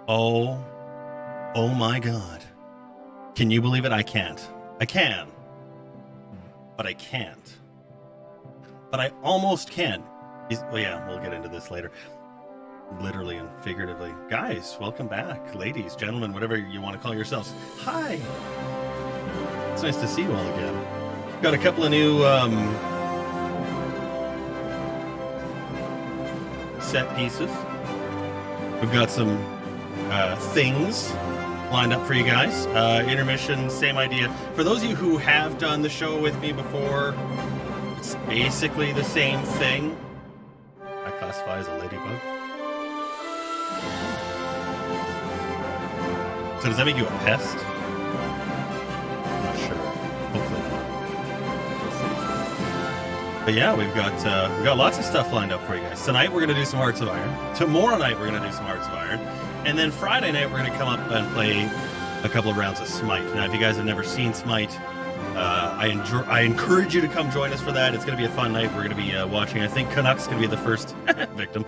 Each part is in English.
Oh my God. Can you believe it? I can't. I can. But I can't. But I almost can. Well, yeah, we'll get into this later. Literally and figuratively. Guys, welcome back. Ladies, gentlemen, whatever you want to call yourselves. Hi. It's nice to see you all again. Got a couple of new set pieces. We've got some things lined up for you guys. Intermission, same idea. For those of you who have done the show with me before, it's basically the same thing. I classify as a ladybug. So does that make you a pest? I'm not sure. Hopefully not. We'll see. But yeah, we've got lots of stuff lined up for you guys. Tonight we're gonna do some Hearts of Iron. Tomorrow night we're gonna do some Hearts of Iron. And then Friday night, we're going to come up and play a couple of rounds of Smite. Now, if you guys have never seen Smite, I encourage you to come join us for that. It's going to be a fun night. We're going to be watching. I think Canuck's going to be the first victim.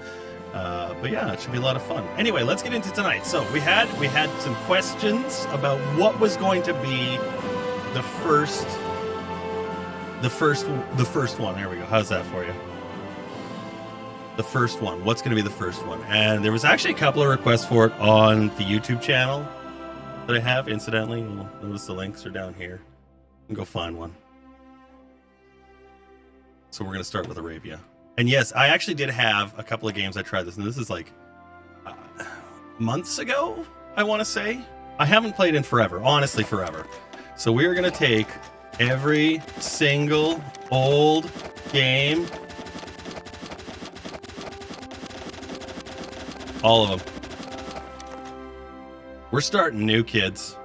But yeah, it should be a lot of fun. Anyway, let's get into tonight. So we had some questions about what was going to be the first one. There we go. How's that for you? The first one. What's going to be the first one? And there was actually a couple of requests for it on the YouTube channel that I have. Incidentally, you'll notice the links are down here. You can go find one. So we're going to start with Arabia. And yes, I actually did have a couple of games I tried this, and this is like months ago, I want to say. I haven't played in forever, honestly forever. So we are going to take every single old game, all of them. We're starting new, kids.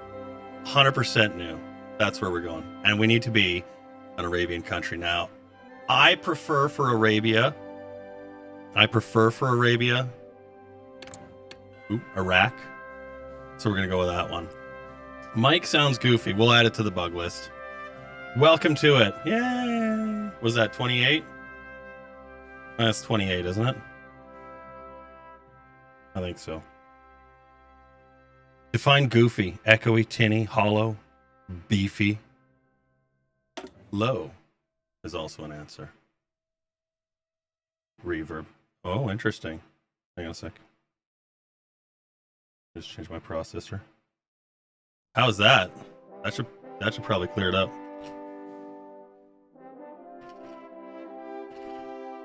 100% new. That's where we're going. And we need to be an Arabian country. Now, I prefer for Arabia. Iraq. So we're going to go with that one. Mike sounds goofy. We'll add it to the bug list. Welcome to it. Yay. Was that 28? That's 28, isn't it? I think so. Define goofy, echoey, tinny, hollow, beefy. Low is also an answer. Reverb. Oh, interesting. Hang on a sec. Just change my processor. How's that? That should probably clear it up.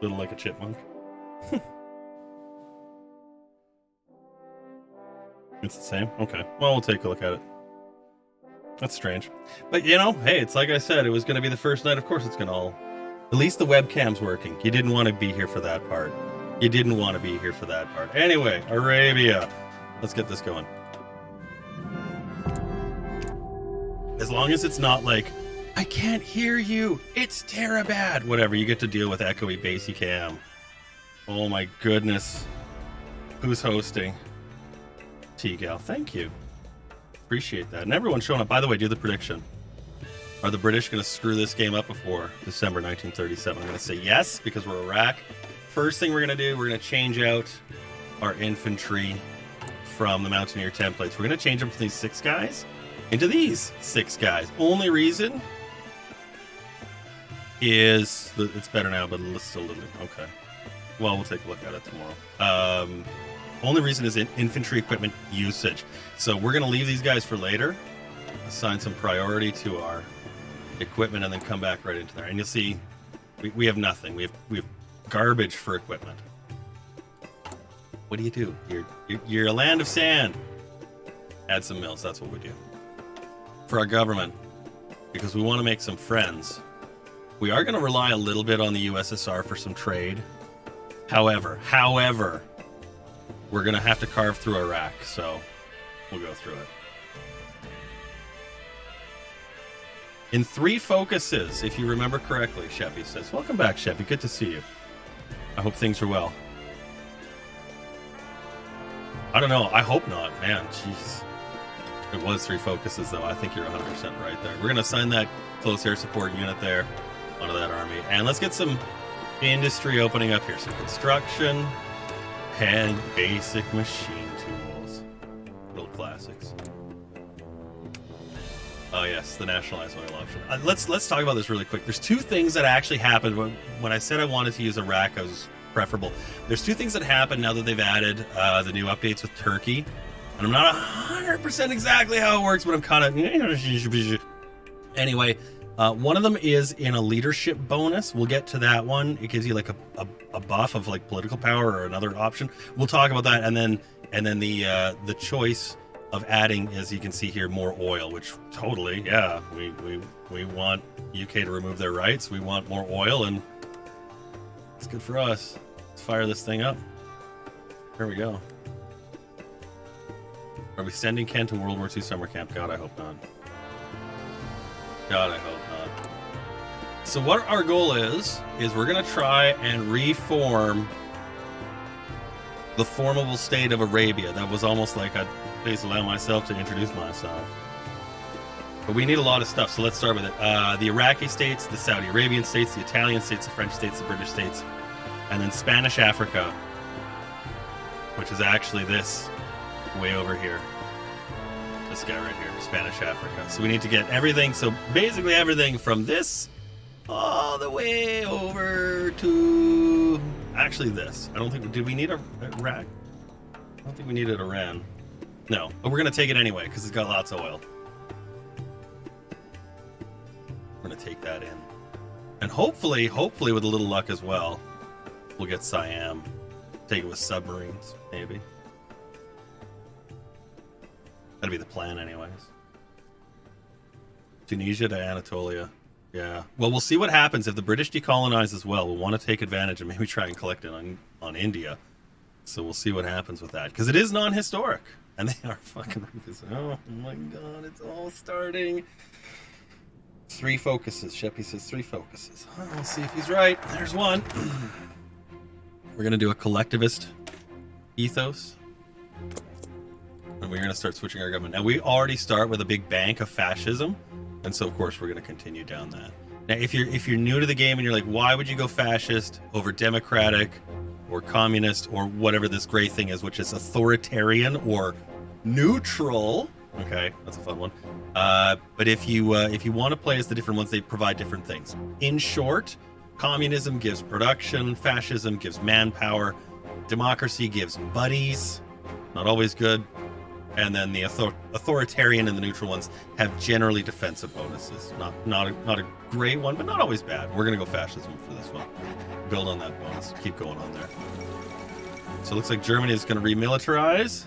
Little like a chipmunk. It's the same? Okay. Well, we'll take a look at it. That's strange. But, you know, hey, it's like I said, it was going to be the first night. Of course it's going to all... At least the webcam's working. You didn't want to be here for that part. Anyway, Arabia. Let's get this going. As long as it's not like, I can't hear you. It's terribad. Whatever, you get to deal with echoey, bassy cam. Oh my goodness. Who's hosting? T-Gal, thank you. Appreciate that. And everyone's showing up. By the way, do the prediction. Are the British going to screw this game up before December 1937? I'm going to say yes, because we're Iraq. First thing we're going to do, we're going to change out our infantry from the Mountaineer templates. We're going to change them from these 6 guys into these 6 guys. Only reason is that it's better now, but it's still a little... Okay. Well, we'll take a look at it tomorrow. Only reason is infantry equipment usage. So we're going to leave these guys for later, assign some priority to our equipment, and then come back right into there. And you'll see we have nothing. We have garbage for equipment. What do? You're a land of sand. Add some mills. That's what we do. For our government, because we want to make some friends, we are going to rely a little bit on the USSR for some trade. However, we're going to have to carve through Iraq, so we'll go through it. In 3 focuses, if you remember correctly, Sheffy says. Welcome back, Sheffy. Good to see you. I hope things are well. I don't know. I hope not. Man, jeez. It was 3 focuses, though. I think you're 100% right there. We're going to assign that close air support unit there onto that army. And let's get some industry opening up here. Some construction and basic machine tools. classics. Oh yes, the nationalized oil option. Let's talk about this really quick. There's two things that actually happened when I said I wanted to use Iraq as preferable. There's two things that happened now that they've added the new updates with Turkey, and I'm not 100% exactly how it works, but I'm kind of anyway. One of them is in a leadership bonus. We'll get to that one. It gives you like a buff of like political power or another option. We'll talk about that, and then the choice of adding, as you can see here, more oil, which totally, yeah, we want UK to remove their rights. We want more oil, and it's good for us. Let's fire this thing up. Here we go. Are we sending Ken to World War II summer camp? God, I hope not. God, I hope not. So what our goal is we're going to try and reform the formable state of Arabia. That was almost like a please allow myself to introduce myself. But we need a lot of stuff, so let's start with it. The Iraqi states, the Saudi Arabian states, the Italian states, the French states, the British states, and then Spanish Africa, which is actually this way over here. This guy right here, Spanish Africa. So we need to get everything, so basically everything from this all the way over to actually this. I don't think, did we need Iraq? I don't think we needed Iran. No, but we're going to take it anyway because it's got lots of oil. We're going to take that in. And hopefully with a little luck as well, we'll get Siam. Take it with submarines, maybe. That'd be the plan anyways. Tunisia to Anatolia. Yeah. Well, we'll see what happens if the British decolonize as well. We'll want to take advantage and maybe try and collect it on India. So we'll see what happens with that. Because it is non-historic. And they are fucking revisiting. Oh my god, it's all starting. 3 focuses. Sheppy says 3 focuses. Oh, we'll see if he's right. There's one. We're going to do a collectivist ethos. And we're going to start switching our government. Now, we already start with a big bank of fascism. And so, of course, we're going to continue down that. Now, if you're new to the game and you're like, why would you go fascist over democratic or communist or whatever this gray thing is, which is authoritarian or neutral? Okay, that's a fun one. But if you want to play as the different ones, they provide different things. In short, communism gives production, fascism gives manpower, democracy gives buddies, not always good, and then the authoritarian and the neutral ones have generally defensive bonuses. Not a great one, but not always bad. We're gonna go fascism for this one. Build on that bonus. Keep going on there. So it looks like Germany is gonna remilitarize.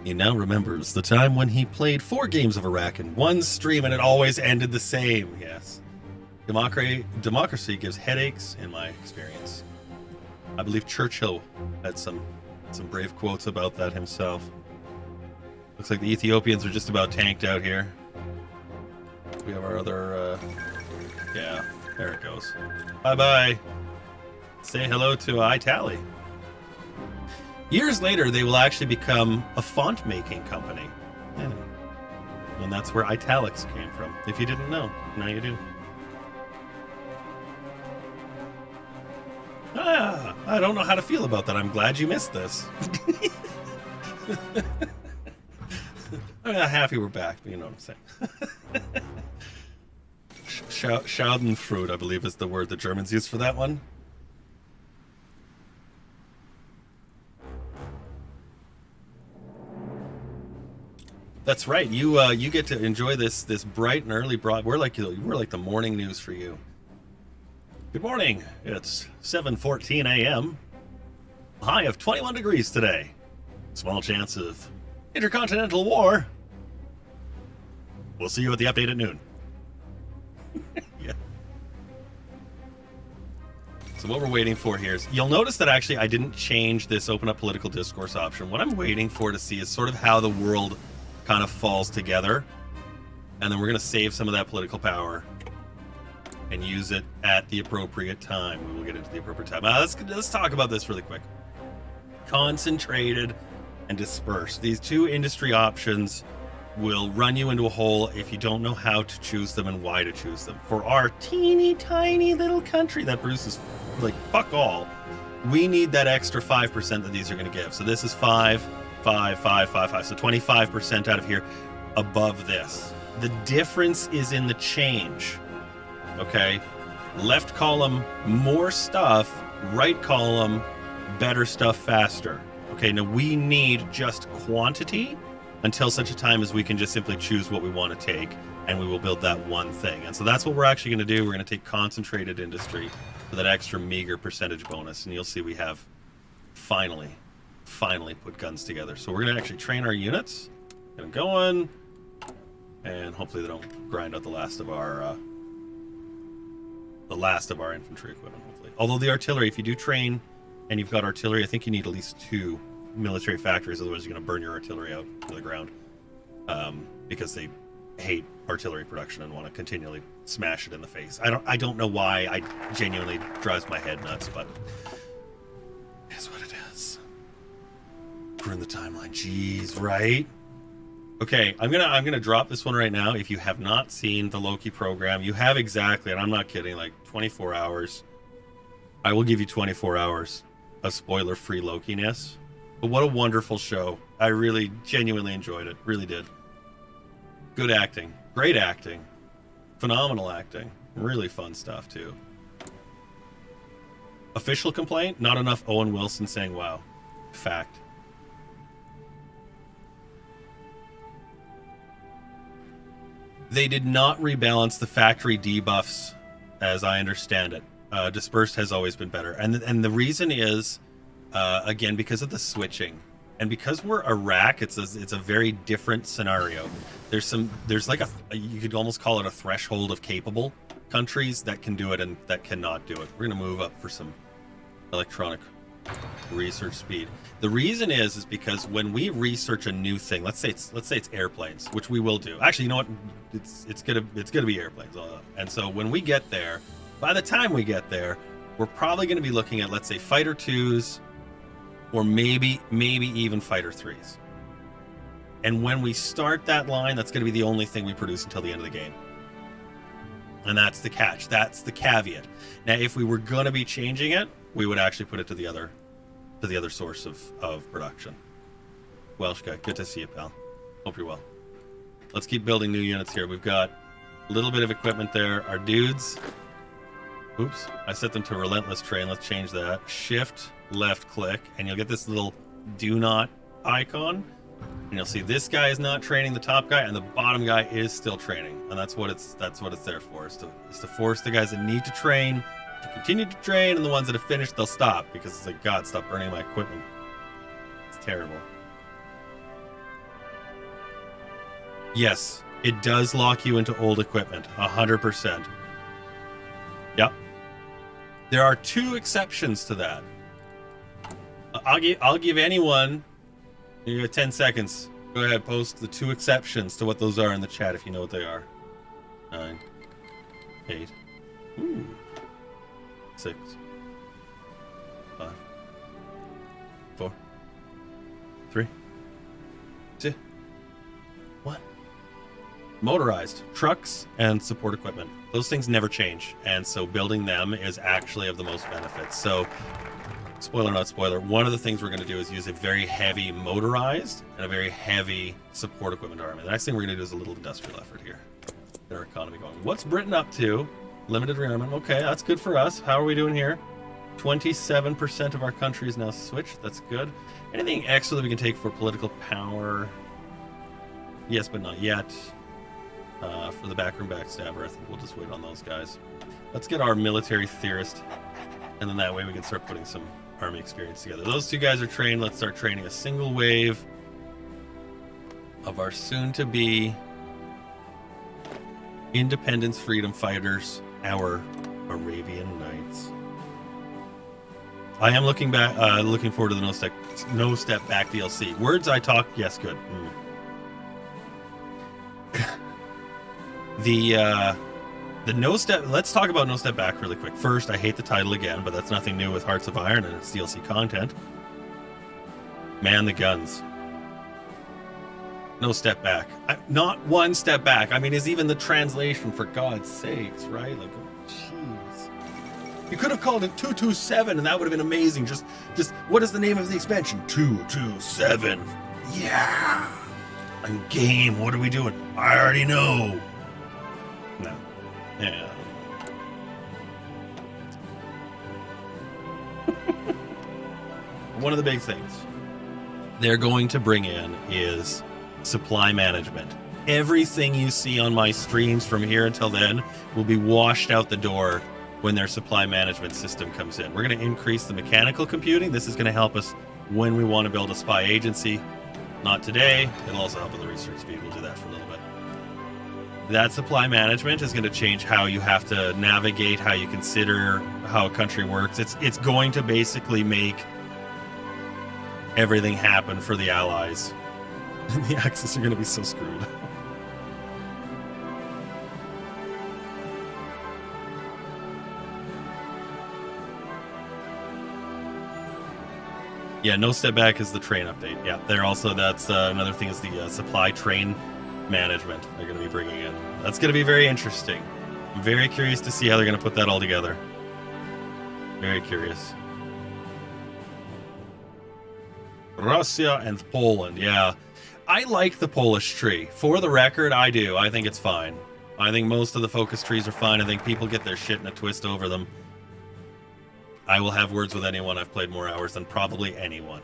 He now remembers the time when he played 4 games of Iraq in one stream and it always ended the same. Yes. Democracy gives headaches, in my experience. I believe Churchill had some brave quotes about that himself. Looks like the Ethiopians are just about tanked out here. We have our other, yeah, there it goes. Bye-bye. Say hello to Itali. Years later, they will actually become a font-making company. Yeah. And that's where italics came from. If you didn't know, now you do. I don't know how to feel about that. I'm glad you missed this. I'm not happy we're back, but you know what I'm saying. Schadenfreude, I believe, is the word the Germans use for that one. That's right. You get to enjoy this bright and early we're like the morning news for you. Good morning. It's 7:14 a.m. High of 21 degrees today. Small chance of intercontinental war. We'll see you at the update at noon. Yeah. So what we're waiting for here is, you'll notice that actually I didn't change this open up political discourse option. What I'm waiting for to see is sort of how the world kind of falls together. And then we're going to save some of that political power and use it at the appropriate time. We will get into the appropriate time. Let's talk about this really quick. Concentrated and dispersed. These 2 industry options will run you into a hole if you don't know how to choose them and why to choose them. For our teeny tiny little country that produces like fuck all. We need that extra 5% that these are going to give. So this is 5, 5, 5, 5, 5. So 25% out of here above this. The difference is in the change. Okay? Left column, more stuff. Right column, better stuff faster. Okay, now we need just quantity until such a time as we can just simply choose what we want to take, and we will build that one thing. And so that's what we're actually going to do. We're going to take concentrated industry for that extra meager percentage bonus, and you'll see we have finally put guns together. So we're going to actually train our units, get them going, and hopefully they don't grind out the last of our infantry equipment, hopefully. Although the artillery, if you do train and you've got artillery, I think you need at least 2 military factories, otherwise you're going to burn your artillery out to the ground, because they hate artillery production and want to continually smash it in the face. I don't know why. I genuinely drives my head nuts, but it's what it is. We're in the timeline. Jeez, right? Okay, I'm gonna drop this one right now. If you have not seen the Loki program, you have exactly, and I'm not kidding, like 24 hours. I will give you 24 hours of spoiler-free Loki-ness. But what a wonderful show. I really genuinely enjoyed it. Really did. Good acting. Great acting. Phenomenal acting. Really fun stuff, too. Official complaint? Not enough Owen Wilson saying wow. Fact. They did not rebalance the factory debuffs, as I understand it. Dispersed has always been better. And the reason is, again, because of the switching. And because we're Iraq, it's a very different scenario. There's like you could almost call it a threshold of capable countries that can do it and that cannot do it. We're going to move up for some electronic research speed. The reason is because when we research a new thing, let's say it's airplanes, which we will do. Actually, you know what? It's gonna be airplanes. And so when we get there, by the time we get there, we're probably going to be looking at, let's say, fighter 2s, or maybe even fighter 3s. And when we start that line, that's going to be the only thing we produce until the end of the game. And that's the catch. That's the caveat. Now, if we were going to be changing it, we would actually put it to the other source of production. Welsh guy, good to see you, pal. Hope you're well. Let's keep building new units here. We've got a little bit of equipment there. Our dudes. Oops, I set them to relentless train. Let's change that. Shift, left click, and you'll get this little do not icon. And you'll see this guy is not training the top guy, and the bottom guy is still training. And that's what it's there for. Is to force the guys that need to train to continue to train, and the ones that have finished, they'll stop, because it's like, God, stop burning my equipment. It's terrible. Yes, it does lock you into old equipment, 100%. Yep. There are 2 exceptions to that. I'll give anyone, you got 10 seconds. Go ahead, post the 2 exceptions to what those are in the chat if you know what they are. 9, 8, 6, 5, 4, 3, 2, 1. Motorized trucks and support equipment. Those things never change, and so building them is actually of the most benefits. So, spoiler not spoiler, one of the things we're going to do is use a very heavy motorized and a very heavy support equipment army. The next thing we're going to do is a little industrial effort here. Get our economy going. What's Britain up to? Limited rearmament. Okay, that's good for us. How are we doing here? 27% of our country is now switched. That's good. Anything extra that we can take for political power? Yes, but not yet. For the backroom backstabber, I think we'll just wait on those guys. Let's get our military theorist, and then that way we can start putting some army experience together. Those 2 guys are trained. Let's start training a single wave of our soon-to-be independence freedom fighters, our Arabian Knights. I am looking forward to the No Step Back DLC. Words I talk, yes, good. The No Step, let's talk about No Step Back really quick. First, I hate the title again, but that's nothing new with Hearts of Iron and its DLC content. Man the guns. No step back. Not one step back. I mean, is even the translation, for God's sakes, right? Like, jeez. You could have called it 227, and that would have been amazing. Just what is the name of the expansion? 227. Yeah. I'm game. What are we doing? I already know. No. Yeah. One of the big things they're going to bring in is supply management. Everything you see on my streams from here until then will be washed out the door when their supply management system comes in. We're going to increase the mechanical computing. This is going to help us when we want to build a spy agency. Not today. It'll also help with the research speed. We'll do that for a little bit. That supply management is going to change how you have to navigate, how you consider how a country works. It's going to basically make everything happen for the Allies. And the Axis are going to be so screwed. Yeah, no step back is the train update. Yeah, they're also, that's another thing is the supply train management they're going to be bringing in. That's going to be very interesting. I'm very curious to see how they're going to put that all together. Very curious. Russia and Poland, yeah. I like the Polish tree. For the record, I do. I think it's fine. I think most of the focus trees are fine. I think people get their shit in a twist over them. I will have words with anyone. I've played more hours than probably anyone.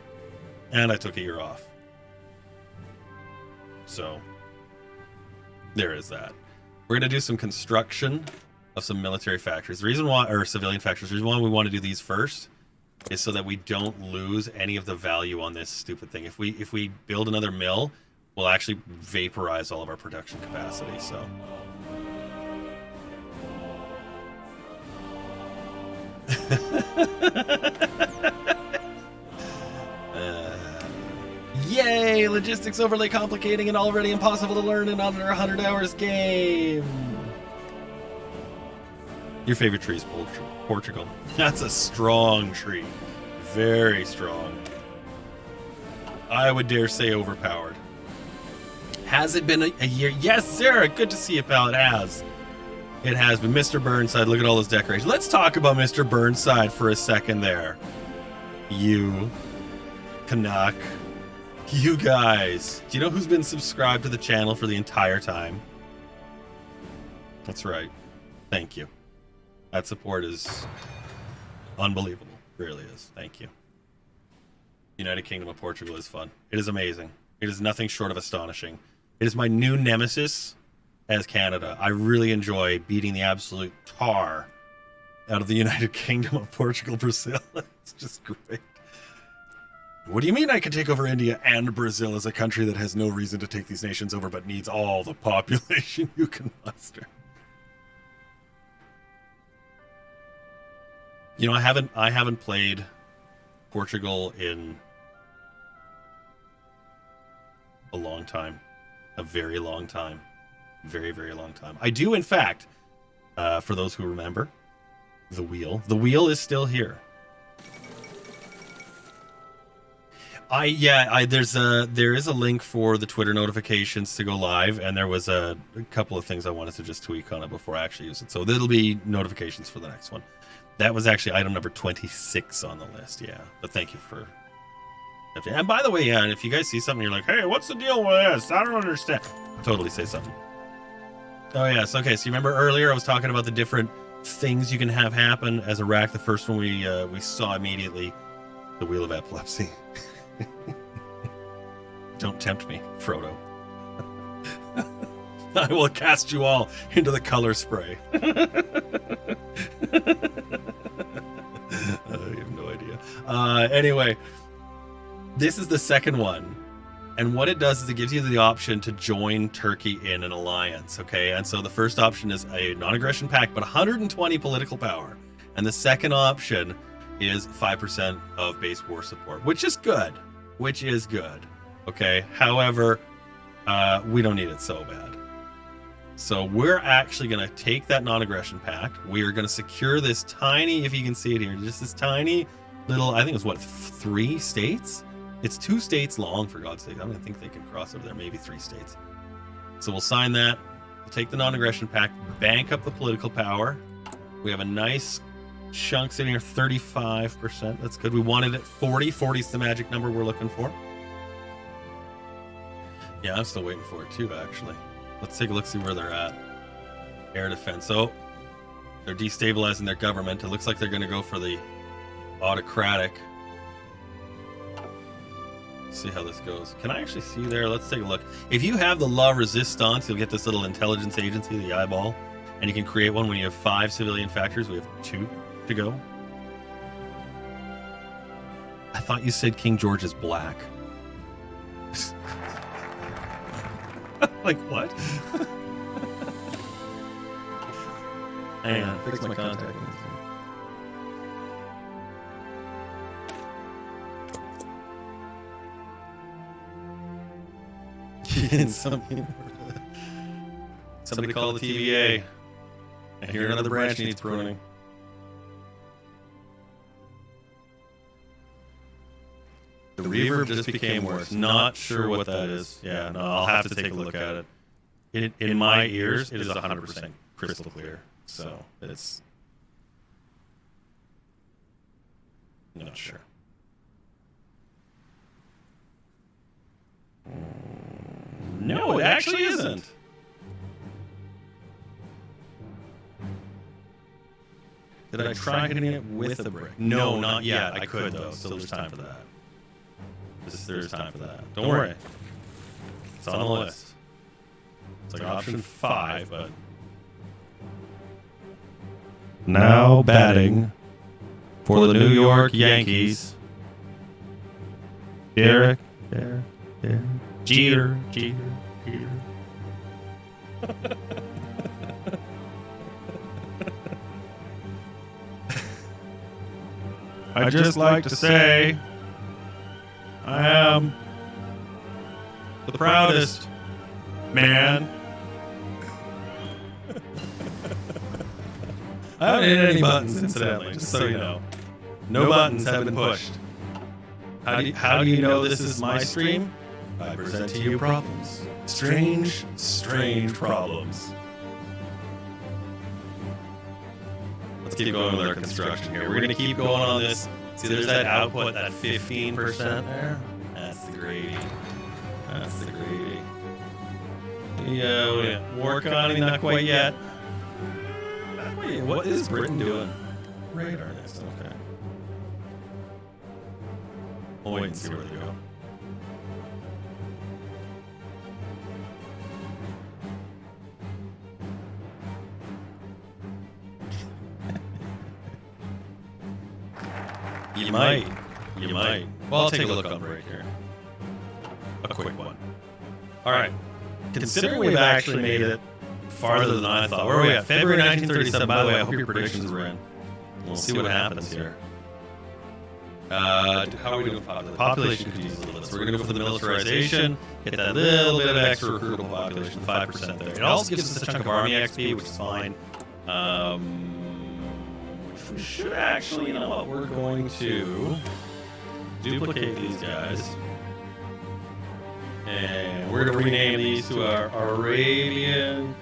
And I took a year off. So, there is that. We're going to do some construction of some military factories. The reason why, or civilian factories, the reason why we want to do these first is so that we don't lose any of the value on this stupid thing. If we build another mill, we'll actually vaporize all of our production capacity, so. Yay! Logistics overly complicating and already impossible to learn in under 100 hours game. Your favorite tree is Portugal. That's a strong tree. Very strong. I would dare say overpowered. Has it been a year? Yes, Sarah! Good to see you, pal. It has. It has been. Mr. Burnside, look at all those decorations. Let's talk about Mr. Burnside for a second there. You, Canuck, you guys. Do you know who's been subscribed to the channel for the entire time? That's right. Thank you. That support is unbelievable. It really is. Thank you. United Kingdom of Portugal is fun. It is amazing. It is nothing short of astonishing. It is my new nemesis as Canada. I really enjoy beating the absolute tar out of the United Kingdom of Portugal, Brazil. It's just great. What do you mean I can take over India and Brazil as a country that has no reason to take these nations over but needs all the population you can muster? You know, I haven't played Portugal in a long time. A very long time. Very, very long time. I do, in fact, for those who remember, the wheel. The wheel is still here. There is a link for the Twitter notifications to go live, and there was a couple of things I wanted to just tweak on it before I actually use it. So there'll be notifications for the next one. That was actually item number 26 on the list, yeah. But thank you for... And by the way, yeah, and if you guys see something, you're like, hey, what's the deal with this? I don't understand. Totally say something. Oh, yes. Okay, so you remember earlier I was talking about the different things you can have happen as Iraq. The first one we saw immediately, the Wheel of Epilepsy. Don't tempt me, Frodo. I will cast you all into the color spray. You have no idea. Anyway, this is the second one. And what it does is it gives you the option to join Turkey in an alliance, okay? And so the first option is a non-aggression pact, but 120 political power. And the second option is 5% of base war support, which is good. Which is good, okay? However, we don't need it so bad. So we're actually going to take that non-aggression pact. We are going to secure this tiny, if you can see it here, just this tiny little, I think it's what, 3 states? It's 2 states long, for God's sake. I don't think they can cross over there, maybe 3 states. So we'll sign that, we'll take the non-aggression pact, bank up the political power. We have a nice chunk sitting here, 35%. That's good. We wanted it 40. 40 is the magic number we're looking for. Yeah, I'm still waiting for it too, actually. Let's take a look, see where they're at. Air defense. So they're destabilizing their government. It looks like they're going to go for the autocratic. See how this goes. Can I actually see there? Let's take a look. If you have the La Resistance, you'll get this little intelligence agency, the eyeball, and you can create one when you have 5 civilian factories. We have 2 to go. I thought you said King George is black. Like what? Hang on, fix my contact. Somebody call the TVA. I hear another branch needs pruning. The reverb just became worse. Not sure what that is. Yeah, no, I'll have to take a look at it. In my ears, it is 100% crystal clear. So it's not sure. No, it actually isn't. Did I try hitting it with a brick? No, not yet. I could though. Still, there's time for that. There's time for that. Don't worry. It's on the list. It's like option 5, but now batting for the New York Yankees. Derek. Jeter. I'd just like to say I am the proudest man. I haven't hit any buttons, incidentally, just so you know. No buttons have been pushed. How do you know this is my stream? I present to you problems. Strange problems. Let's keep going with our construction here. We're going to keep going on this. See, there's that output, that 15% there. That's the gravy. That's the gravy. Yeah, war economy, not quite yet. What is Britain doing? Radar next, okay. We'll wait and see where they go. You might. Well, I'll take a look on break here. A quick one. All right. Considering we've actually made it farther than I thought. Where are we at? February 1937. By the way, I hope your predictions were in. We'll see what happens here. How are we doing with population? Population could use a little bit. So we're going to go for the militarization, get that little bit of extra recruitable population, 5% there. It also gives us a chunk of army XP, which is fine. Which we should actually, you know what, we're going to duplicate these guys. And we're going to rename these to our Arabian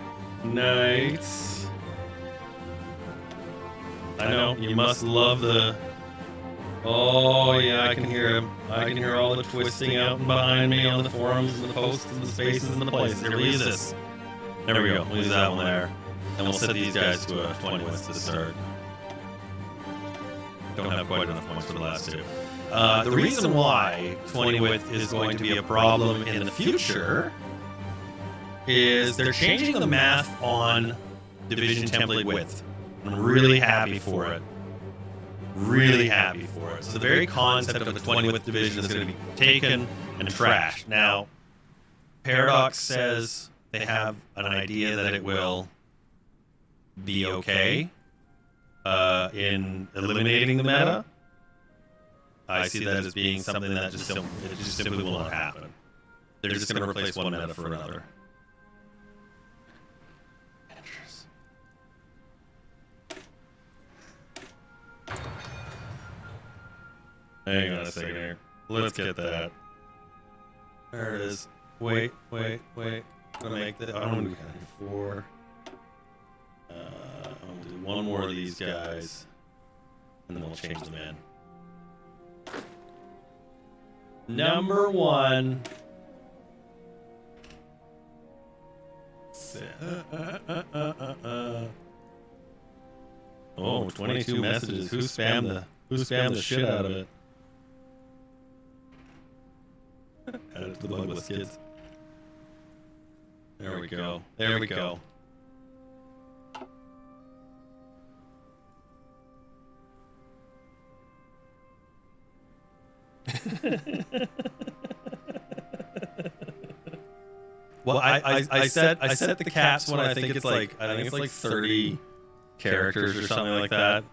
Nights. I know, you must love the... Oh, yeah, I can hear him. I can hear all the twisting out and behind me on the forums and the posts and the spaces and the places. Here, we'll use this. There we go. We'll use that one there. And we'll set these guys to 20 widths to start. Don't have quite enough points for the last two. The reason why 20 width is going to be a problem in the future is they're changing the math on division template width. I'm really happy for it. Really happy for it. So the very concept of a 20 width division is going to be taken and trashed. Now, Paradox says they have an idea that it will be okay in eliminating the meta. I see that as being something that just simply will not happen. They're just going to replace one meta for another. Hang on a second here. Let's get that. There it is. Wait. I'm gonna make that. I'm gonna do 4. I'm gonna do one more of these guys. And then we'll change them in. Number 1. Oh, 22 messages. Who spammed the shit out of it? Add it to the bug list, kids. There we go. There we go. Well, I set the caps when I think it's like 30 characters or something like that.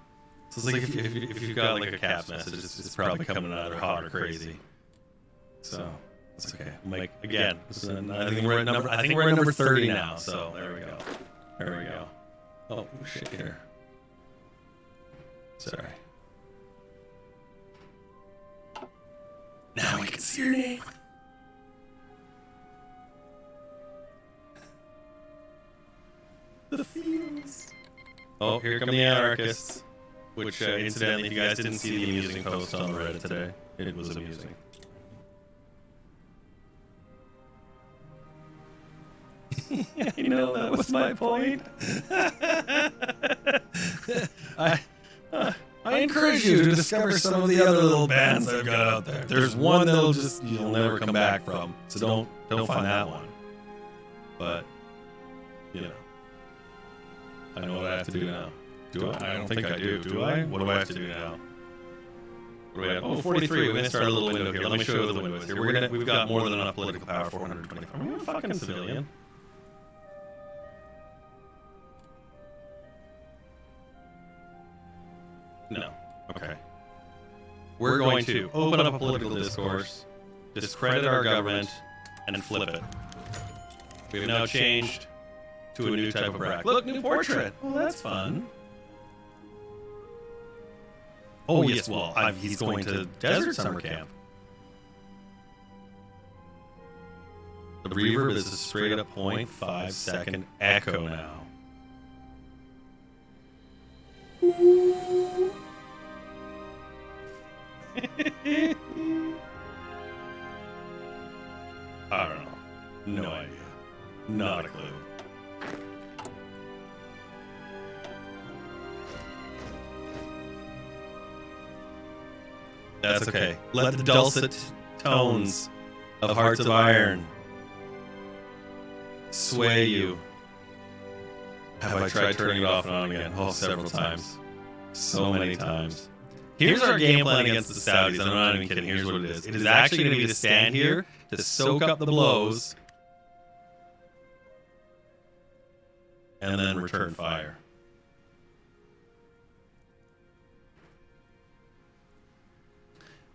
So it's like if you've got like a caps message, it's probably coming either hot or crazy. So it's okay. Like again, I think we're at number 30 now. So there we go. There we go. Oh shit here. Sorry. Now we can see your name. The feels. Oh, here come the anarchists. Which, incidentally, if you guys didn't see the amusing post on Reddit today, it was amusing. You know, that was my point. I encourage you to discover some of the other little bands I've got out there. There's one that'll you'll never come back from, so don't find that one. But, you know, I know what I have to do now. Do I? I don't think I do. Do I? What do I have to do now? What do we have? Oh, 43. We're going to start a little window here. Let me show you the window is here. We've got more than enough political power. 425. I'm a fucking civilian. No. Okay. We're going to open up a political discourse, discredit our government, and flip it. We have now changed to a new type of bracket. Look, new portrait. Oh, that's fun. Oh, yes, well, he's going to Desert Summer Camp. The reverb is a straight up 0.5 second echo now. I don't know. No idea. Not a clue. That's okay. Let the dulcet tones of Hearts of Iron sway you. Have I tried turning it off and on again? Oh, several times. So many times. Here's our game plan against the Saudis. I'm not even kidding. Here's what it is. It is actually going to be to stand here, to soak up the blows, and then return fire.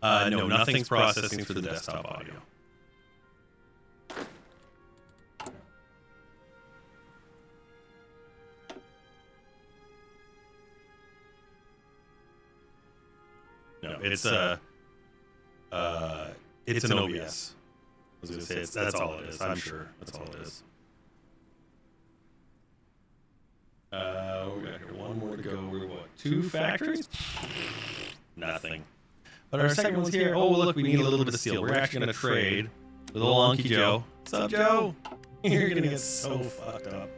No, nothing's processing through the desktop audio. No, it's an OBS. I was gonna say that's all it is. I'm sure that's all it is. We got here one more to go. We're what? 2 factories? Nothing. But our second one's here. Oh, look, we need a little bit of steel. We're actually going to trade with old Unky Joe. What's up, Joe? You're going to get so fucked up.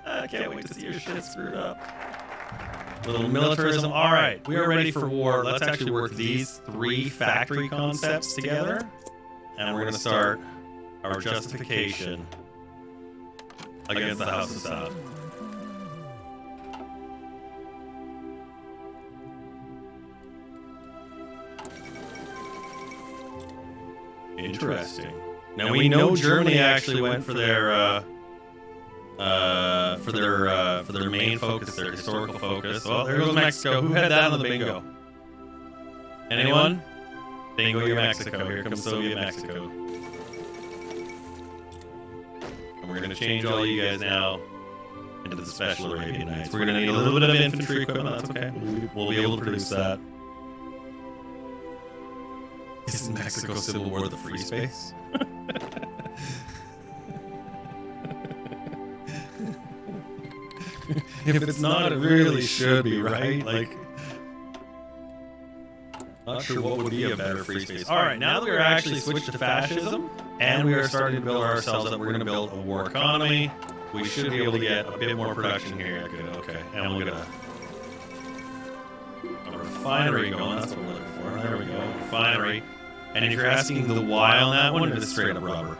I can't wait to see your shit screwed up. Little militarism. All right, we are ready for war. Let's actually work these 3 factory concepts together. And we're going to start our justification against the House of Saud. Interesting. Now we know Germany actually went for their main focus, their historical focus. Oh, there goes Mexico. Who had that on the bingo? Anyone? Bingo, you're Mexico. Here comes Soviet Mexico. And we're gonna change all you guys now into the Special Arabian Knights. We're gonna need a little bit of infantry equipment. That's okay. We'll be able to produce that. Is Mexico Civil War the free space? If it's not, it really should be, right? Like, Not sure what would be a better free space. All right, now that we're actually switched to fascism and we are starting to build ourselves up, we're going to build a war economy. We should be able to get a bit more production here. Yeah, good. Okay, and we'll get a refinery going. That's what we're looking for. There we go, refinery. And if you're asking the why on that one, it's straight up rubber.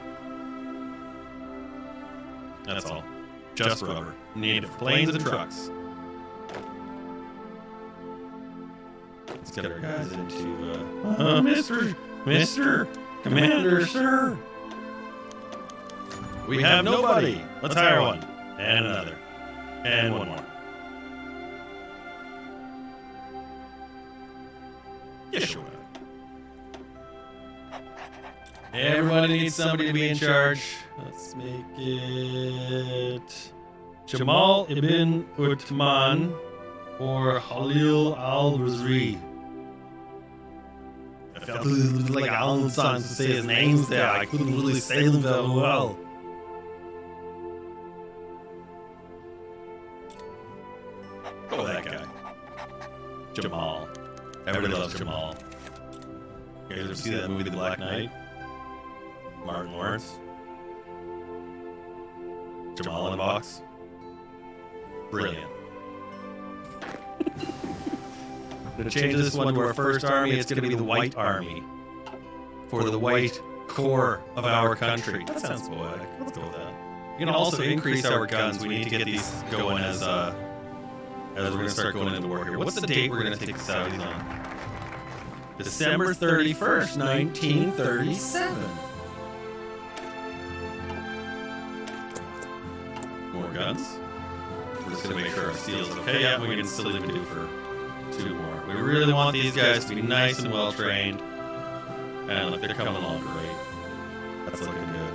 That's all. Just rubber. Needed for planes and trucks. Let's get our guys into, Mr. Commander, sir. We have nobody. Let's hire one. And another. And one more. Yeah, sure. Everybody needs somebody to be in charge. Let's make it Jamal ibn Uthman or Halil al-Razri. I felt like Alan Son to say his names there. I couldn't really say them very well. Go with that guy. Jamal. Everybody loves Jamal. You guys ever see that movie, The Black Knight? Martin Lawrence. Jamal in the box. Brilliant. I'm going to change this one to our first army. It's going to be the White Army. For the White Core of our country. That sounds poetic. Let's go with that. We're going to also increase our guns. We need to get these going as we're going to start going into war here. What's the date we're going to take the Saudis on? December 31st, 1937. More guns. We're just going to make sure our steel's okay. Yeah, we can still even do for 2 more. We really want these guys to be nice and well trained. And look, they're coming along great. That's looking good.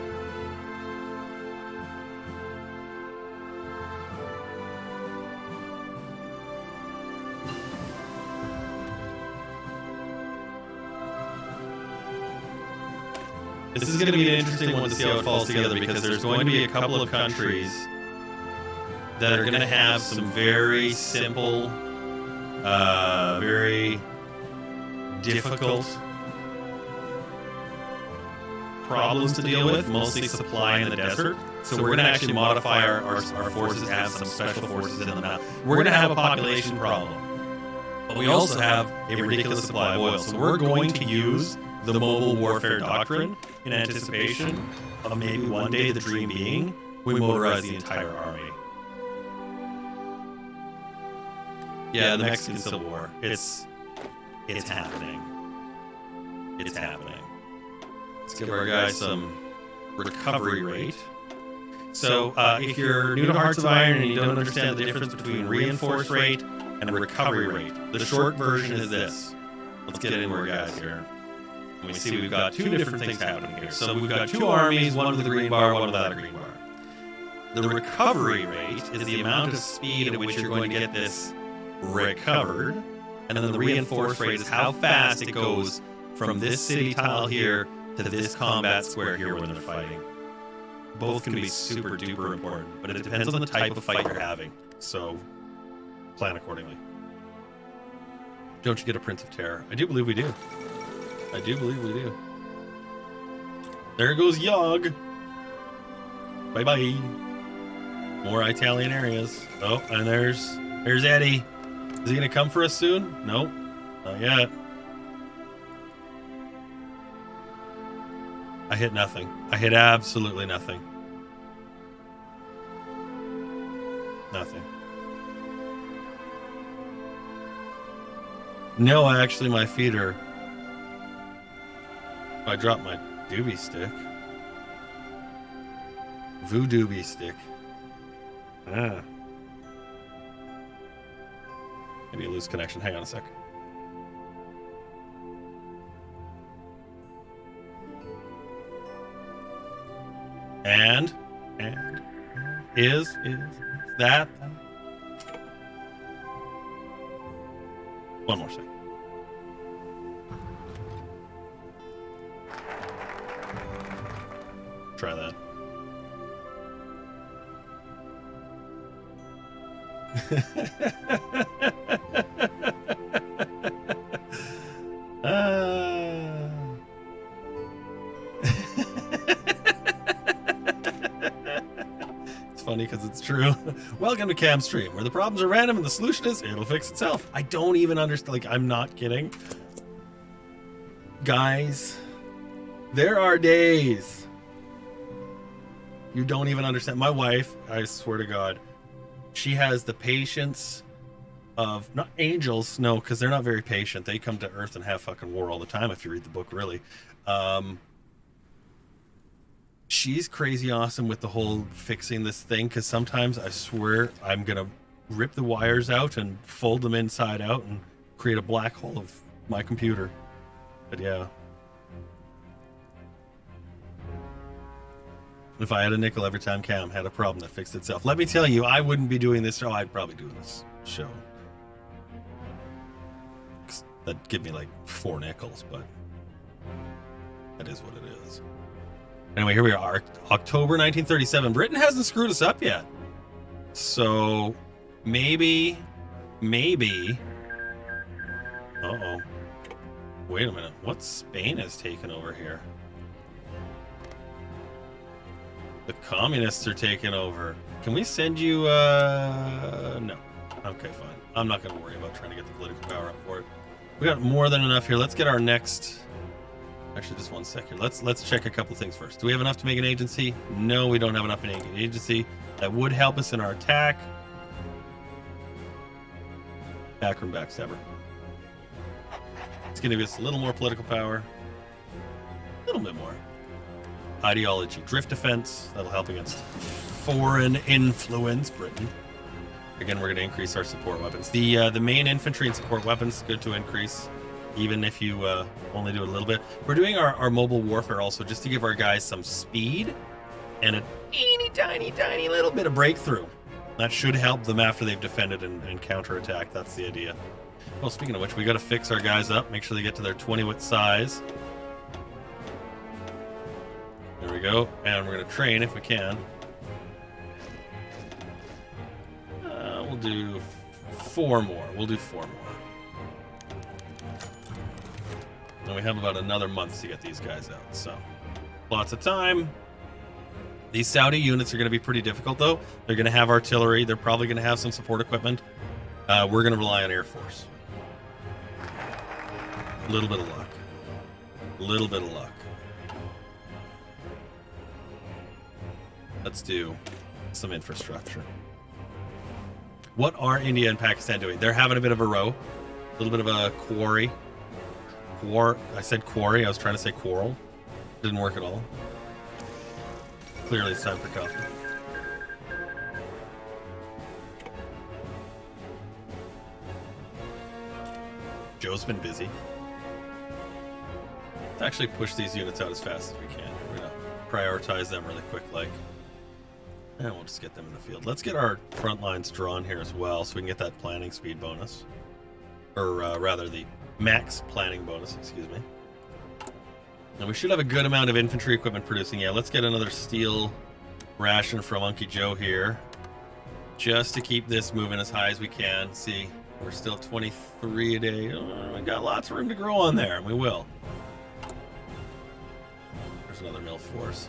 This is going to be an interesting one to see how it falls together, because there's going to be a couple of countries that are going to have some very simple, very difficult problems to deal with, mostly supply in the desert. So we're going to actually modify our forces to have some special forces in them now. We're going to have a population problem, but we also have a ridiculous supply of oil. So we're going to use the mobile warfare doctrine in anticipation of maybe one day, the dream being, we motorize the entire army. Yeah, the Mexican Civil War. It's happening. It's happening. Let's give our guys some recovery rate. So if you're new to Hearts of Iron and you don't understand the difference between reinforced rate and recovery rate, the short version is this. Let's get into our guys here. And we see we've got 2 different things happening here. So we've got 2 armies, one with a green bar, one without a green bar. The recovery rate is the amount of speed at which you're going to get this recovered. And then the reinforced rate is how fast it goes from this city tile here to this combat square here when they're fighting. Both can be super duper important, but it depends on the type of fight you're having. So plan accordingly. Don't you get a Prince of Terror? I do believe we do. I do believe we do. There goes Yog. Bye-bye. More Italian areas. Oh, and there's Eddie. Is he going to come for us soon? Nope. Not yet. I hit nothing. I hit absolutely nothing. Nothing. No, actually, my feet are... I dropped my doobie stick. Voodoo stick. Ah. Maybe a loose connection. Hang on a sec. And is that one more second. Try that. It's true. Welcome to Cam Stream, where the problems are random and the solution is it'll fix itself. I don't even understand. Like, I'm not kidding. Guys, there are days you don't even understand. My wife, I swear to God, she has the patience of, not angels, no, because they're not very patient. They come to Earth and have fucking war all the time if you read the book, really. She's crazy awesome with the whole fixing this thing, because sometimes I swear I'm gonna rip the wires out and fold them inside out and create a black hole of my computer. But yeah, if I had a nickel every time Cam had a problem that fixed itself, let me tell you, I wouldn't be doing this show. I'd probably doing this show. That'd give me like 4 nickels, but that is what it is. Anyway, here we are, October 1937. Britain hasn't screwed us up yet. So, maybe... Uh-oh. Wait a minute. What Spain has taken over here? The communists are taking over. Can we send you, no. Okay, fine. I'm not going to worry about trying to get the political power up for it. We got more than enough here. Let's get our next... Actually, just one second. Let's check a couple things first. Do we have enough to make an agency? No, we don't have enough to make an agency. That would help us in our attack. Backroom backstabber. It's going to give us a little more political power. A little bit more. Ideology. Drift defense. That'll help against foreign influence. Britain. Again, we're going to increase our support weapons. The main infantry and support weapons, good to increase. Even if you only do it a little bit. We're doing our mobile warfare also just to give our guys some speed and a tiny little bit of breakthrough. That should help them after they've defended and counterattack. That's the idea. Well, speaking of which, we got to fix our guys up. Make sure they get to their 20-wit size. There we go. And we're going to train if we can. We'll do 4 more. We'll do 4 more. And we have about another month to get these guys out, so lots of time. These Saudi units are going to be pretty difficult, though. They're going to have artillery. They're probably going to have some support equipment. We're going to rely on Air Force. A little bit of luck. A little bit of luck. Let's do some infrastructure. What are India and Pakistan doing? They're having a bit of a row. A little bit of a quarry. I said quarry. I was trying to say quarrel. Didn't work at all. Clearly it's time for coffee. Joe's been busy. Let's actually push these units out as fast as we can. We're going to prioritize them really quick, like. And we'll just get them in the field. Let's get our front lines drawn here as well so we can get that planning speed bonus. Or rather, the max planning bonus, excuse me. And we should have a good amount of infantry equipment producing. Yeah, let's get another steel ration from Unky Joe here. Just to keep this moving as high as we can. See, we're still 23 a day. We got lots of room to grow on there, and we will. There's another mill force.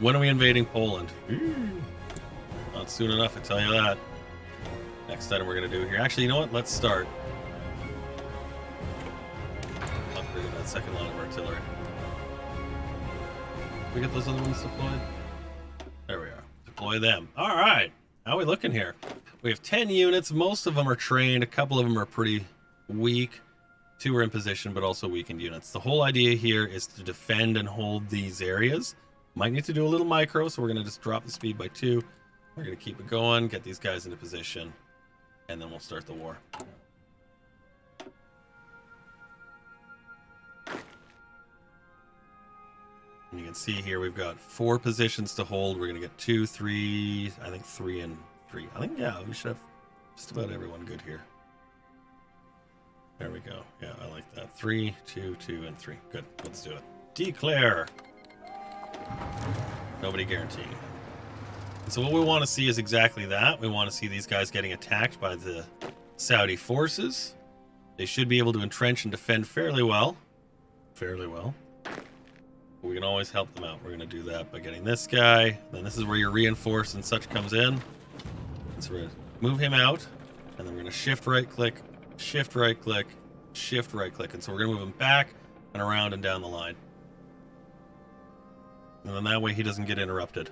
When are we invading Poland? Not soon enough, I tell you that. Next item we're going to do here. Actually, you know what? Let's start. Upgrading that second line of artillery. We get those other ones deployed? There we are. Deploy them. All right. How are we looking here? We have 10 units. Most of them are trained. A couple of them are pretty weak. 2 are in position, but also weakened units. The whole idea here is to defend and hold these areas. Might need to do a little micro, so we're going to just drop the speed by 2. We're going to keep it going, get these guys into position, and then we'll start the war. And you can see here we've got 4 positions to hold. We're going to get 2, 3, I think 3 and 3. I think, yeah, we should have just about everyone good here. There we go. Yeah, I like that. 3, 2, 2, and 3. Good. Let's do it. Declare. Nobody guaranteed. So what we want to see is exactly that. We want to see these guys getting attacked by the Saudi forces. They should be able to entrench and defend fairly well. Fairly well. We can always help them out. We're going to do that by getting this guy. Then this is where your reinforce and such comes in. So we're going to move him out. And then we're going to shift right click, shift right click, shift right click. And so we're going to move him back and around and down the line. And then that way he doesn't get interrupted.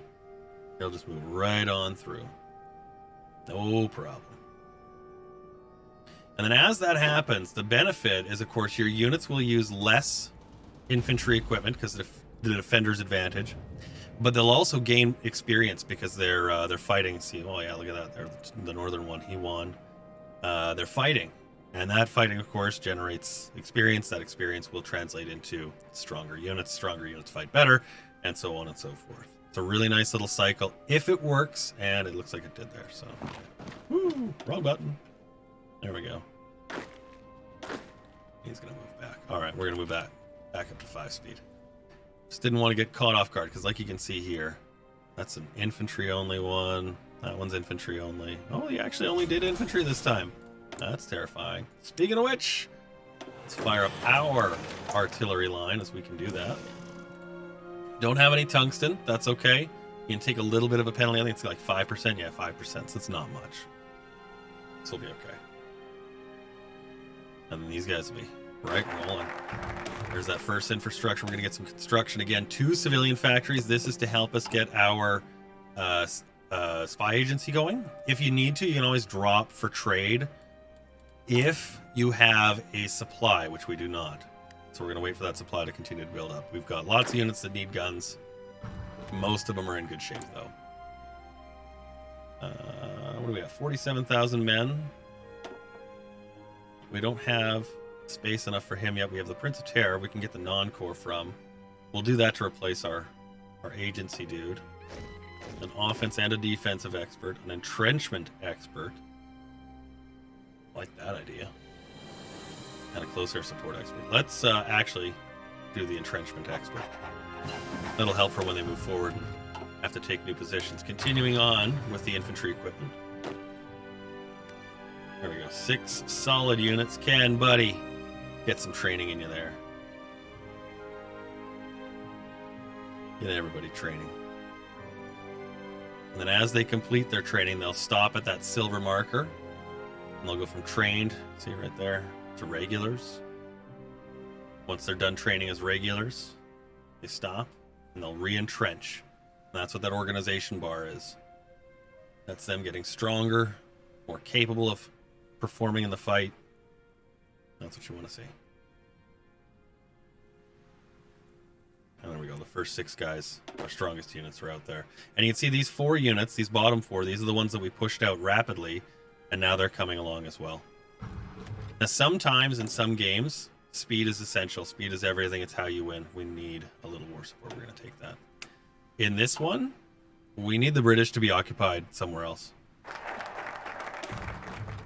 He'll just move right on through. No problem. And then as that happens, the benefit is, of course, your units will use less infantry equipment because the defender's advantage, but they'll also gain experience because they're fighting. See, oh yeah, look at that. They're the northern one. He won. They're fighting, and that fighting, of course, generates experience. That experience will translate into stronger units. Stronger units fight better, and so on and so forth. It's a really nice little cycle if it works, and it looks like it did there. So, woo, wrong button. There we go. He's gonna move back. All right, we're gonna move back up to 5 speed. Just didn't want to get caught off guard because, like you can see here, that's an infantry only one. That one's infantry only. Oh, he actually only did infantry this time. That's terrifying. Speaking of which, let's fire up our artillery line as we can do that. Don't have any tungsten. That's okay. You can take a little bit of a penalty. I think it's like 5%. Yeah, 5%. So it's not much. This will be okay. And then these guys will be right rolling. There's that first infrastructure. We're going to get some construction again. 2 civilian factories. This is to help us get our spy agency going. If you need to, you can always drop for trade if you have a supply, which we do not. So we're going to wait for that supply to continue to build up. We've got lots of units that need guns. Most of them are in good shape, though. What do we have? 47,000 men. We don't have space enough for him yet. We have the Prince of Terror we can get the non-core from. We'll do that to replace our agency dude. An offense and a defensive expert. An entrenchment expert. Like that idea. And a close air support expert. Let's actually do the entrenchment expert. That'll help for when they move forward and have to take new positions. Continuing on with the infantry equipment. There we go. 6 solid units. Ken, buddy, get some training in you there. Get everybody training. And then as they complete their training, they'll stop at that silver marker. And they'll go from trained, see right there, to regulars. Once they're done training as regulars, they stop and they'll re-entrench. And that's what that organization bar is. That's them getting stronger, more capable of performing in the fight. That's what you want to see. And there we go. The first 6 guys, our strongest units, are out there. And you can see these 4 units, these bottom 4, these are the ones that we pushed out rapidly, and now they're coming along as well. Now, sometimes in some games, speed is essential. Speed is everything. It's how you win. We need a little more support. We're going to take that. In this one, we need the British to be occupied somewhere else.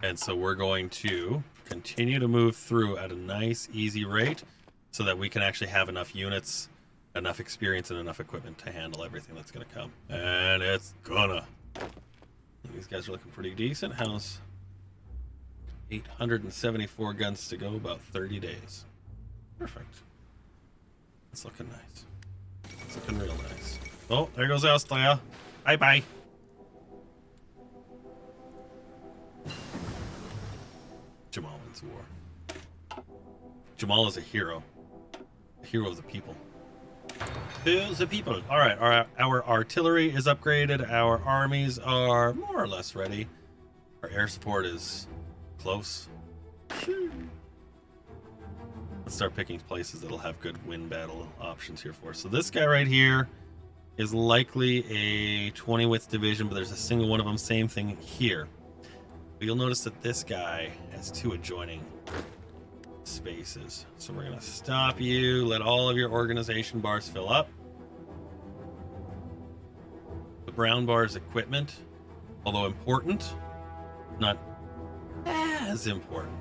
And so we're going to continue to move through at a nice, easy rate so that we can actually have enough units, enough experience, and enough equipment to handle everything that's going to come. And it's gonna. These guys are looking pretty decent. How's 874 guns to go, about 30 days. Perfect. It's looking nice. It's looking real nice. Oh, there goes Austria. Bye-bye. Jamal wins the war. Jamal is a hero. A hero of the people. Who's the people? All right, our artillery is upgraded. Our armies are more or less ready. Our air support is close. Let's start picking places that'll have good wind battle options here for us. So this guy right here is likely a 20 width division, but there's a single one of them. Same thing here. But you'll notice that this guy has 2 adjoining spaces. So we're going to stop you, let all of your organization bars fill up. The brown bar is equipment, although important, not as important.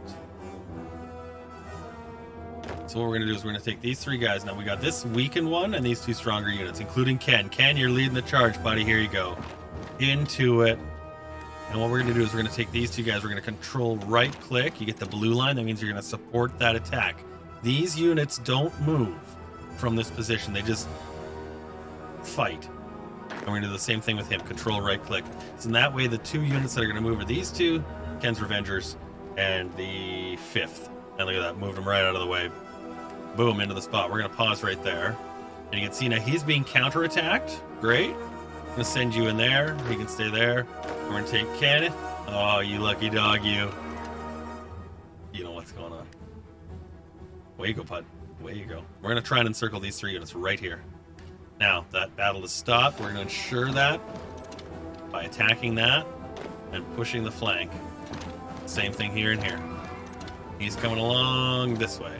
So what we're going to do is we're going to take these 3 guys. Now we got this weakened one and these 2 stronger units, including Ken. Ken, you're leading the charge, buddy. Here you go. Into it. And what we're going to do is we're going to take these 2 guys. We're going to control right click. You get the blue line. That means you're going to support that attack. These units don't move from this position. They just fight. And we're going to do the same thing with him. Control right click. So in that way, the 2 units that are going to move are these 2, Ken's Revengers, and the 5th. And look at that, moved him right out of the way. Boom, into the spot. We're going to pause right there. And you can see now he's being counterattacked. Great. I'm going to send you in there. He can stay there. We're going to take Ken. Oh, you lucky dog, you. You know what's going on. Way you go, Pud. Way you go. We're going to try and encircle these 3 units right here. Now, that battle is stopped. We're going to ensure that by attacking that and pushing the flank. Same thing here and here. He's coming along this way.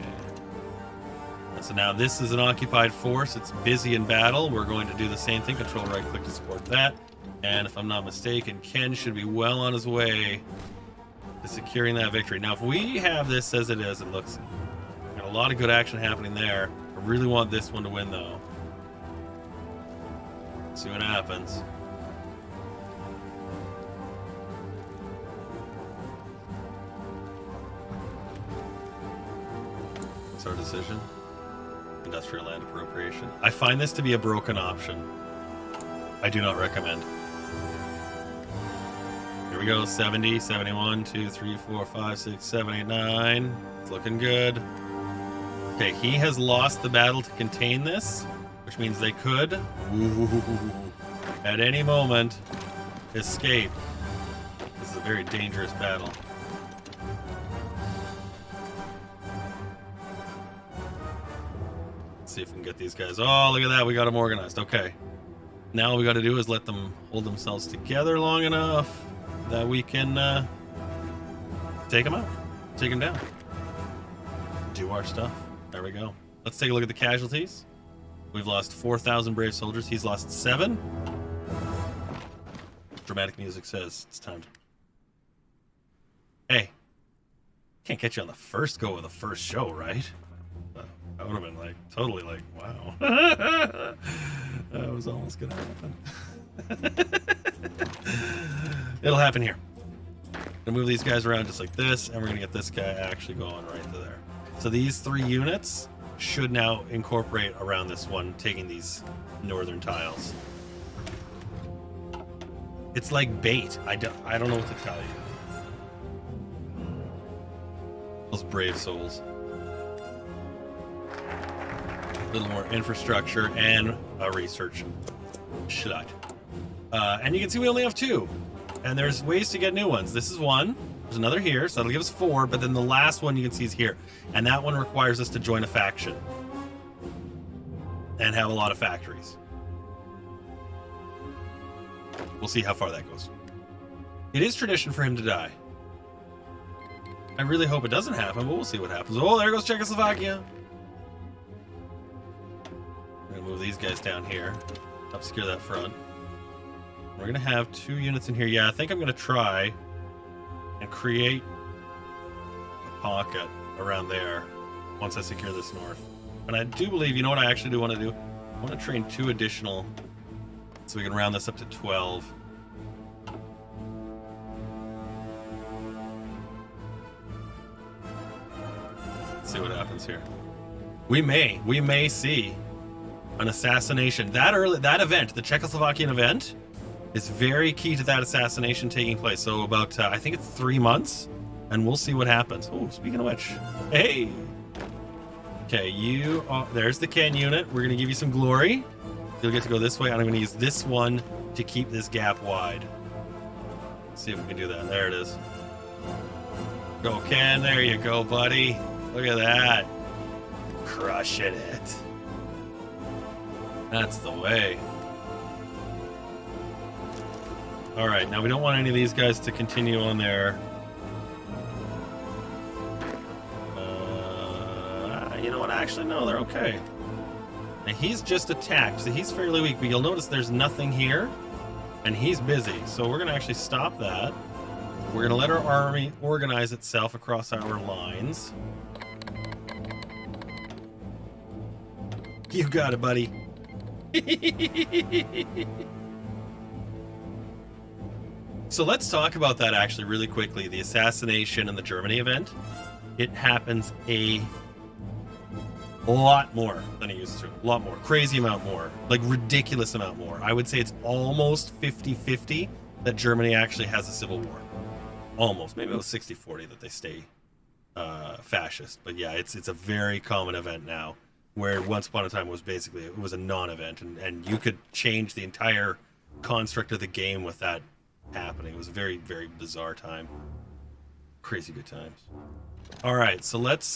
And so now this is an occupied force. It's busy in battle. We're going to do the same thing. Control right click to support that. And if I'm not mistaken, Ken should be well on his way to securing that victory. Now, if we have this as it is, it looks got a lot of good action happening there. I really want this one to win, though. See what happens. It's our decision. Industrial land appropriation. I find this to be a broken option. I do not recommend. Here we go. 70, 71, 2, 3, 4, 5, 6, 7, 8, 9. It's looking good. Okay, he has lost the battle to contain this, which means they could, at any moment, escape. This is a very dangerous battle. Let's see if we can get these guys. Oh, look at that. We got them organized. Okay. Now all we got to do is let them hold themselves together long enough that we can take them out. Take them down. Do our stuff. There we go. Let's take a look at the casualties. We've lost 4,000 brave soldiers. He's lost 7. Dramatic music says it's time to... Hey, can't catch you on the first go of the first show, right? That would have been like, totally like, wow. That was almost gonna happen. It'll happen here. Gonna move these guys around just like this, and we're gonna get this guy actually going right to there. So these 3 units should now incorporate around this one, taking these northern tiles. It's like bait. I don't know what to tell you. Those brave souls. A little more infrastructure and a research slot. And you can see we only have 2. And there's ways to get new ones. This is 1. There's another here, so that'll give us 4, but then the last one you can see is here. And that one requires us to join a faction. And have a lot of factories. We'll see how far that goes. It is tradition for him to die. I really hope it doesn't happen, but we'll see what happens. Oh, there goes Czechoslovakia. I'm going to move these guys down here. Obscure that front. We're going to have 2 units in here. Yeah, I think I'm going to try and create a pocket around there once I secure this north. And I do believe, you know what I actually do want to do? I want to train 2 additional so we can round this up to 12. Let's see what happens here. We may see an assassination. That event, the Czechoslovakian event, is very key to that assassination taking place. So about, I think it's 3 months, and we'll see what happens. Oh, speaking of which, hey. Okay, there's the Ken unit. We're going to give you some glory. You'll get to go this way, and I'm going to use this one to keep this gap wide. Let's see if we can do that. There it is. Go, Ken. There you go, buddy. Look at that. Crushing it. That's the way. All right, now we don't want any of these guys to continue on their... you know what? Actually, no, they're okay. Now, he's just attacked, so he's fairly weak, but you'll notice there's nothing here, and he's busy. So we're going to actually stop that. We're going to let our army organize itself across our lines. You got it, buddy. So let's talk about that actually really quickly. The assassination and the Germany event. It happens a A lot more than it used to. A lot more. Crazy amount more. Like, ridiculous amount more. I would say it's almost 50-50 that Germany actually has a civil war. Almost. Maybe it was 60-40 that they stay fascist. But yeah, it's a very common event now, where once upon a time it was a non-event, and you could change the entire construct of the game with that happening. It was a very, very bizarre time. Crazy good times. All right, so let's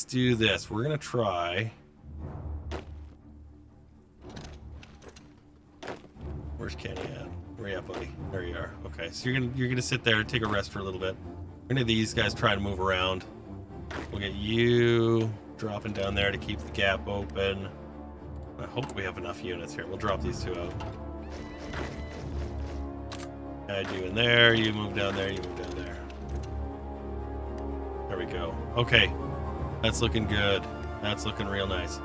do this. We're gonna try. Where's Kenny at? Where you at, buddy? There you are. Okay, so you're gonna sit there and take a rest for a little bit. We're gonna have these guys try to move around. We'll get you dropping down there to keep the gap open. I hope we have enough units here. We'll drop these two out. Add you in there. You move down there. You move down there. There we go. Okay. That's looking good. That's looking real nice.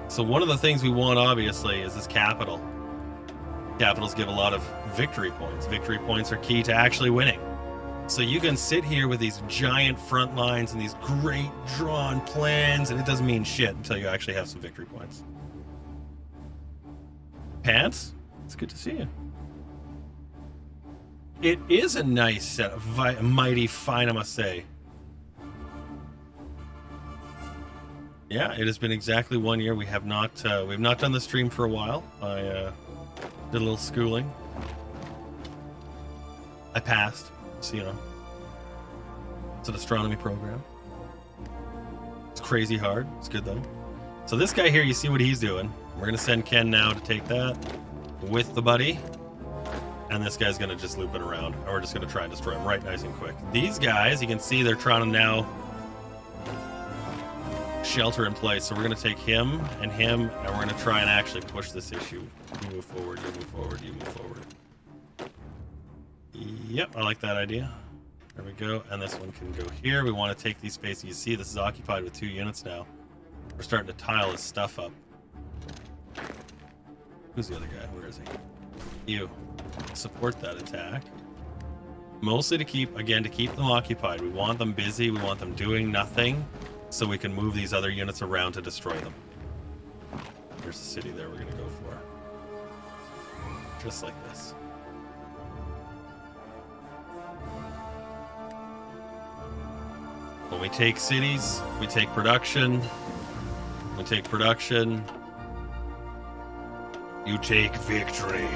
So one of the things we want, obviously, is this capital. Capitals give a lot of victory points. Victory points are key to actually winning. So you can sit here with these giant front lines and these great drawn plans, and it doesn't mean shit until you actually have some victory points. Pants? It's good to see you. It is a nice set of mighty fine, I must say. Yeah, it has been exactly 1 year. We have not done the stream for a while. I did a little schooling. I passed, so you know. It's an astronomy program. It's crazy hard. It's good though. So this guy here, you see what he's doing. We're gonna send Ken now to take that with the buddy. And this guy's gonna just loop it around. And we're just gonna try and destroy him right nice and quick. These guys, you can see they're trying to now shelter in place. So we're gonna take him, and we're gonna try and actually push this issue. You move forward, you move forward, you move forward. Yep, I like that idea. There we go. And this one can go here. We want to take these spaces. You see this is occupied with 2 units now. We're starting to tile his stuff up. Who's the other guy? Where is he? You. Support that attack. Mostly to keep them occupied. We want them busy. We want them doing nothing, so we can move these other units around to destroy them. There's the city there we're going to go for. Just like this. When we take cities, we take production. We take production. You take victory.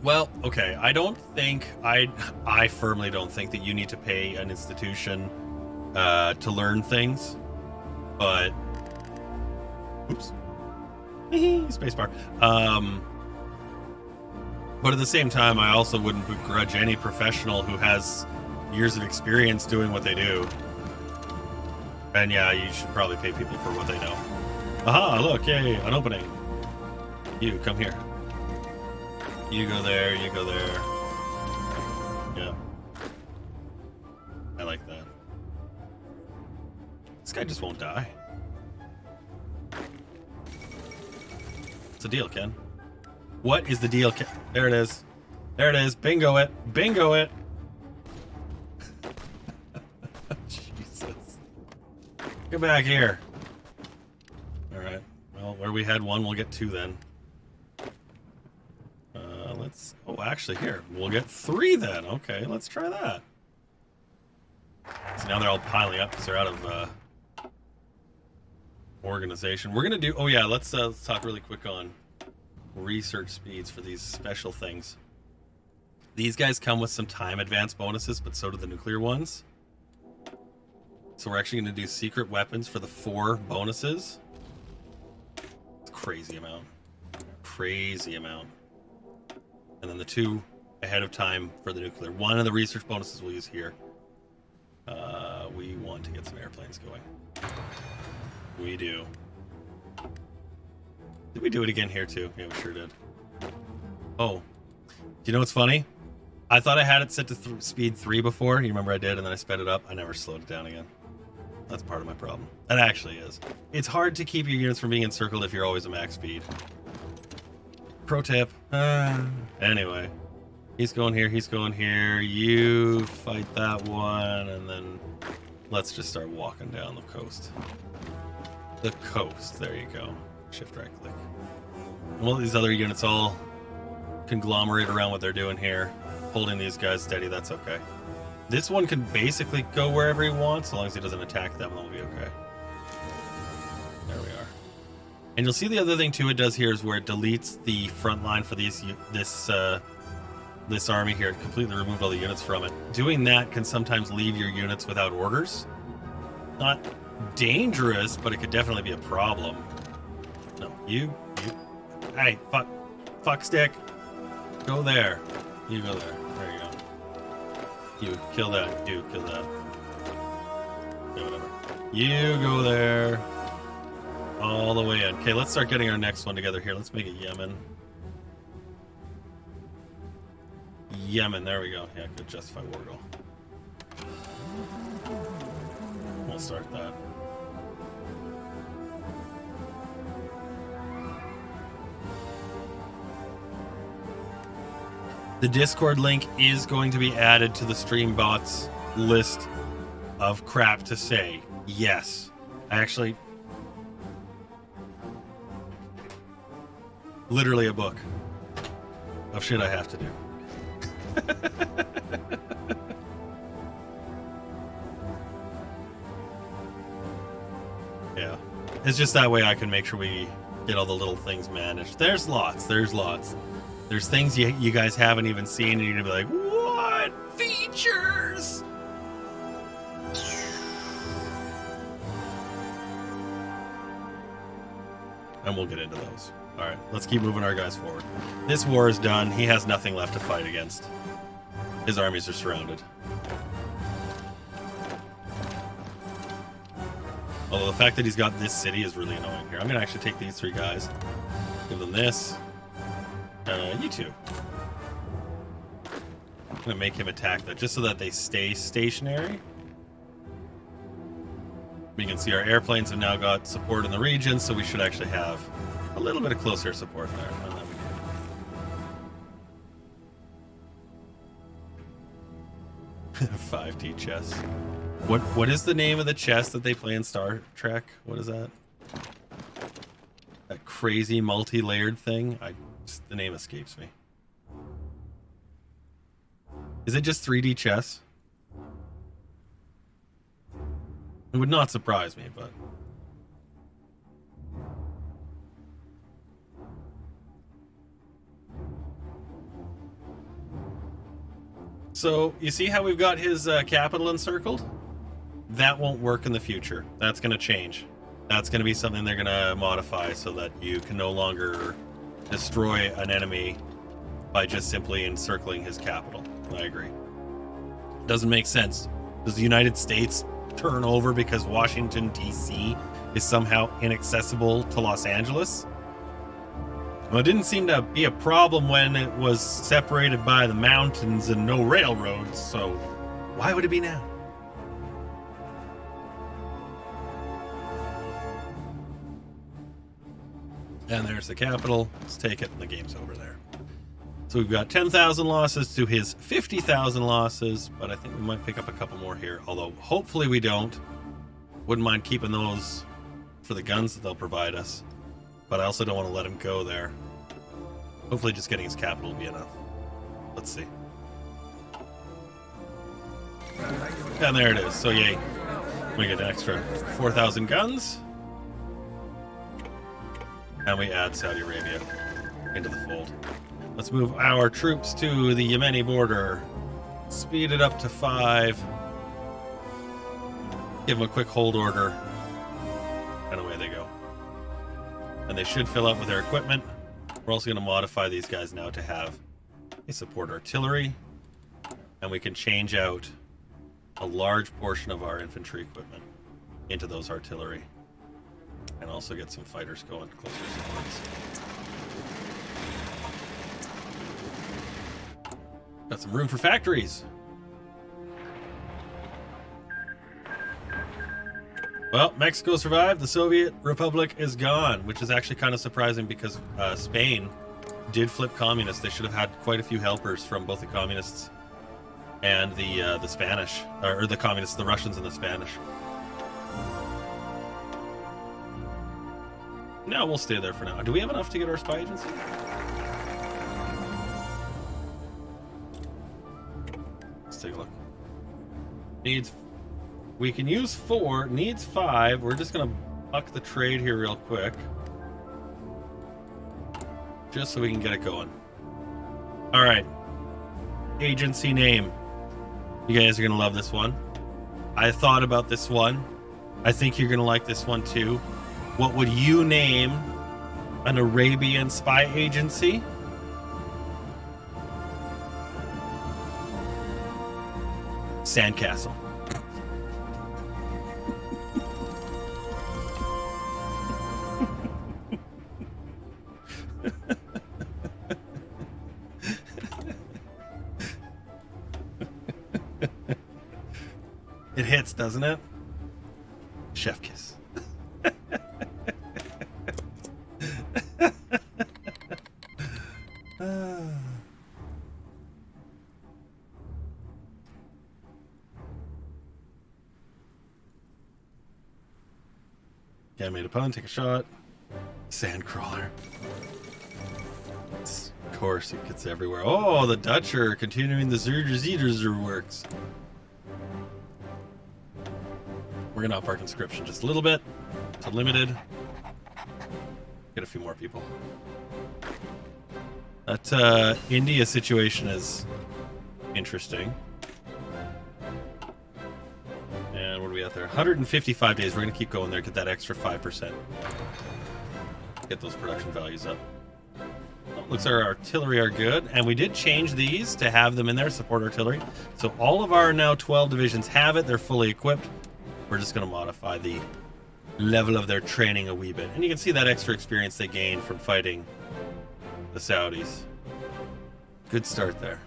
Well, okay, I firmly don't think that you need to pay an institution to learn things, but oops. Spacebar. But at the same time, I also wouldn't begrudge any professional who has years of experience doing what they do. And yeah, you should probably pay people for what they know. Aha, look, yay, an opening. You, come here. You go there, you go there. Yeah. I like that. This guy just won't die. What's the deal, Ken? What is the deal, Ken? There it is. There it is. Bingo it. Bingo it. Jesus. Get back here. Alright. Well, where we had 1, we'll get 2 then. Oh, actually, here. We'll get 3 then. Okay, let's try that. So now they're all piling up because they're out of organization. We're going to do... Oh, yeah, let's talk really quick on research speeds for these special things. These guys come with some time advance bonuses, but so do the nuclear ones. So we're actually going to do secret weapons for the 4 bonuses. It's a crazy amount. Crazy amount. And then the 2 ahead of time for the nuclear. 1 of the research bonuses we'll use here. We want to get some airplanes going. We do. Did we do it again here too? Yeah, we sure did. Oh. You know what's funny? I thought I had it set to speed 3 before. You remember I did, and then I sped it up. I never slowed it down again. That's part of my problem. That actually is. It's hard to keep your units from being encircled if you're always at max speed. Pro tip. Anyway. He's going here, he's going here. You fight that one, and then let's just start walking down the coast. The coast, there you go. Shift right click. And all these other units all conglomerate around what they're doing here. Holding these guys steady, that's okay. This one can basically go wherever he wants, as long as he doesn't attack them, then we'll be okay. There we are. And you'll see the other thing too it does here is where it deletes the front line for this army here. It completely removed all the units from it. Doing that can sometimes leave your units without orders. Not dangerous, but it could definitely be a problem. No, you. Hey, fuck stick. Go there. You go there. There you go. You kill that. You kill that. Yeah, whatever. You go there. All the way in. Okay, let's start getting our next one together here. Let's make it Yemen. Yemen, there we go. Yeah, good, justify war goal. We'll start that. The Discord link is going to be added to the Streambots list of crap to say. Yes. Actually, literally a book of shit I have to do. Yeah, it's just that way I can make sure we get all the little things managed. There's lots. There's things you guys haven't even seen, and you're gonna be like, what features? And we'll get into those. All right, let's keep moving our guys forward. This war is done. He has nothing left to fight against. His armies are surrounded. Although the fact that he's got this city is really annoying here. I'm going to actually take these three guys. Give them this. You two. I'm going to make him attack that just so that they stay stationary. We can see our airplanes have now got support in the region, so we should actually have a little bit of closer support there. And then we do. 5D chess. What is the name of the chess that they play in Star Trek? What is that? That crazy multi-layered thing? The name escapes me. Is it just 3D chess? It would not surprise me, but... So, you see how we've got his capital encircled? That won't work in the future. That's going to change. That's going to be something they're going to modify so that you can no longer destroy an enemy by just simply encircling his capital. I agree. Doesn't make sense. Does the United States turn over because Washington, D.C. is somehow inaccessible to Los Angeles? Well, it didn't seem to be a problem when it was separated by the mountains and no railroads, so why would it be now? And there's the capital. Let's take it, and the game's over there. So we've got 10,000 losses to his 50,000 losses, but I think we might pick up a couple more here, although hopefully we don't. Wouldn't mind keeping those for the guns that they'll provide us, but I also don't want to let him go there. Hopefully just getting his capital will be enough. Let's see. And there it is. So yay. We get an extra 4,000 guns. And we add Saudi Arabia into the fold. Let's move our troops to the Yemeni border. Speed it up to 5. Give them a quick hold order. And away they go. And they should fill up with their equipment. We're also going to modify these guys now to have a support artillery. And we can change out a large portion of our infantry equipment into those artillery. And also get some fighters going closer supports. Got some room for factories. Well, Mexico survived. The Soviet Republic is gone, which is actually kind of surprising because Spain did flip communist, they should have had quite a few helpers from both the communists and the Spanish, or the communists, the Russians and the Spanish. No, we'll stay there for now. Do we have enough to get our spy agency? Let's take a look. Needs... We can use 4. Needs 5. We're just going to buck the trade here real quick. Just so we can get it going. Alright. Agency name. You guys are going to love this one. I thought about this one. I think you're going to like this one too. What would you name an Arabian spy agency? Sandcastle. It hits, doesn't it? Chef kiss. Yeah, made a pun, take a shot. Sandcrawler. Of course, it gets everywhere. Oh, the Dutch are continuing the Zerger works. We're gonna up our conscription just a little bit to limited. Get a few more people. That India situation is interesting. And what are we at there? 155 days. We're gonna keep going there. Get that extra 5%. Get those production values up. Oh, looks like our artillery are good, and we did change these to have them in there, support artillery. So all of our now 12 divisions have it. They're fully equipped. We're just going to modify the level of their training a wee bit. And you can see that extra experience they gained from fighting the Saudis. Good start there.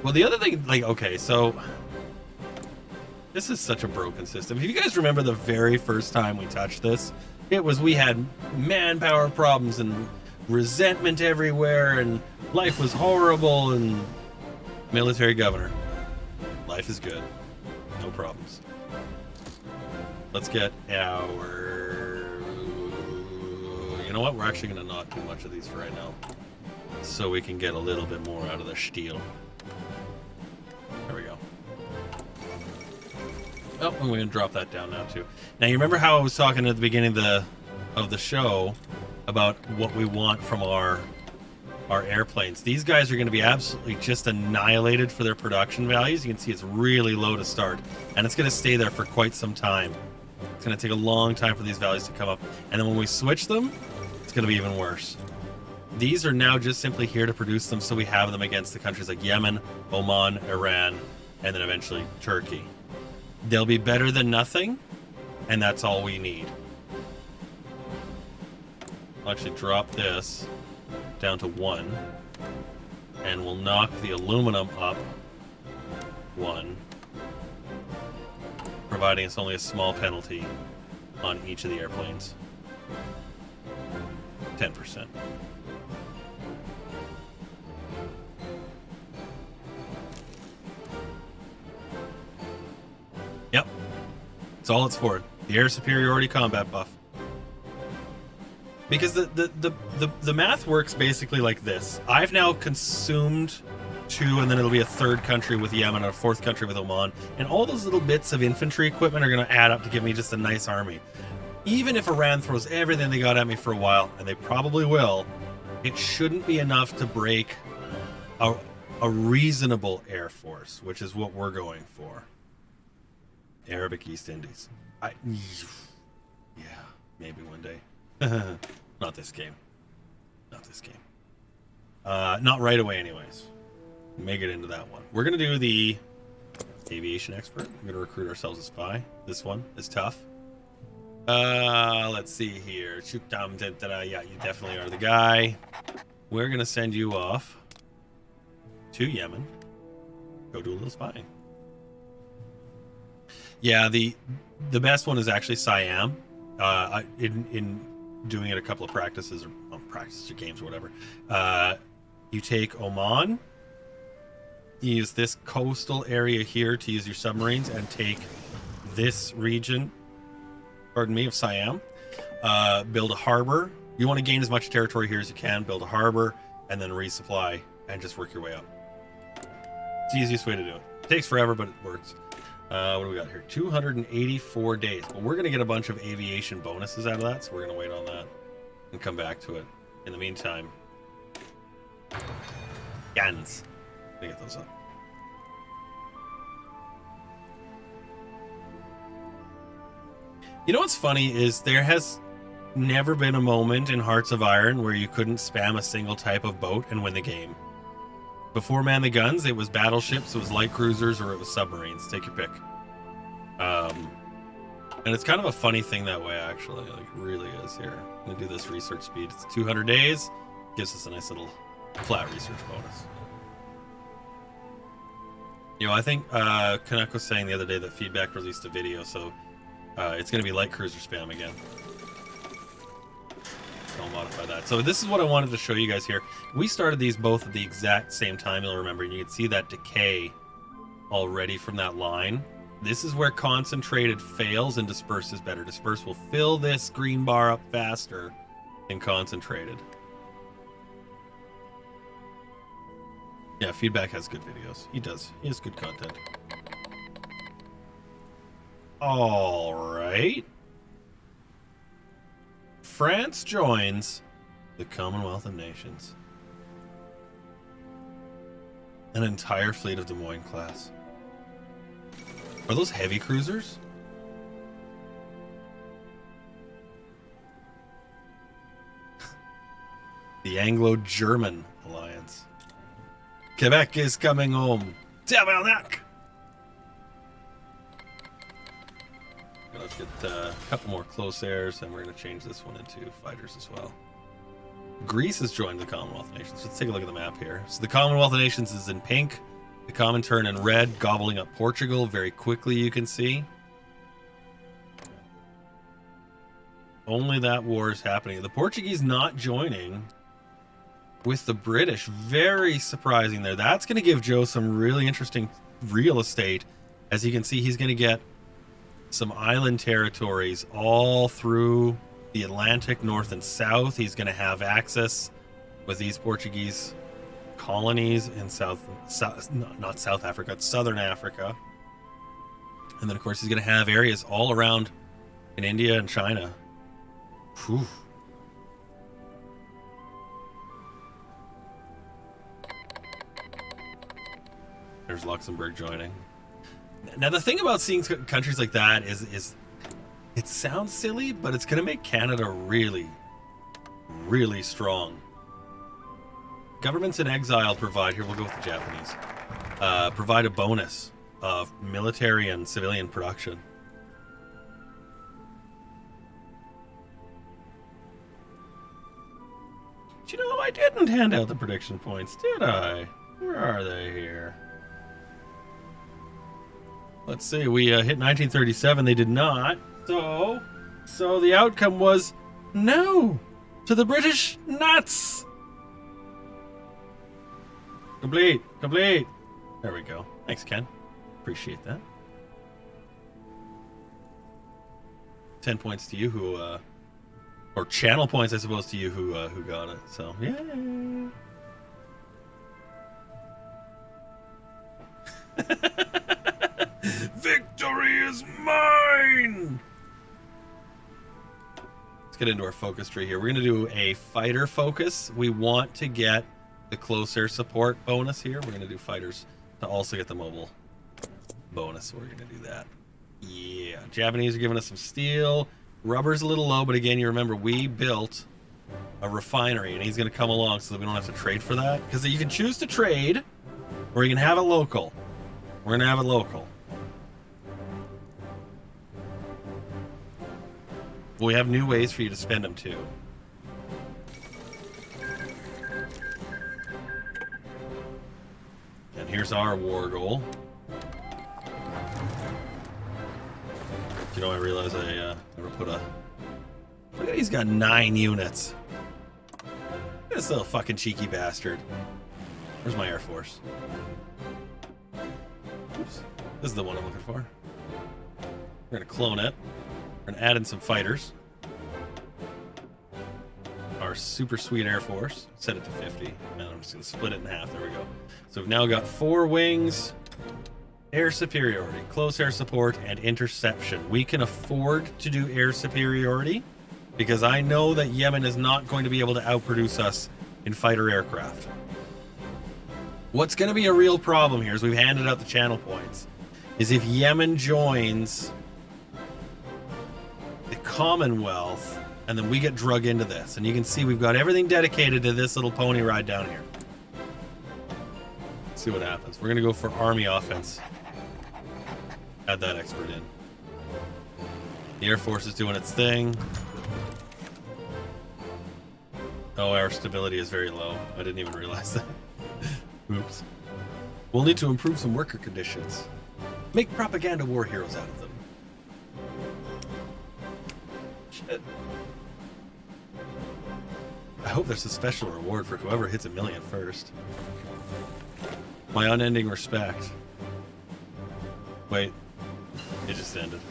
Well, the other thing, like, okay, so this is such a broken system. If you guys remember the very first time we touched this, it was we had manpower problems and resentment everywhere, and life was horrible, and military governor. Life is good. No problems. Let's get our... You know what? We're actually going to not do much of these for right now, so we can get a little bit more out of the steel. There we go. Oh, and we're going to drop that down now, too. Now, you remember how I was talking at the beginning of the show about what we want from our airplanes? These guys are going to be absolutely just annihilated for their production values. You can see it's really low to start, and it's going to stay there for quite some time. It's going to take a long time for these values to come up, and then when we switch them, it's going to be even worse. These are now just simply here to produce them so we have them against the countries like Yemen, Oman, Iran, and then eventually Turkey. They'll be better than nothing, and that's all we need. I'll actually drop this down to 1, and we'll knock the aluminum up 1, providing us only a small penalty on each of the airplanes. 10%. Yep. That's all it's for. The air superiority combat buff. Because the math works basically like this. I've now consumed 2, and then it'll be a 3rd country with Yemen and a 4th country with Oman. And all those little bits of infantry equipment are going to add up to give me just a nice army. Even if Iran throws everything they got at me for a while, and they probably will, it shouldn't be enough to break a reasonable air force, which is what we're going for. Arabic East Indies. Yeah, maybe one day. Not this game. Not this game. Not right away anyways. We may get into that one. We're going to do the aviation expert. We're going to recruit ourselves a spy. This one is tough. Let's see here. Yeah, you definitely are the guy. We're going to send you off to Yemen. Go do a little spying. Yeah, the best one is actually Siam. In doing it a couple of practices or practices or games or whatever, you take Oman. You use this coastal area here to use your submarines and take this region, pardon me, of Siam. Build a harbor. You want to gain as much territory here as you can. Build a harbor and then resupply and just work your way up. It's the easiest way to do it. It takes forever, but it works. What do we got here? 284 days. Well, we're going to get a bunch of aviation bonuses out of that, so we're going to wait on that and come back to it. In the meantime, guns. Let me get those up. You know what's funny is there has never been a moment in Hearts of Iron where you couldn't spam a single type of boat and win the game. Before Man the Guns, it was battleships, it was light cruisers, or it was submarines. Take your pick. And it's kind of a funny thing that way, actually. Like, it really is here. I'm going to do this research speed. It's 200 days. Gives us a nice little flat research bonus. You know, I think Canuck was saying the other day that Feedback released a video, so it's going to be light cruiser spam again. I'll modify that. So this is what I wanted to show you guys here. We started these both at the exact same time, you'll remember, and you can see that decay already from that line. This is where concentrated fails and dispersed is better. Dispersed will fill this green bar up faster than concentrated. Yeah, Feedback has good videos. He does. He has good content. All right. France joins the Commonwealth of Nations. An entire fleet of Des Moines class. Are those heavy cruisers? The Anglo-German alliance. Quebec is coming home. Tabarnak! Let's get a couple more close airs, and we're going to change this one into fighters as well. Greece has joined the Commonwealth of Nations. Let's take a look at the map here. So the Commonwealth of Nations is in pink. The Comintern in red, gobbling up Portugal very quickly, you can see. Only that war is happening. The Portuguese not joining with the British. Very surprising there. That's going to give Joe some really interesting real estate. As you can see, he's going to get some island territories all through the Atlantic, north and south. He's going to have access with these Portuguese colonies in not South Africa, it's Southern Africa. And then, of course, he's going to have areas all around in India and China. Whew. There's Luxembourg joining. Now, the thing about seeing countries like that is it sounds silly, but it's going to make Canada really, really strong. Governments in exile provide, here we'll go with the Japanese, provide a bonus of military and civilian production. But you know, I didn't hand out the prediction points, did I? Where are they here? Let's see, we hit 1937, they did not. So the outcome was no to the British nuts. Complete. There we go. Thanks, Ken. Appreciate that. 10 points to you who, or channel points, I suppose, to you who got it. So, yay. Victory is mine! Let's get into our focus tree here. We're going to do a fighter focus. We want to get the close air support bonus here. We're going to do fighters to also get the mobile bonus. So we're going to do that. Yeah. Japanese are giving us some steel. Rubber's a little low, but again, you remember we built a refinery, and he's going to come along so that we don't have to trade for that. Because you can choose to trade, or you can have it local. We're going to have it local. We have new ways for you to spend them too. And here's our war goal. You know, I realize I never put a... Look at, he's got 9 units. This little fucking cheeky bastard. Where's my Air Force? Oops. This is the one I'm looking for. We're gonna clone it. We're gonna add in some fighters. Our super sweet Air Force. Set it to 50. And I'm just gonna split it in half. There we go. So we've now got 4 wings, air superiority, close air support, and interception. We can afford to do air superiority because I know that Yemen is not going to be able to outproduce us in fighter aircraft. What's going to be a real problem here is we've handed out the channel points, is if Yemen joins the Commonwealth and then we get drug into this. And you can see we've got everything dedicated to this little pony ride down here. Let's see what happens. We're going to go for army offense. Add that expert in. The Air Force is doing its thing. Oh, our stability is very low. I didn't even realize that. Oops. We'll need to improve some worker conditions. Make propaganda war heroes out of them. Shit. I hope there's a special reward for whoever hits 1 million first. My unending respect. Wait. It just ended.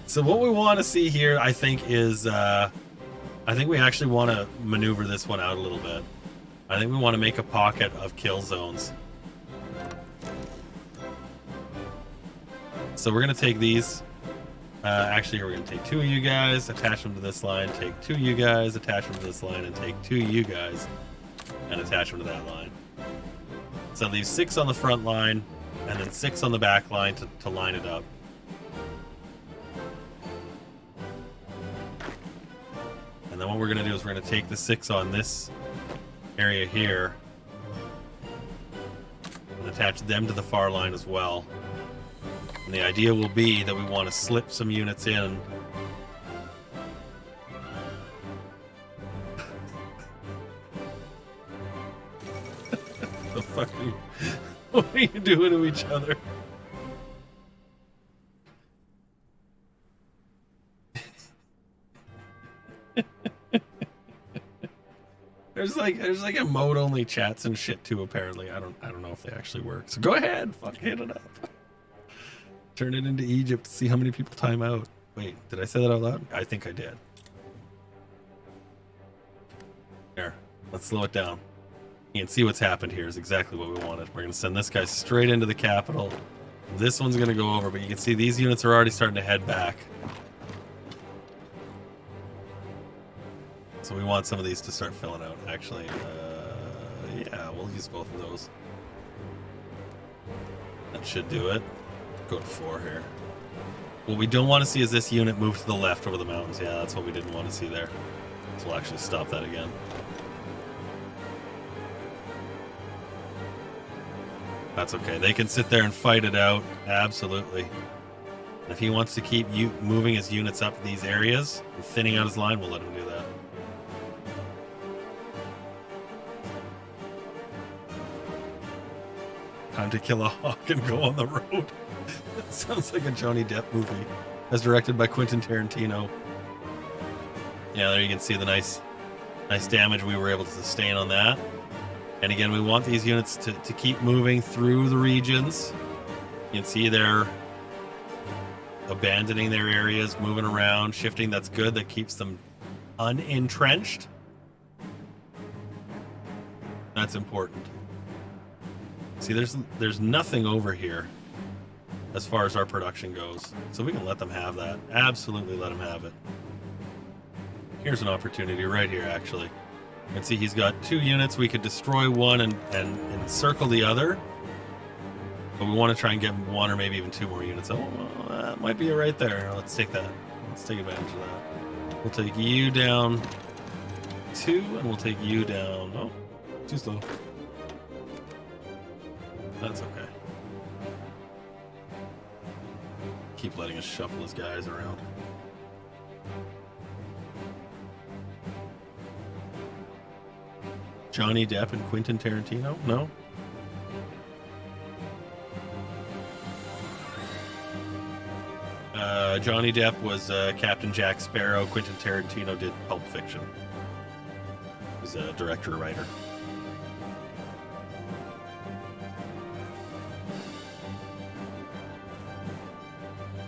So what we want to see here, I think, is... I think we actually want to maneuver this one out a little bit. I think we want to make a pocket of kill zones. So we're going to take these. Actually, we're going to take 2 of you guys, attach them to this line, take 2 of you guys, attach them to this line, and take 2 of you guys, and attach them to that line. So leave 6 on the front line, and then 6 on the back line to line it up. And then what we're going to do is we're going to take the 6 on this area here and attach them to the far line as well. And the idea will be that we want to slip some units in. The fuck are you, what are you doing to each other? There's like emote only chats and shit too, apparently. I don't know if they actually work. So go ahead, fuck, hit it up. Turn it into Egypt, see how many people time out. Wait, did I say that out loud? I think I did. Here, let's slow it down. You can see what's happened here is exactly what we wanted. We're gonna send this guy straight into the capital. This one's gonna go over, but you can see these units are already starting to head back. So we want some of these to start filling out, actually. Yeah, we'll use both of those. That should do it. Go to 4 here. What we don't want to see is this unit move to the left over the mountains. Yeah, that's what we didn't want to see there. So we'll actually stop that again. That's okay. They can sit there and fight it out. Absolutely. And if he wants to keep moving his units up these areas and thinning out his line, we'll let him do that. Time to kill a hawk and go on the road. That sounds like a Johnny Depp movie. As directed by Quentin Tarantino. Yeah, there you can see the nice damage we were able to sustain on that. And again, we want these units to keep moving through the regions. You can see they're abandoning their areas, moving around, shifting. That's good. That keeps them unentrenched. That's important. See, there's nothing over here as far as our production goes. So we can let them have that. Absolutely let them have it. Here's an opportunity right here, actually. You can see he's got 2 units. We could destroy one and encircle the other. But we want to try and get 1 or maybe even 2 more units. Oh, well, that might be it right there. Let's take that. Let's take advantage of that. We'll take you down 2, and we'll take you down... Oh, too slow. That's okay. Keep letting us shuffle his guys around. Johnny Depp and Quentin Tarantino? No? Johnny Depp was Captain Jack Sparrow. Quentin Tarantino did Pulp Fiction. He's a director, writer.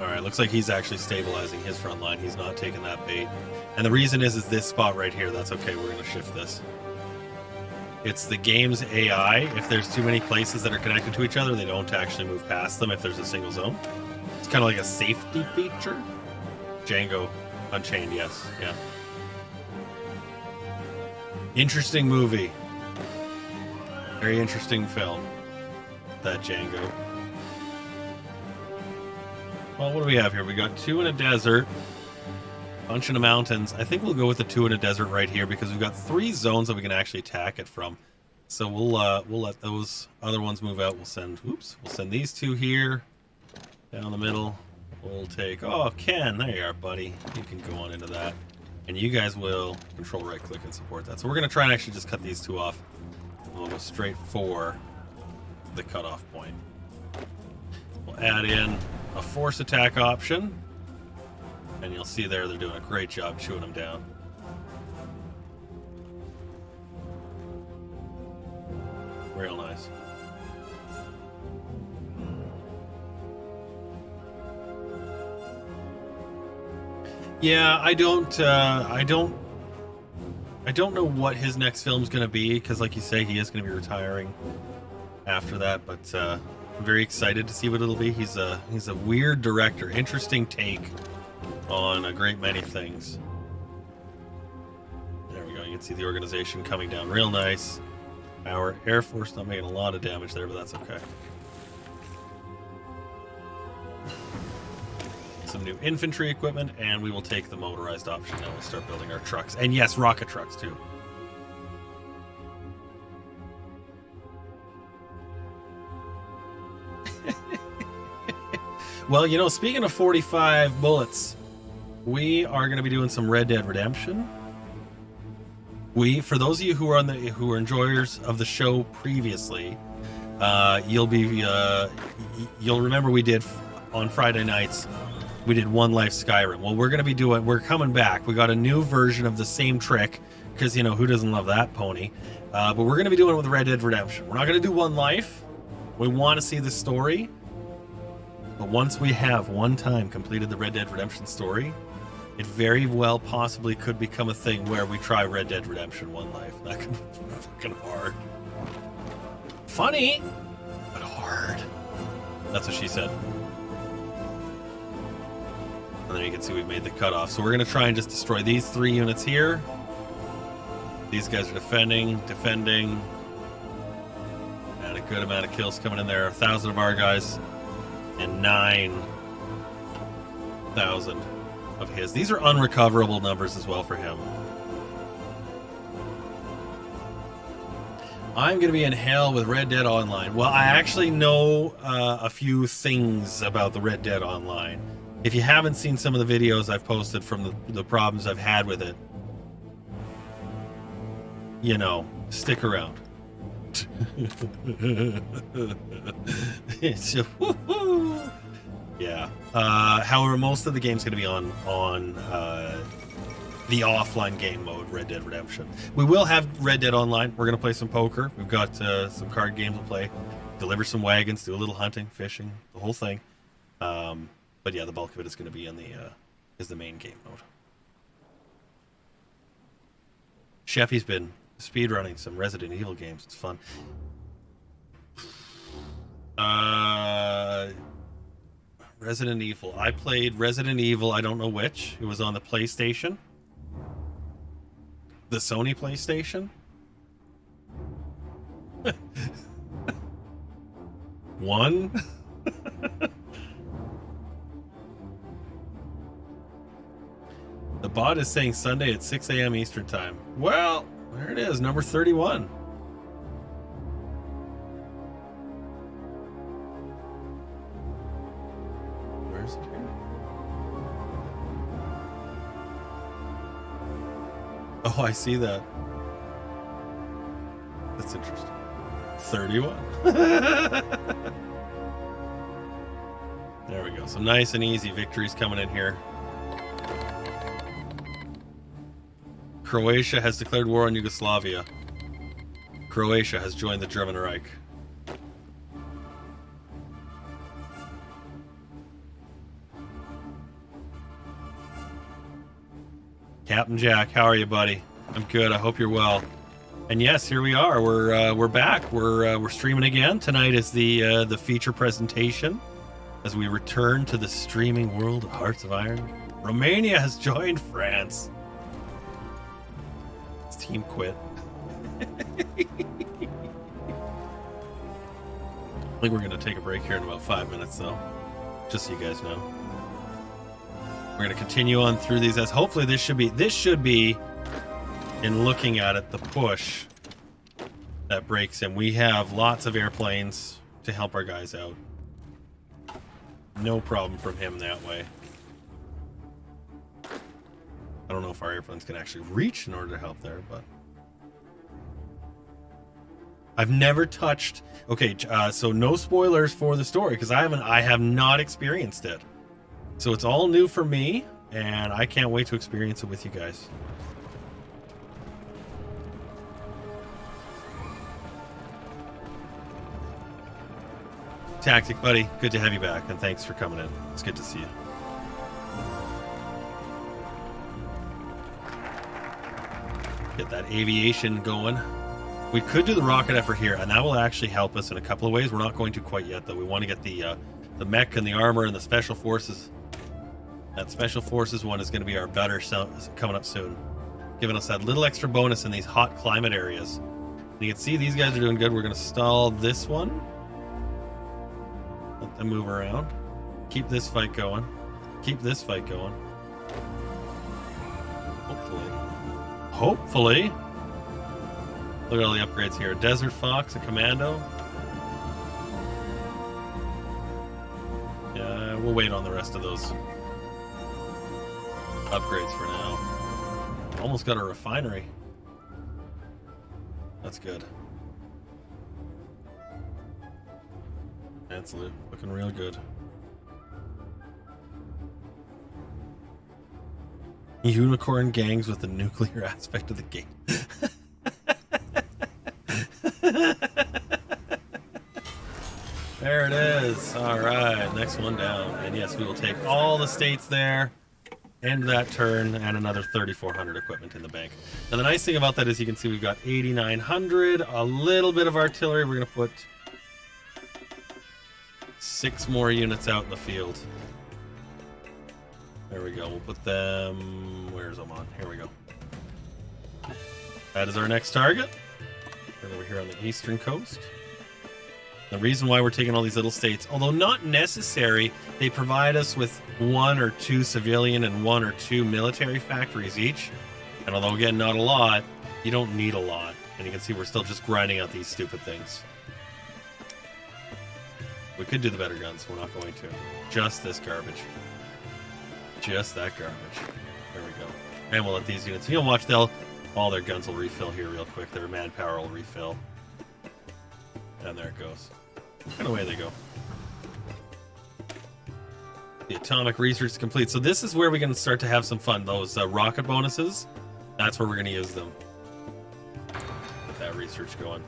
Alright, looks like he's actually stabilizing his front line. He's not taking that bait. And the reason is this spot right here. That's okay, we're going to shift this. It's the game's AI. If there's too many places that are connected to each other, they don't actually move past them if there's a single zone. It's kind of like a safety feature. Django Unchained, yes. Yeah. Interesting movie. Very interesting film. That Django. Well, what do we have here? We got 2 in a desert, bunch in the mountains. I think we'll go with the 2 in a desert right here because we've got 3 zones that we can actually attack it from. So we'll let those other ones move out. We'll send these 2 here, down the middle. We'll take, oh, Ken, there you are, buddy. You can go on into that. And you guys will control right click and support that. So we're going to try and actually just cut these 2 off. We'll go straight for the cutoff point. We'll add in a force attack option, and you'll see there they're doing a great job chewing them down. Real nice. Yeah, I don't know what his next film's going to be, because like you say, he is going to be retiring after that, but I'm very excited to see what it'll be. He's a weird director, interesting take on a great many things. There we go. You can see the organization coming down real nice. Our Air Force not making a lot of damage there, but that's okay. Some new infantry equipment, and we will take the motorized option now. We'll start building our trucks. And yes, rocket trucks too. Well, you know, speaking of 45 bullets, we are going to be doing some Red Dead Redemption. For those of you who are enjoyers of the show previously, you'll remember we did on Friday nights. We did One Life Skyrim. Well, we're coming back. We got a new version of the same trick because, you know, who doesn't love that pony? But we're going to be doing it with Red Dead Redemption. We're not going to do One Life. We want to see the story. But once we have one time completed the Red Dead Redemption story, it very well possibly could become a thing where we try Red Dead Redemption One Life. That could be fucking hard. Funny, but hard. That's what she said. And then you can see we've made the cutoff. So we're going to try and just destroy these 3 units here. These guys are defending. And a good amount of kills coming in there. 1,000 of our guys. And 9,000 of his. These are unrecoverable numbers as well for him. I'm going to be in hell with Red Dead Online. Well, I actually know a few things about the Red Dead Online. If you haven't seen some of the videos I've posted from the problems I've had with it, you know, stick around. It's a woo-hoo. Yeah. However, most of the game's going to be on the offline game mode, Red Dead Redemption. We will have Red Dead Online. We're going to play some poker. We've got some card games to play, deliver some wagons, do a little hunting, fishing, the whole thing. But yeah, the bulk of it is going to be in the main game mode. Sheffy's been speedrunning some Resident Evil games. It's fun. Resident Evil. I played Resident Evil, I don't know which. It was on the PlayStation. The Sony PlayStation. One. The bot is saying Sunday at 6 a.m. Eastern Time. Well, there it is, number 31. Where is it here? Oh, I see that. That's interesting. 31. There we go. Some nice and easy victories coming in here. Croatia has declared war on Yugoslavia. Croatia has joined the German Reich. Captain Jack, how are you, buddy? I'm good. I hope you're well. And yes, here we are. We're back. We're streaming again. Tonight is the feature presentation as we return to the streaming world of Hearts of Iron. Romania has joined France. This team quit. I think we're gonna take a break here in about 5 minutes, though, just so you guys know. We're gonna continue on through these as hopefully this should be. In looking at it, the push that breaks in. We have lots of airplanes to help our guys out. No problem from him that way. I don't know if our airplanes can actually reach in order to help there, but I've never touched. Okay, so no spoilers for the story because I have not experienced it. So it's all new for me, and I can't wait to experience it with you guys. Tactic, buddy. Good to have you back, and thanks for coming in. It's good to see you. Get that aviation going. We could do the rocket effort here, and that will actually help us in a couple of ways. We're not going to quite yet, though. We want to get the mech and the armor and the special forces. That special forces one is going to be our better coming up soon, giving us that little extra bonus in these hot climate areas. And you can see these guys are doing good. We're going to stall this one. Let them move around. Keep this fight going. Keep this fight going. Hopefully. Look at all the upgrades here. Desert Fox, a commando. Yeah, we'll wait on the rest of those upgrades for now. Almost got a refinery. That's good. That's looking real good. Unicorn gangs with the nuclear aspect of the game. There it is. All right, next one down. And yes, we will take all the states there. End that turn, and another 3,400 equipment in the bank. Now the nice thing about that is you can see we've got 8,900, a little bit of artillery. We're going to put 6 more units out in the field. There we go. We'll put them... Where's Oman? Here we go. That is our next target. We're over here on the eastern coast. The reason why we're taking all these little states, although not necessary, they provide us with 1 or 2 civilian and 1 or 2 military factories each. And although, again, not a lot, you don't need a lot. And you can see we're still just grinding out these stupid things. We could do the better guns. We're not going to. Just this garbage. Just that garbage. There we go. And we'll let these units... You'll watch, all their guns will refill here real quick. Their manpower will refill. And there it goes. And away they go. The atomic research is complete. So this is where we can start to have some fun. Those rocket bonuses, that's where we're going to use them. Get that research going.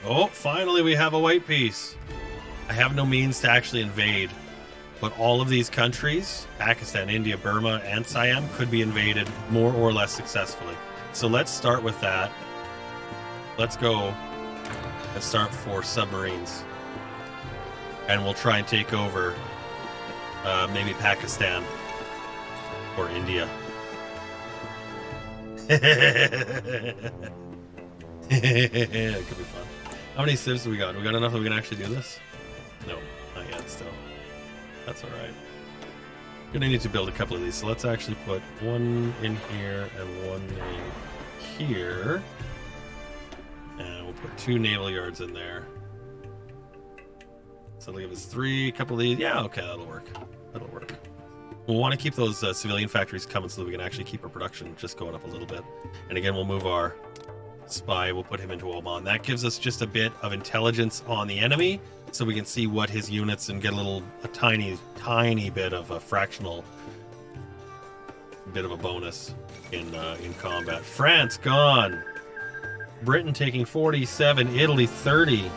Oh, finally we have a white piece. I have no means to actually invade. But all of these countries, Pakistan, India, Burma, and Siam, could be invaded more or less successfully. So let's start with that. Let's go and start for submarines. And we'll try and take over maybe Pakistan or India. It could be fun. How many civs do we got? We got enough that we can actually do this? No, not yet still. That's alright. Gonna need to build a couple of these, so let's actually put 1 in here and 1 in here. And we'll put 2 naval yards in there. So that'll give us 3, a couple of these. Yeah, okay, that'll work. That'll work. We'll want to keep those civilian factories coming so that we can actually keep our production just going up a little bit. And again, we'll move our spy. We'll put him into Oman. That gives us just a bit of intelligence on the enemy, so we can see what his units and get a tiny bit of a fractional bit of a bonus in combat. France gone. Britain taking 47. Italy 30.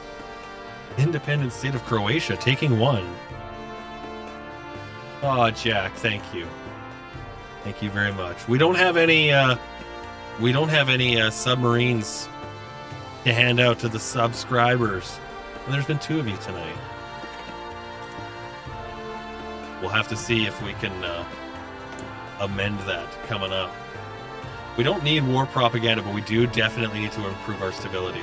Independent state of Croatia taking 1. Oh, Jack, thank you. Thank you very much. We don't have any submarines to hand out to the subscribers. And there's been 2 of you tonight. We'll have to see if we can amend that coming up. We don't need war propaganda, but we do definitely need to improve our stability.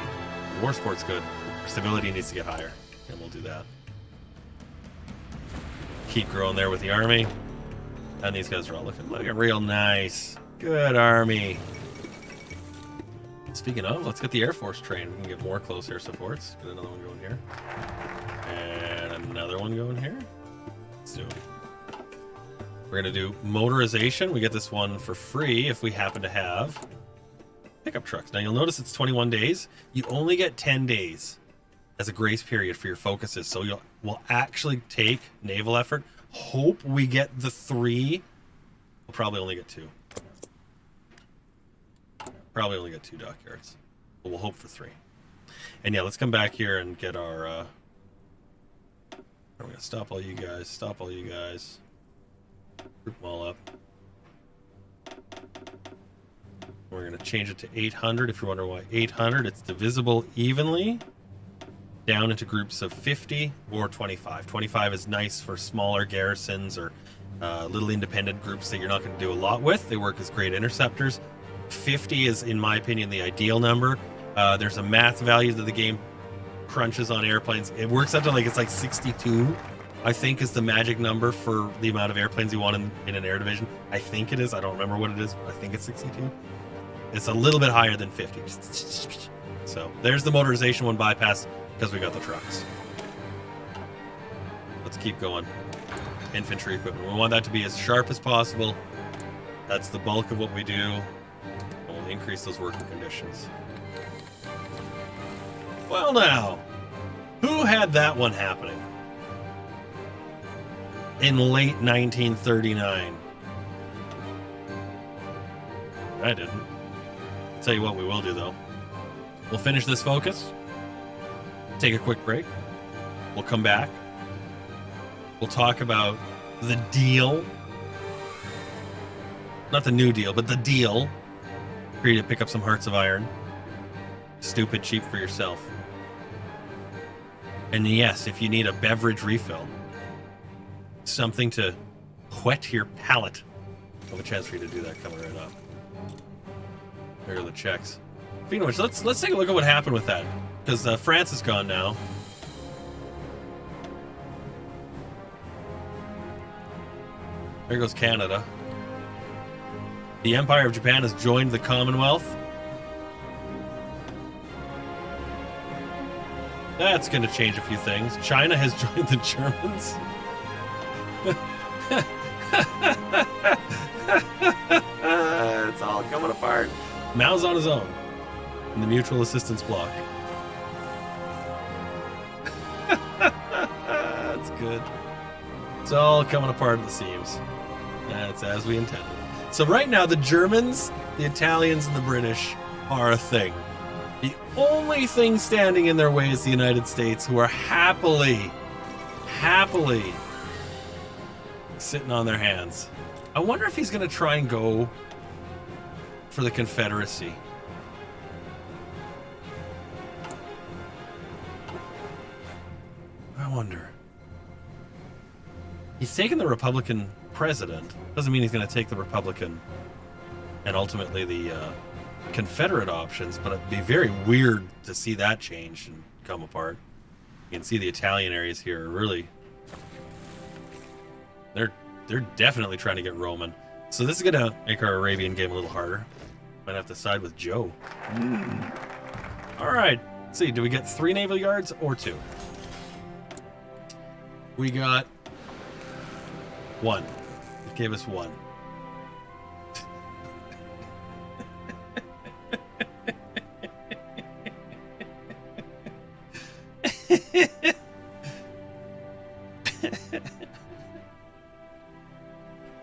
War sport's good. Our stability needs to get higher, and we'll do that. Keep growing there with the army. And these guys are all looking real nice. Good army. Speaking of, let's get the Air Force trained. We can get more close air supports. Get another one going here. And another one going here. Let's do it. We're going to do motorization. We get this one for free if we happen to have pickup trucks. Now, you'll notice it's 21 days. You only get 10 days as a grace period for your focuses. So we'll actually take naval effort. Hope we get the 3. We'll probably only get 2. Probably only get 2 dockyards. But we'll hope for 3. And yeah, let's come back here and get our... we're going to stop all you guys. Stop all you guys. Group them all up. We're going to change it to 800. If you're wondering why 800, it's divisible evenly down into groups of 50 or 25. 25 is nice for smaller garrisons or little independent groups that you're not going to do a lot with. They work as great interceptors. 50 is, in my opinion, the ideal number. There's a math value that the game crunches on airplanes. It works out to it's like 62. I think is the magic number for the amount of airplanes you want in an air division. I think it is. I don't remember what it is, but I think it's 62. It's a little bit higher than 50. So there's the motorization one bypassed because we got the trucks. Let's keep going. Infantry equipment. We want that to be as sharp as possible. That's the bulk of what we do. We'll increase those working conditions. Well now, who had that one happening? In late 1939. I didn't. I'll tell you what we will do, though. We'll finish this focus. Take a quick break. We'll come back. We'll talk about the deal. Not the new deal, but the deal. For you to pick up some Hearts of Iron. Stupid cheap for yourself. And yes, if you need a beverage refill, something to whet your palate. I'll have a chance for you to do that coming right up. Here are the checks. Speaking of which, let's take a look at what happened with that, because France is gone now. There goes Canada. The Empire of Japan has joined the Commonwealth. That's going to change a few things. China has joined the Germans. It's all coming apart. Mao's on his own in the mutual assistance bloc. That's good. It's all coming apart at the seams. That's as we intended. So right now, the Germans, the Italians, and the British are a thing. The only thing standing in their way is the United States, who are happily sitting on their hands. I wonder if he's going to try and go for the Confederacy. I wonder. He's taken the Republican president. Doesn't mean he's going to take the Republican and ultimately the Confederate options, but it'd be very weird to see that change and come apart. You can see the Italian areas here are really... They're definitely trying to get Roman. So this is going to make our Arabian game a little harder. Might have to side with Joe. All right. Let's see. Do we get 3 naval yards or 2? We got 1. It gave us 1.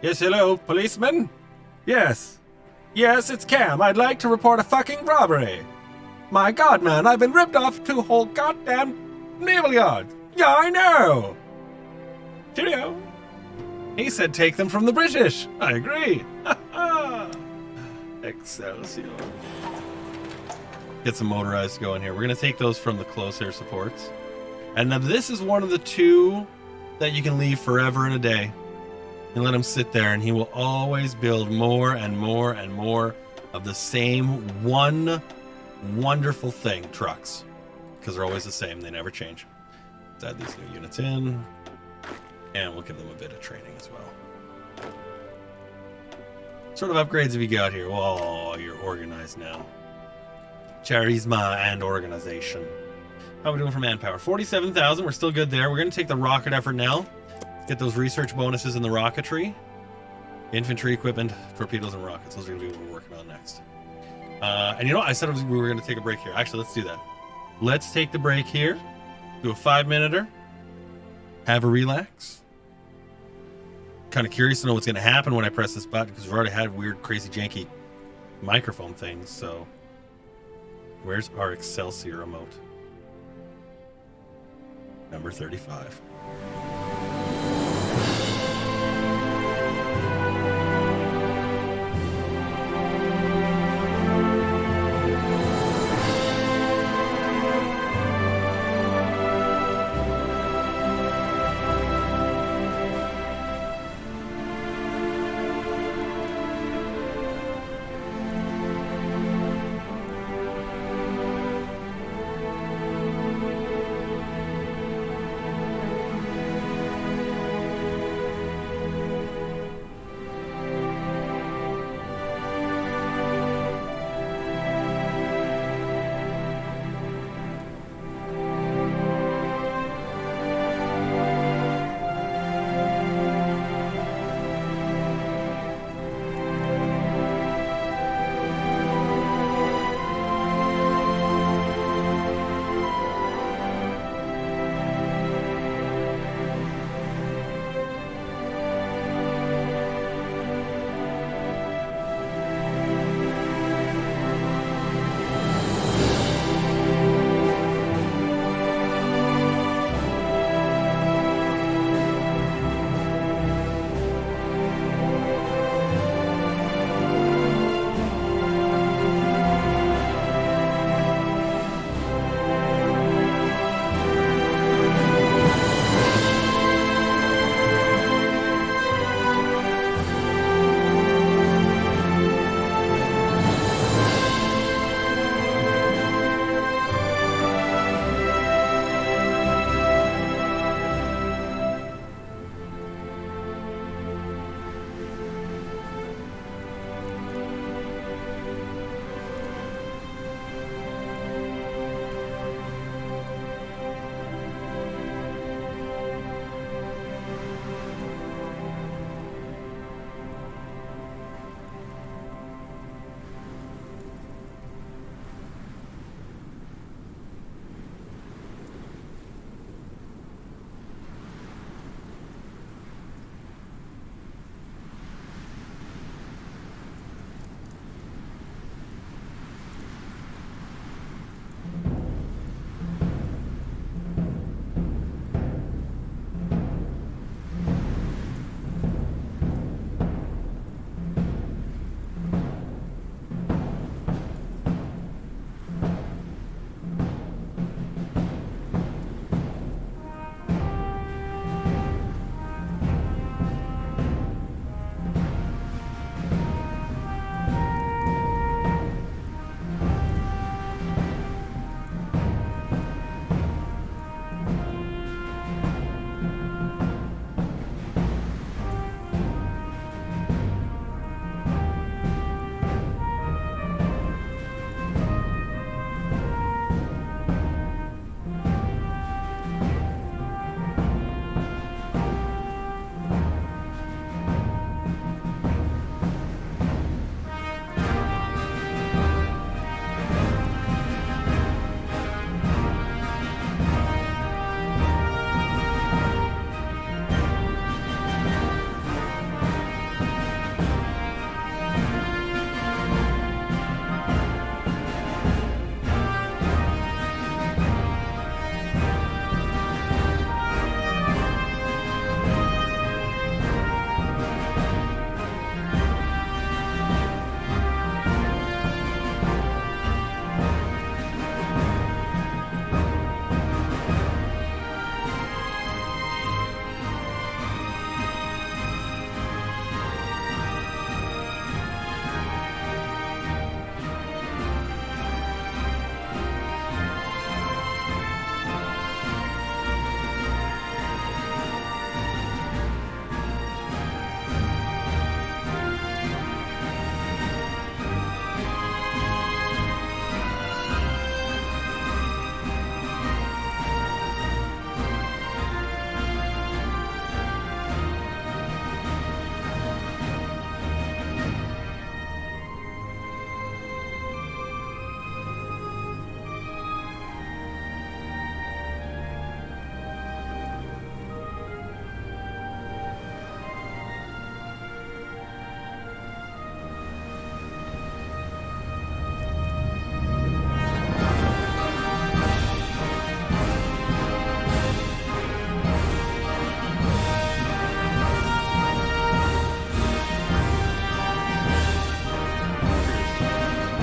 Yes, hello, policeman? Yes. Yes, it's Cam. I'd like to report a fucking robbery. My god, man, I've been ripped off 2 whole goddamn naval yards. Yeah, I know. Cheerio. He said take them from the British. I agree. Excelsior. Get some motorized going here. We're going to take those from the close air supports. And now this is one of the 2 that you can leave forever and a day. And let him sit there, and he will always build more and more and more of the same one wonderful thing, trucks. Because they're always the same. They never change. Let's add these new units in. And we'll give them a bit of training as well. What sort of upgrades have you got here? Oh, you're organized now. Charisma and organization. How are we doing for manpower? 47,000. We're still good there. We're going to take the rocket effort now. Get those research bonuses in the rocketry. Infantry equipment, torpedoes, and rockets. Those are going to be what we're working on next. And you know what? I said we were going to take a break here. Actually, let's do that. Let's take the break here. Do a 5-minuter. Have a relax. Kind of curious to know what's going to happen when I press this button, because we've already had weird, crazy, janky microphone things. So, where's our Excelsior remote? Number 35.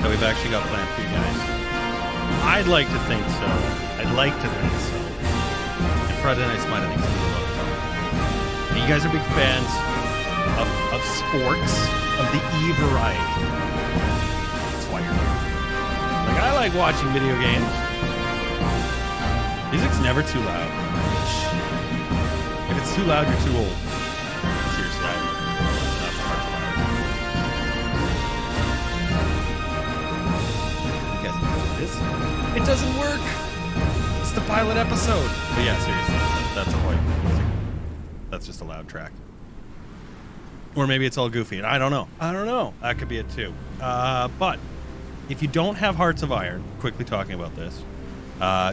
that we've actually got planned for you guys. I'd like to think so. I'd like to think so. And Friday Night Smite, I think, is going to be a lot of fun. And you guys are big fans of sports, of the E variety. That's why you're here. Like, I like watching video games. Music's never too loud. If it's too loud, you're too old. Seriously, that's hard to find. You guys know what it is? It doesn't work. It's the pilot episode. But yeah, seriously, that's a white music. That's just a loud track. Or maybe it's all goofy, and I don't know. That could be it too. But if you don't have Hearts of Iron, quickly talking about this,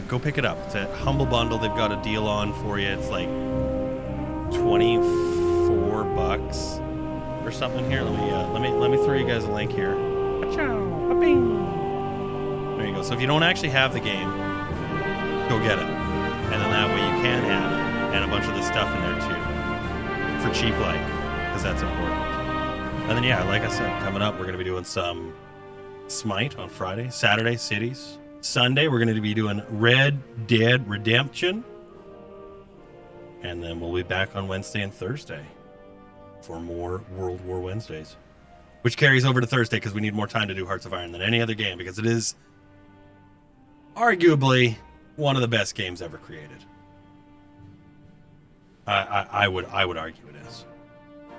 go pick it up. It's a Humble Bundle. They've got a deal on for you. It's like $24 or something here. Let me throw you guys a link here. There you go. So if you don't actually have the game, go get it, and then that way you can have it, and a bunch of the stuff in there too, for cheap, like, because that's important. And then yeah, like I said, coming up, we're gonna be doing some Smite on Friday, Saturday Cities, Sunday we're gonna be doing Red Dead Redemption. And then we'll be back on Wednesday and Thursday for more World War Wednesdays, which carries over to Thursday because we need more time to do Hearts of Iron than any other game, because it is arguably one of the best games ever created. I would argue it is.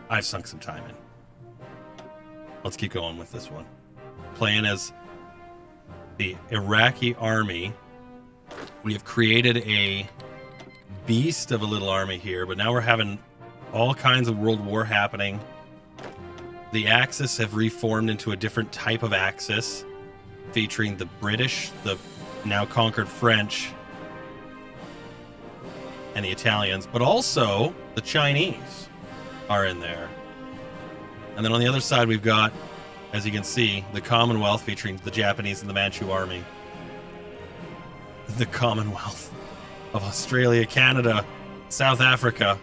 I've sunk some time in. Let's keep going with this one. Playing as the Iraqi army. We have created a beast of a little army here, but now we're having all kinds of world war happening. The Axis have reformed into a different type of Axis, featuring the British, the now conquered French, and the Italians, but also the Chinese are in there. And then on the other side we've got, as you can see, the Commonwealth, featuring the Japanese and the Manchu army. The Commonwealth of Australia, Canada, South Africa.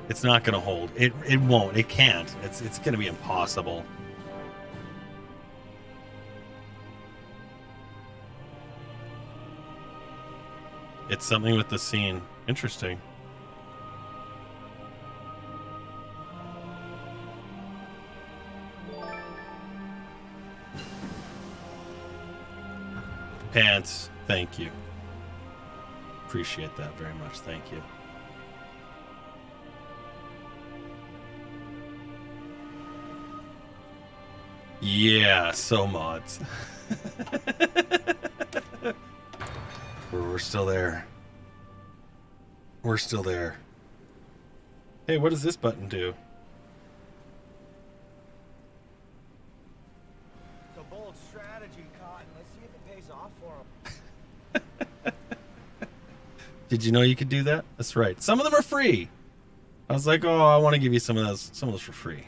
It's not going to hold. It won't. It can't. It's going to be impossible. It's something with the scene. Interesting. Pants, thank you. Appreciate that very much. Thank you. Yeah, so mods. We're still there. We're still there. Hey, what does this button do? It's a bold strategy, Cotton. Let's see if it pays off for him. Did you know you could do that? That's right. Some of them are free. I was like, oh, I want to give you some of those for free.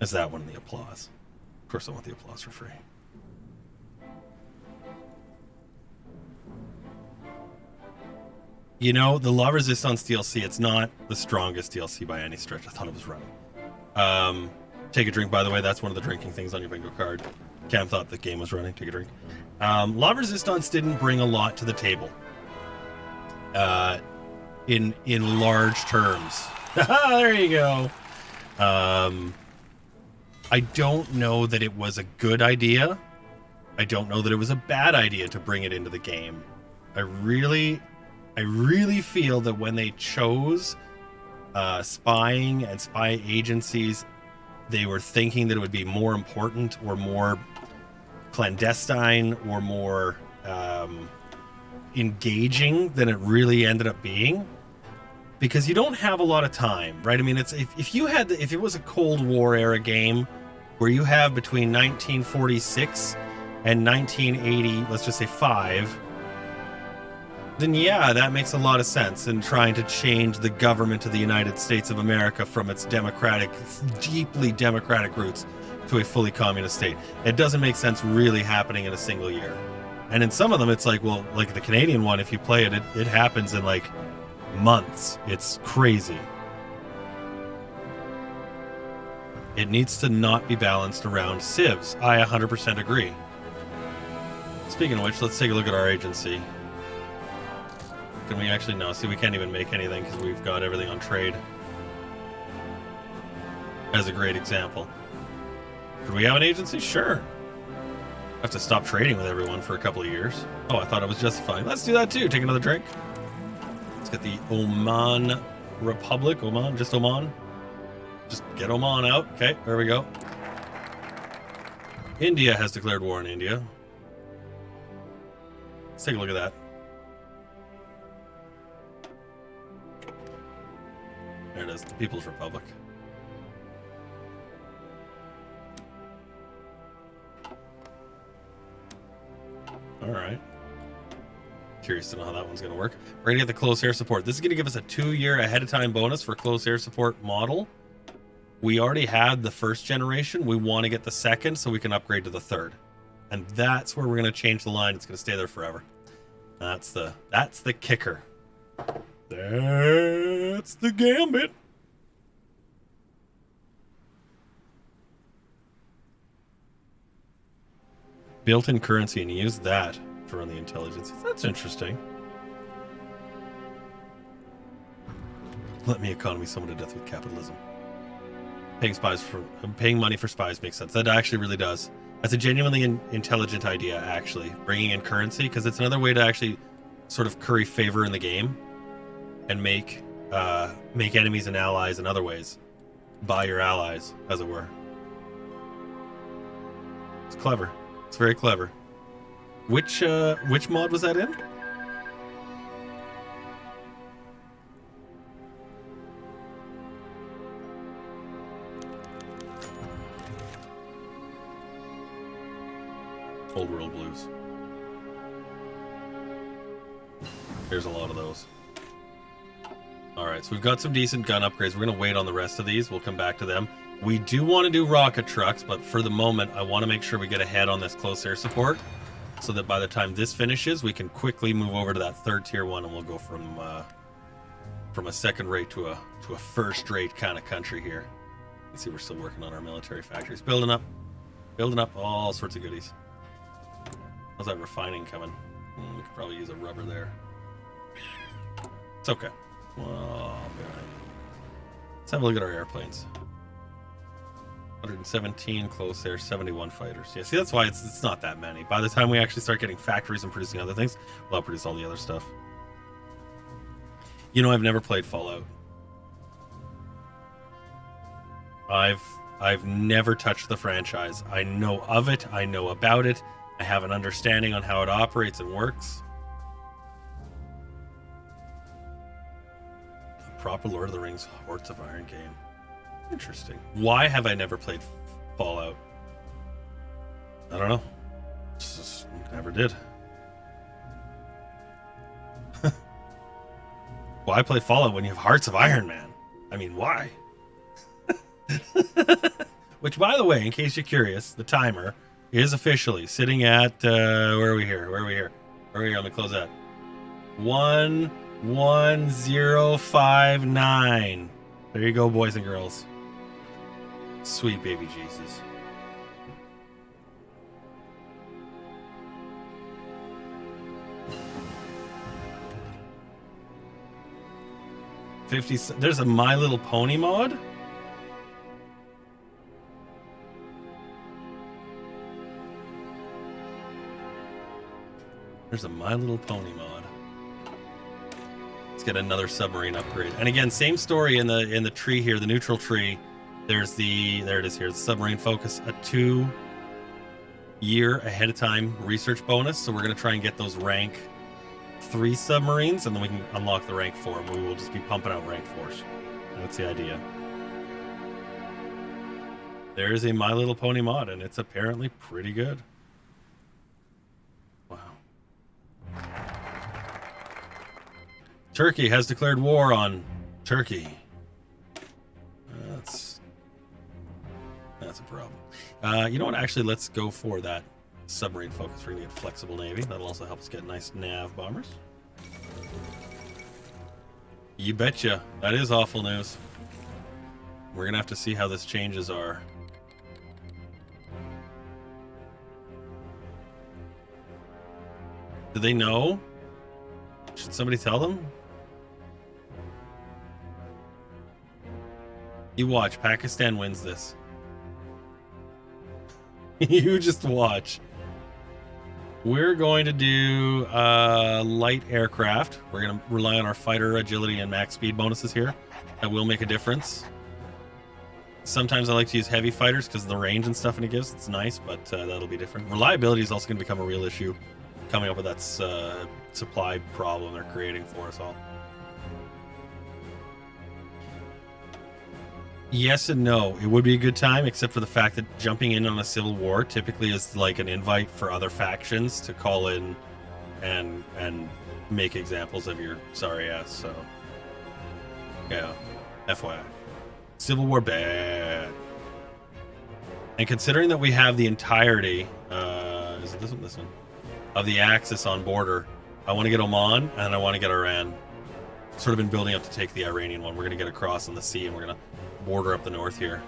Is that one, the applause? Of course I want the applause for free. You know, the La Resistance DLC, it's not the strongest DLC by any stretch. I thought it was running. Take a drink, by the way. That's one of the drinking things on your bingo card. Cam thought the game was running. Take a drink. La Resistance didn't bring a lot to the table. In large terms. There you go. I don't know that it was a good idea. I don't know that it was a bad idea to bring it into the game. I really feel that when they chose spying and spy agencies, they were thinking that it would be more important or more clandestine or more engaging than it really ended up being. Because you don't have a lot of time, right? I mean, it's if it was a Cold War era game where you have between 1946 and 1980, let's just say 5, then yeah, that makes a lot of sense in trying to change the government of the United States of America from its deeply democratic roots to a fully communist state. It doesn't make sense really happening in a single year. And in some of them, it's like, well, like the Canadian one, if you play it, it happens in like months. It's crazy. It needs to not be balanced around civs. I 100% agree. Speaking of which, let's take a look at our agency. Can we actually? No, see, we can't even make anything because we've got everything on trade. As a great example. Could we have an agency? Sure. Have to stop trading with everyone for a couple of years. Oh, I thought it was justifying. Let's do that too. Take another drink. Let's get the Oman Republic. Oman, just Oman. Just get Oman out. Okay, there we go. India has declared war on India. Let's take a look at that. There it is, the People's Republic. Alright. Curious to know how that one's going to work. We're going to get the close air support. This is going to give us a 2-year ahead of time bonus for close air support model. We already had the first generation. We want to get the second so we can upgrade to the third. And that's where we're going to change the line. It's going to stay there forever. That's the kicker. That's the gambit. Built-in currency, and use that to run the intelligence. That's interesting. Let me economy someone to death with capitalism. Paying money for spies makes sense. That actually really does. That's a genuinely intelligent idea, actually. Bringing in currency, because it's another way to actually sort of curry favor in the game and make enemies and allies in other ways. Buy your allies, as it were. It's clever. It's very clever. Which mod was that in? Old World Blues. There's a lot of those. Alright, so we've got some decent gun upgrades. We're going to wait on the rest of these. We'll come back to them. We do want to do rocket trucks, but for the moment, I want to make sure we get ahead on this close air support so that by the time this finishes, we can quickly move over to that third tier one, and we'll go from a second rate to a first rate kind of country here. Let's see, we're still working on our military factories. Building up all sorts of goodies. How's that refining coming? We could probably use a rubber there. It's okay. Oh, man. Let's have a look at our airplanes. 117 close air, 71 fighters. Yeah, see, that's why it's not that many. By the time we actually start getting factories and producing other things, we'll produce all the other stuff. You know, I've never played Fallout. I've never touched the franchise. I know of it. I know about it. I have an understanding on how it operates and works. A proper Lord of the Rings Hearts of Iron game. Interesting. Why have I never played Fallout? I don't know. Just never did. Why play Fallout when you have Hearts of Iron Man? I mean, why? Which, by the way, in case you're curious, the timer is officially sitting at where are we here? Let me close that. 11059. There you go, boys and girls. Sweet baby Jesus. There's a My Little Pony mod? There's a My Little Pony mod. Let's get another submarine upgrade. And again, same story in the tree here, the neutral tree. There it is here, the submarine focus, a 2-year ahead of time research bonus. So we're going to try and get those rank 3 submarines, and then we can unlock the rank 4. And we will just be pumping out rank 4s. That's the idea. There is a My Little Pony mod, and it's apparently pretty good. Wow. Turkey has declared war on Turkey. That's a problem. You know what? Actually, let's go for that submarine focus. We're going to get flexible navy. That'll also help us get nice nav bombers. You betcha. That is awful news. We're gonna have to see how this changes are. Do they know? Should somebody tell them? You watch. Pakistan wins this. You just watch. We're going to do light aircraft. We're going to rely on our fighter agility and max speed bonuses here. That will make a difference. Sometimes I like to use heavy fighters because of the range and stuff it gives. It's nice, but that'll be different. Reliability is also going to become a real issue, coming up with that supply problem they're creating for us all. Yes and no. It would be a good time, except for the fact that jumping in on a civil war typically is like an invite for other factions to call in and make examples of your sorry ass. So, yeah, FYI. Civil war bad. And considering that we have the entirety, is it this one? This one. Of the Axis on border, I want to get Oman and I want to get Iran. Sort of been building up to take the Iranian one. We're going to get across on the sea and we're going to border up the north here.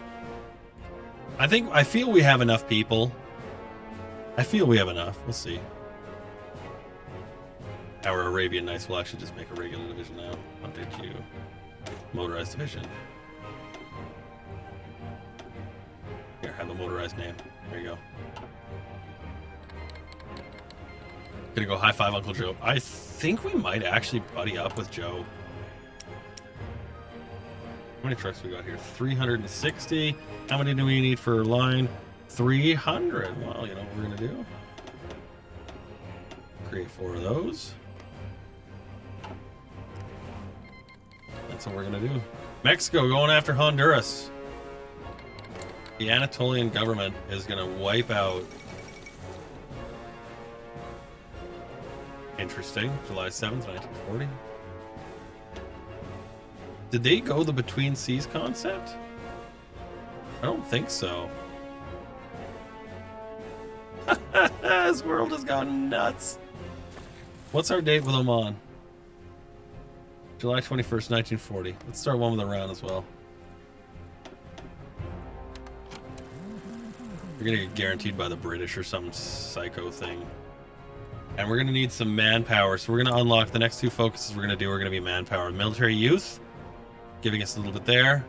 I feel we have enough people. I feel we have enough. We'll see. Our Arabian Knights will actually just make a regular division now. Update you. Motorized division. Here, have the motorized name. There you go. Gonna go high five Uncle Joe. I think we might actually buddy up with Joe. How many trucks we got here? 360. How many do we need for line? 300. Well, you know what we're gonna do? Create 4 of those. That's what we're gonna do. Mexico going after Honduras. The Anatolian government is gonna wipe out. Interesting. July 7th, 1940. Did they go the between seas concept? I don't think so. This world has gone nuts. What's our date with Oman? July 21st, 1940. Let's start one with Iran as well. We're gonna get guaranteed by the British or some psycho thing. And we're gonna need some manpower. So we're gonna unlock the next 2 focuses we're gonna do. We're gonna be manpower. Military youth, giving us a little bit there.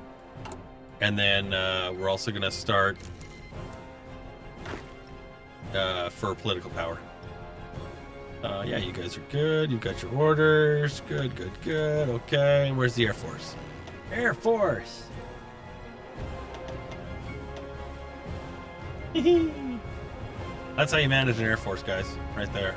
And then we're also gonna start for political power. Yeah, you guys are good. You've got your orders. Good, good, good. Okay, where's the Air Force? Air Force! That's how you manage an Air Force, guys. Right there.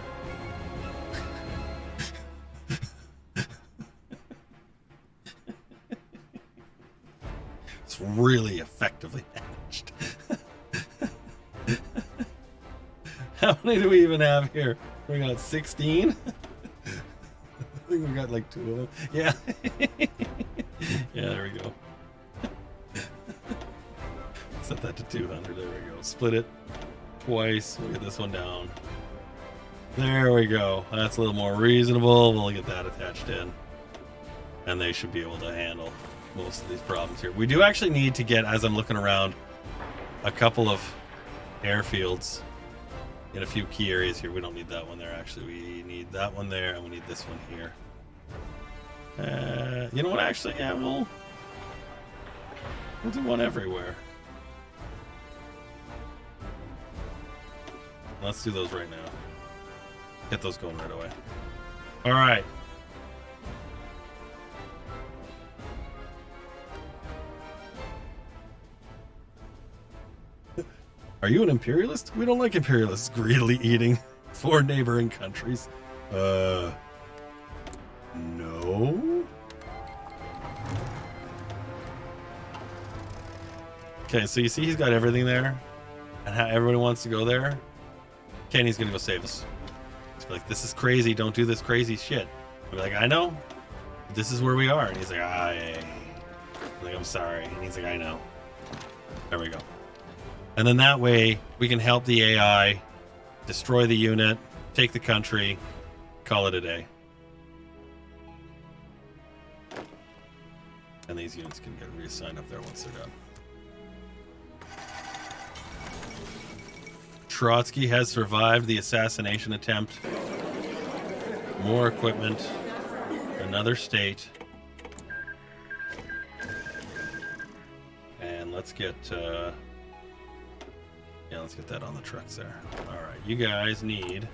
It's really effectively managed. How many do we even have here? We got 16? I think we got like 2 of them. Yeah. Yeah, there we go. Set that to 200. There we go. Split it twice. We'll get this one down. There we go. That's a little more reasonable. We'll get that attached in. And they should be able to handle most of these problems here. We do actually need to get, as I'm looking around, a couple of airfields in a few key areas here. We don't need that one there, actually. We need that one there, and we need this one here. You know what, actually? Yeah, we'll do one everywhere. Let's do those right now. Get those going right away. All right. Are you an imperialist? We don't like imperialists greedily eating 4 neighboring countries. No. Okay, so you see he's got everything there, and how everyone wants to go there. Kenny's gonna go save us. He's like, this is crazy. Don't do this crazy shit. I'm like, I know. This is where we are. And he's like, I'm like, I'm sorry. And he's like, I know. There we go. And then that way we can help the AI destroy the unit, take the country, call it a day. And these units can get reassigned up there once they're done. Trotsky has survived the assassination attempt. More equipment. Another state. And let's get let's get that on the trucks there. All right, you guys need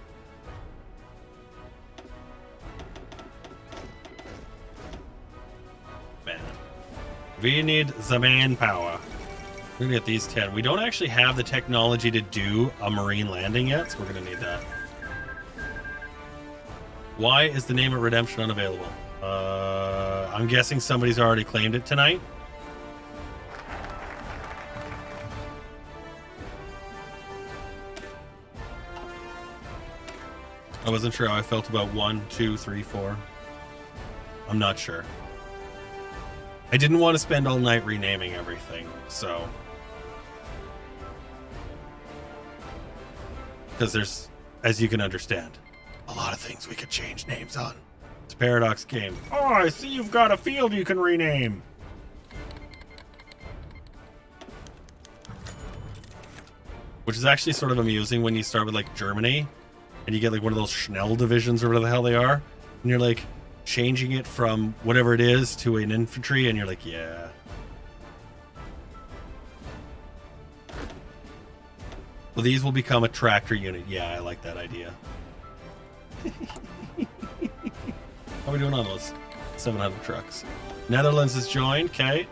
we need the manpower. We're gonna get these 10. We don't actually have the technology to do a marine landing yet, so we're gonna need that. Why is the name of Redemption unavailable? I'm guessing somebody's already claimed it tonight. I wasn't sure how I felt about 1, 2, 3, 4. I'm not sure. I didn't want to spend all night renaming everything, so. Because there's, as you can understand, a lot of things we could change names on. It's a Paradox game. Oh, I see you've got a field you can rename. Which is actually sort of amusing when you start with like Germany and you get like one of those Schnell divisions or whatever the hell they are. And you're like changing it from whatever it is to an infantry and you're like, yeah. Well, these will become a tractor unit. Yeah, I like that idea. How are we doing on those 700 trucks? Netherlands has joined. Okay.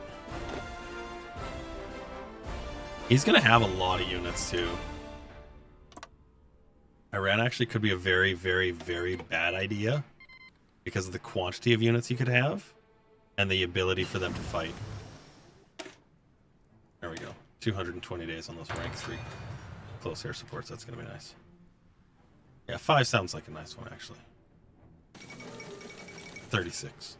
He's going to have a lot of units, too. Iran actually could be a very, very, very bad idea because of the quantity of units he could have and the ability for them to fight. There we go. 220 days on those rank 3 close air supports. That's going to be nice. Yeah, 5 sounds like a nice one, actually. 36.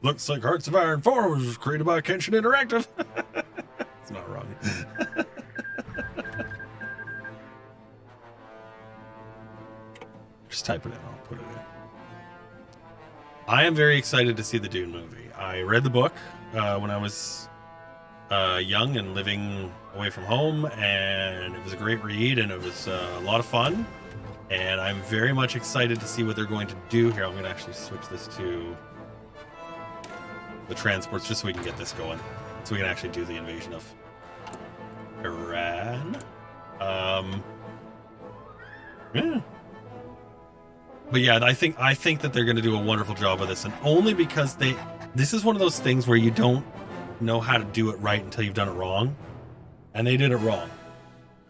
Looks like Hearts of Iron 4 was created by Kenshin Interactive. It's not wrong. Just type it in. I'll put it in. I am very excited to see the Dune movie. I read the book when I was young and living away from home, and it was a great read, and it was a lot of fun. And I'm very much excited to see what they're going to do here. I'm going to actually switch this to the transports just so we can get this going, so we can actually do the invasion of Iran. Yeah. But yeah, I think that they're going to do a wonderful job of this, and only because this is one of those things where you don't know how to do it right until you've done it wrong, and they did it wrong,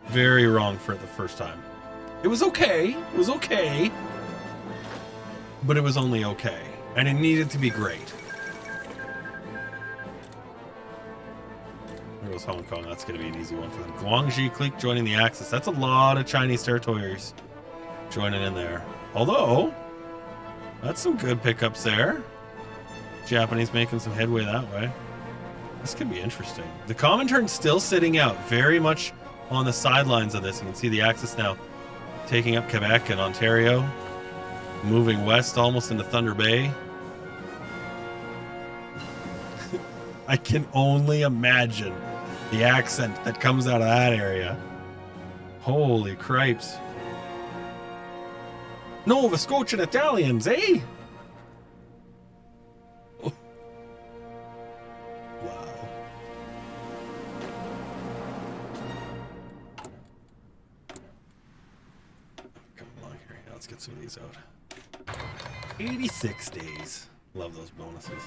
very wrong for it the first time. It was okay, but it was only okay, and it needed to be great. There goes Hong Kong. That's going to be an easy one for them. Guangxi clique joining the Axis. That's a lot of Chinese territories joining in there. Although, that's some good pickups there. Japanese making some headway that way. This could be interesting. The Comintern's still sitting out, very much on the sidelines of this. You can see the Axis now taking up Quebec and Ontario, moving west almost into Thunder Bay. I can only imagine the accent that comes out of that area. Holy cripes. Nova Scotian Italians, eh? Oh. Wow. Come along here. Let's get some of these out. 86 days. Love those bonuses.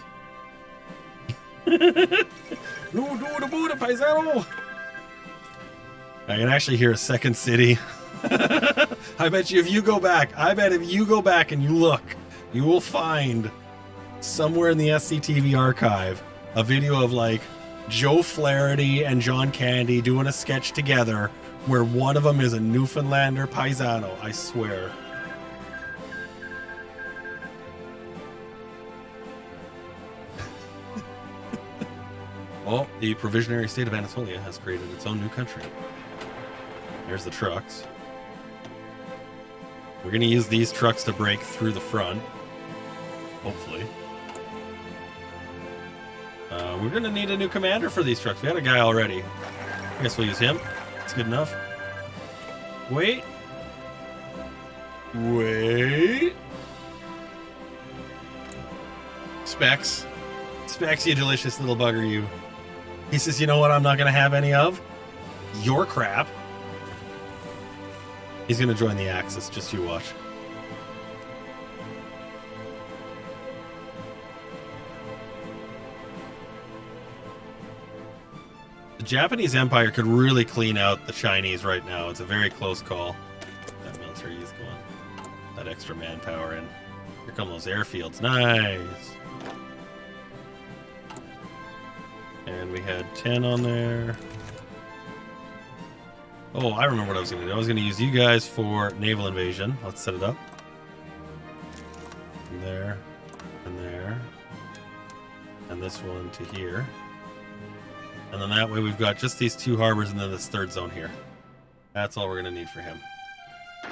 No, do the Buddha, paisano! I can actually hear a second city. I bet you if you go back and you look, you will find somewhere in the SCTV archive a video of like Joe Flaherty and John Candy doing a sketch together where one of them is a Newfoundlander paisano, I swear. Well, the provisionary state of Anatolia has created its own new country. There's the trucks. We're going to use these trucks to break through the front. Hopefully. We're going to need a new commander for these trucks. We had a guy already. I guess we'll use him. That's good enough. Wait. Wait. Specs. Specs, you delicious little bugger, you. He says, you know what I'm not going to have any of? Your crap. He's going to join the Axis. Just you watch. The Japanese Empire could really clean out the Chinese right now. It's a very close call. That military is going. That extra manpower in. Here come those airfields. Nice. And we had 10 on there. Oh, I remember what I was going to do. I was going to use you guys for naval invasion. Let's set it up. From there. And there. And this one to here. And then that way we've got just these 2 harbors and then this 3rd zone here. That's all we're going to need for him.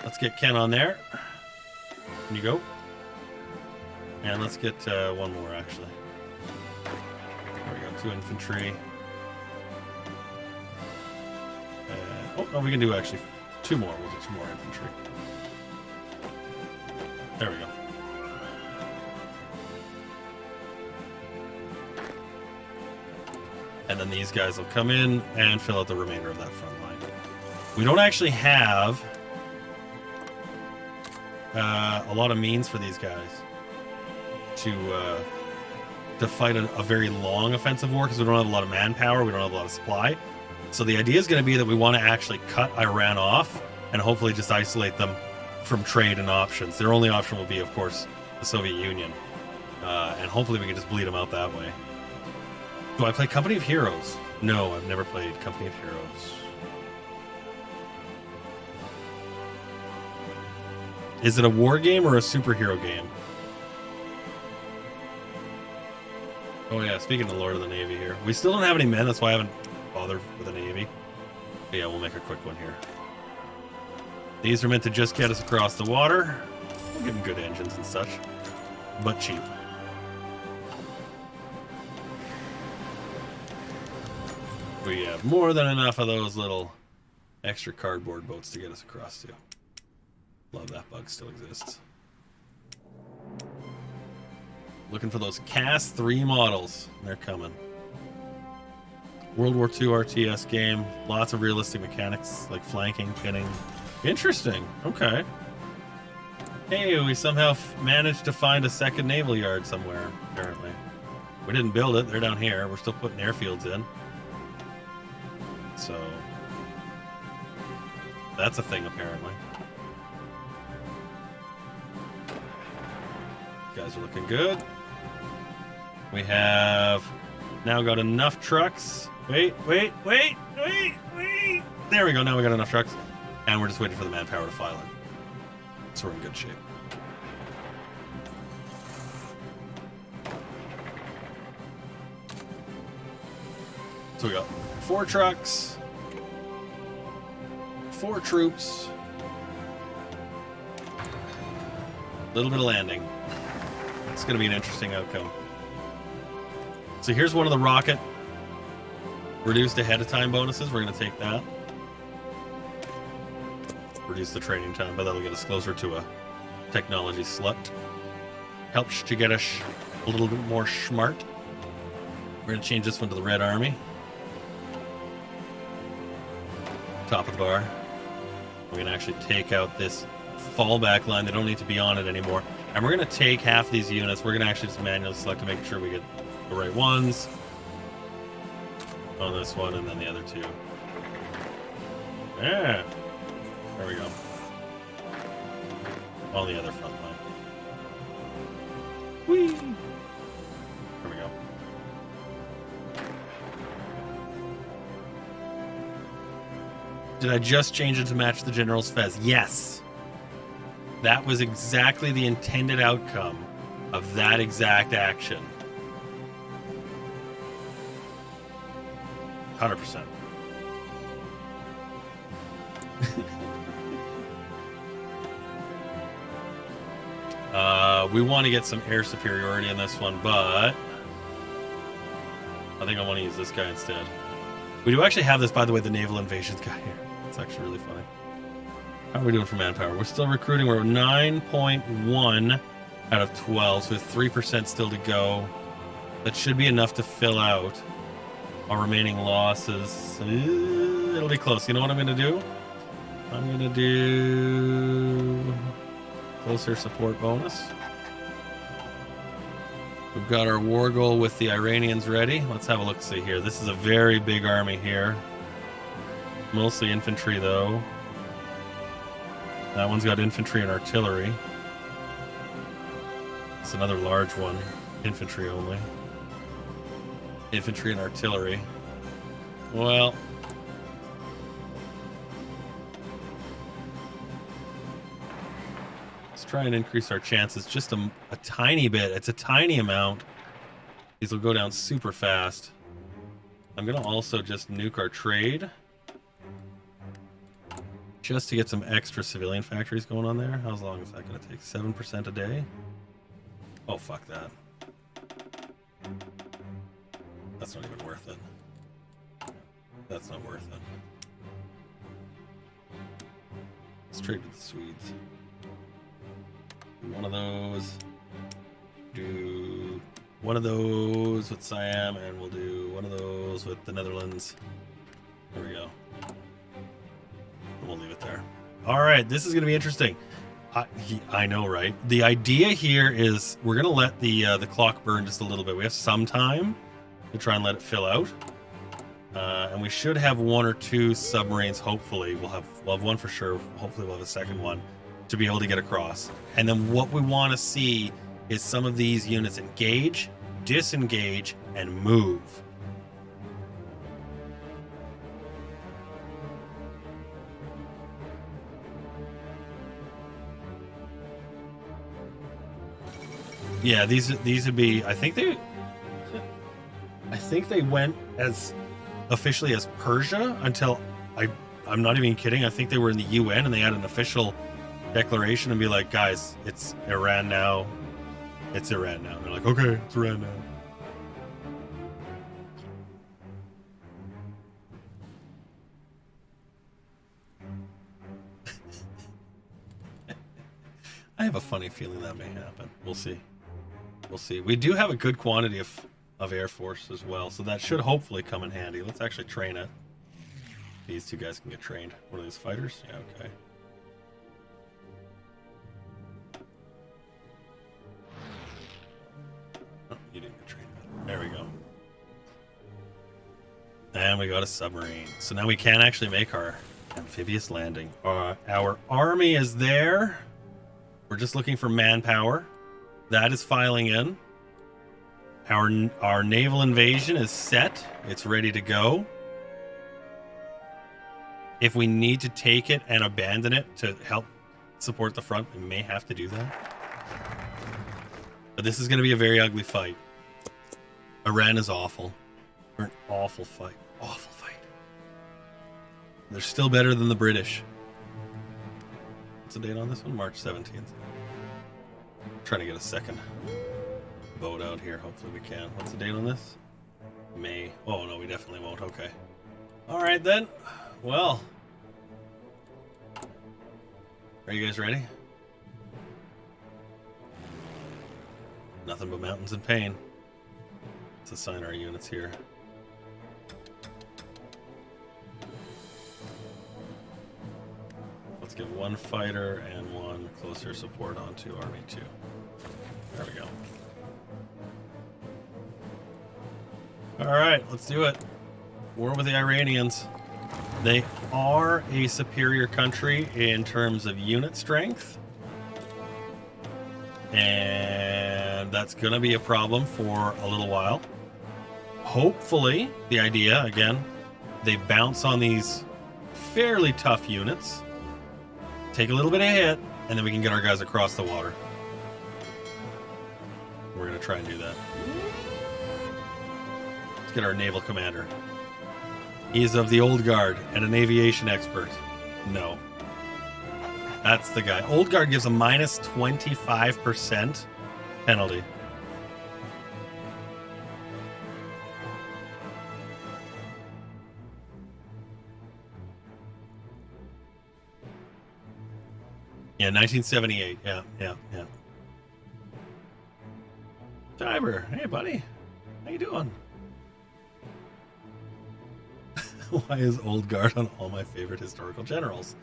Let's get Ken on there. Can you go? And let's get one more, actually. There we go, 2 infantry. Oh, no, we can do actually 2 more. We'll do 2 more infantry. There we go. And then these guys will come in and fill out the remainder of that front line. We don't actually have a lot of means for these guys to fight a very long offensive war because we don't have a lot of manpower, we don't have a lot of supply. So the idea is going to be that we want to actually cut Iran off and hopefully just isolate them from trade and options. Their only option will be, of course, the Soviet Union. And hopefully we can just bleed them out that way. Do I play Company of Heroes? No, I've never played Company of Heroes. Is it a war game or a superhero game? Oh yeah, speaking of Lord of the Navy here. We still don't have any men, that's why I haven't bothered with a Navy. But yeah, we'll make a quick one here. These are meant to just get us across the water. We'll give them good engines and such. But cheap. We have more than enough of those little extra cardboard boats to get us across to. Love that bug still exists. Looking for those CAS 3 models. They're coming. World War II RTS game. Lots of realistic mechanics like flanking, pinning. Interesting. Okay. Hey, we somehow managed to find a second naval yard somewhere, apparently. We didn't build it. They're down here. We're still putting airfields in. So that's a thing, apparently. Guys are looking good. We have now got enough trucks. Wait. There we go. Now we got enough trucks. And we're just waiting for the manpower to file in. So we're in good shape. So we got 4 trucks, 4 troops, a little bit of landing. It's going to be an interesting outcome. So here's one of the rocket reduced ahead of time bonuses. We're going to take that. Reduce the training time, but that'll get us closer to a technology slut. Helps to get us a little bit more smart. We're going to change this one to the Red Army. Top of the bar. We're going to actually take out this fallback line. They don't need to be on it anymore. And we're going to take half these units. We're going to actually just manually select to make sure we get the right ones on this one and then the other 2. Yeah. There we go. On the other front line. Whee! There we go. Did I just change it to match the General's Fez? Yes. That was exactly the intended outcome of that exact action. 100%. We want to get some air superiority in this one, but I think I want to use this guy instead. We do actually have this, by the way, the naval invasions guy here. It's actually really funny. How are we doing for manpower? We're still recruiting. We're 9.1 out of 12, so with 3% still to go. That should be enough to fill out our remaining losses. It'll be close. You know what I'm going to do? I'm going to do closer support bonus. We've got our war goal with the Iranians ready. Let's have a look-see here. This is a very big army here. Mostly infantry, though. That one's got infantry and artillery. It's another large one. Infantry only. Infantry and artillery. Well... try and increase our chances just a tiny bit. It's a tiny amount. These will go down super fast. I'm gonna also just nuke our trade just to get some extra civilian factories going on there. How long is that gonna take? 7% a day? Oh, fuck that. That's not even worth it. That's not worth it. Let's trade with the Swedes. One of those, do one of those with Siam, and we'll do one of those with the Netherlands. There we go. We'll leave it there. All right, this is going to be interesting. I know, right? The idea here is we're going to let the clock burn just a little bit. We have some time to try and let it fill out, and we should have one or two submarines. Hopefully, we'll have one for sure. Hopefully, we'll have a second one to be able to get across. And then what we want to see is some of these units engage, disengage, and move. Yeah, these would be, I think they went as officially as Persia until I'm not even kidding. I think they were in the UN and they had an official declaration and be like, guys, it's Iran now. It's Iran now. And they're like, okay, it's Iran now. I have a funny feeling that may happen. We'll see. We'll see. We do have a good quantity of Air Force as well, so that should hopefully come in handy. Let's actually train it. These two guys can get trained. What are these, fighters? Yeah, okay. You didn't get trained. There we go. And we got a submarine. So now we can actually make our amphibious landing. Our army is there. We're just looking for manpower. That is filing in. Our naval invasion is set. It's ready to go. If we need to take it and abandon it to help support the front, we may have to do that. But this is going to be a very ugly fight. Iran is awful. We're an awful fight. Awful fight. They're still better than the British. What's the date on this one? March 17th. Trying to get a second boat out here. Hopefully we can. What's the date on this? May. Oh, no, we definitely won't. Okay. All right, then. Well. Are you guys ready? Nothing but mountains and pain. Let's assign our units here. Let's get one fighter and one closer support onto Army 2. There we go. Alright, let's do it. War with the Iranians. They are a superior country in terms of unit strength. And that's going to be a problem for a little while. Hopefully, the idea, again, they bounce on these fairly tough units, take a little bit of hit, and then we can get our guys across the water. We're going to try and do that. Let's get our naval commander. He's of the old guard and an aviation expert. No. That's the guy. Old Guard gives a minus 25% penalty. Yeah, 1978. Yeah. Diver, hey buddy, how you doing? Why is Old Guard on all my favorite historical generals?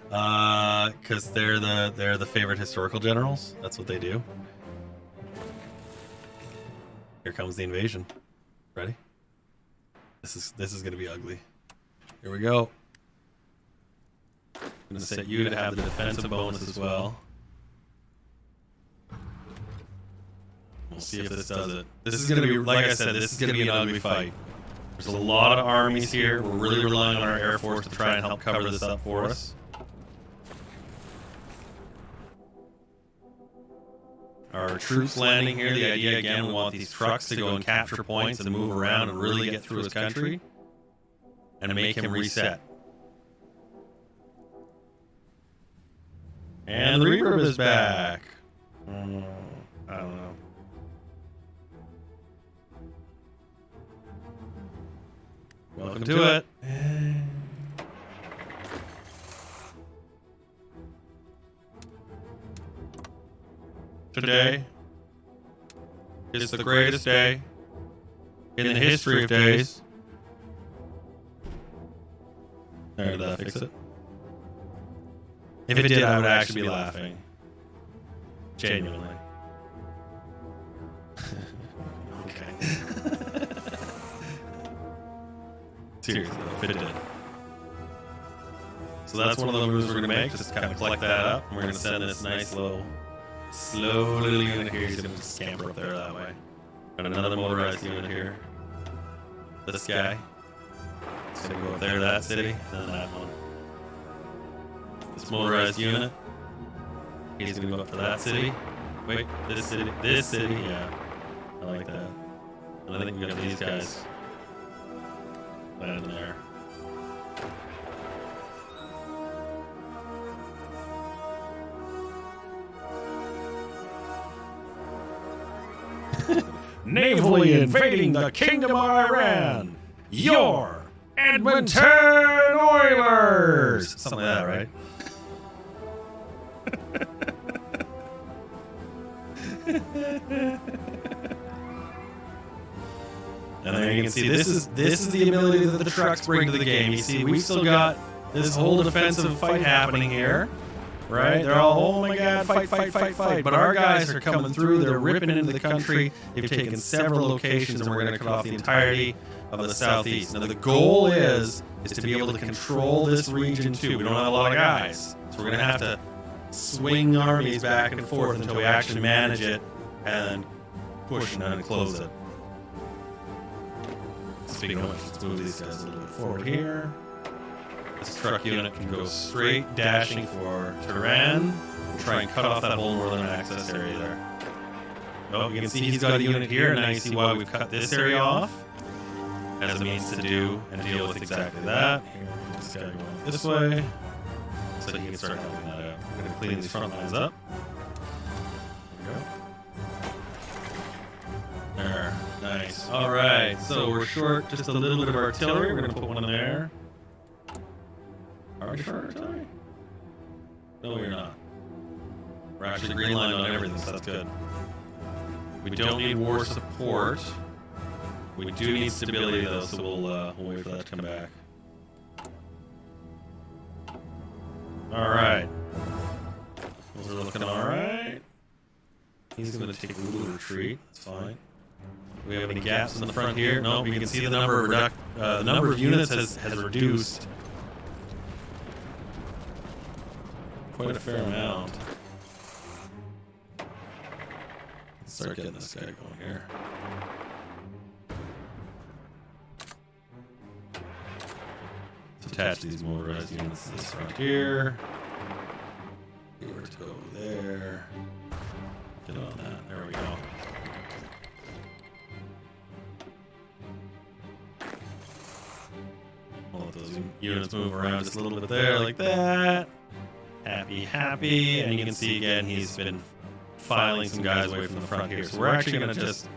Because they're the favorite historical generals. That's what they do. Here comes the invasion. Ready? This is gonna be ugly. Here we go. I'm gonna set you to have the defensive bonus as well. We'll see if this does it. This is gonna be, like I said, this is gonna be an ugly fight. There's a lot of armies here. We're really relying on our Air Force to try and help cover this up for us. Our troops landing here, the idea again, we want these trucks to go and capture points and move around and really get through his country and make him reset. And the reverb is back. I don't know. Welcome to it. Today is the greatest day in the history of days. There, did that fix it? If it did, I would actually be laughing. Genuinely. Okay. Seriously, if it did. So that's one of the moves we're going to make, just kind of collect that up, and we're going to send this nice little, slow little unit here. He's going to scamper up there that way. And another motorized unit here. This guy. He's going to go up there to that city, and then that one. This motorized unit. He's going to go up to that city. Wait, this city, yeah. I like that. And I think we got these guys landing there. Navally invading the Kingdom of Iran, your Edmonton Oilers! Something like that, right? And there you can see this is the ability that the trucks bring to the game. You see, we've still got this whole defensive fight happening here, right? They're all, oh my god, fight. But our guys are coming through, they're ripping into the country. They've taken several locations, and we're going to cut off the entirety of the southeast. Now the goal is to be able to control this region too. We don't have a lot of guys, so we're going to have to swing armies back and forth until we actually manage it and push and then close it. Speaking of which, let's move these guys a little bit forward here. This truck unit can go straight dashing for Tehran and try and cut off that whole northern access area there. Oh, you can see he's got a unit here, and now you see why we've cut this area off as a means to do and deal with exactly that. Here, this guy going this way, so he can start helping that out. We're going to clean these front lines up. There we go. There. Nice. All right. So we're short just a little bit of artillery. We're going to put one in there. Are we short artillery? No, we're not. We're actually green line on everything, so that's good. We don't need war support. We do need stability, though, so we'll wait for that to come back. All right. Those are looking all right. He's going to take a little retreat. That's fine. Do we have any gaps in the front here? No, you can see the number of units has reduced quite a fair amount. Let's start getting this guy going here. Let's attach these motorized units to this front here. Where to go there. Get on that. There we go. I'll let those units move around just a little bit there, like that. Happy. And you can see again, he's been filing some guys away from the front here. So we're actually going to just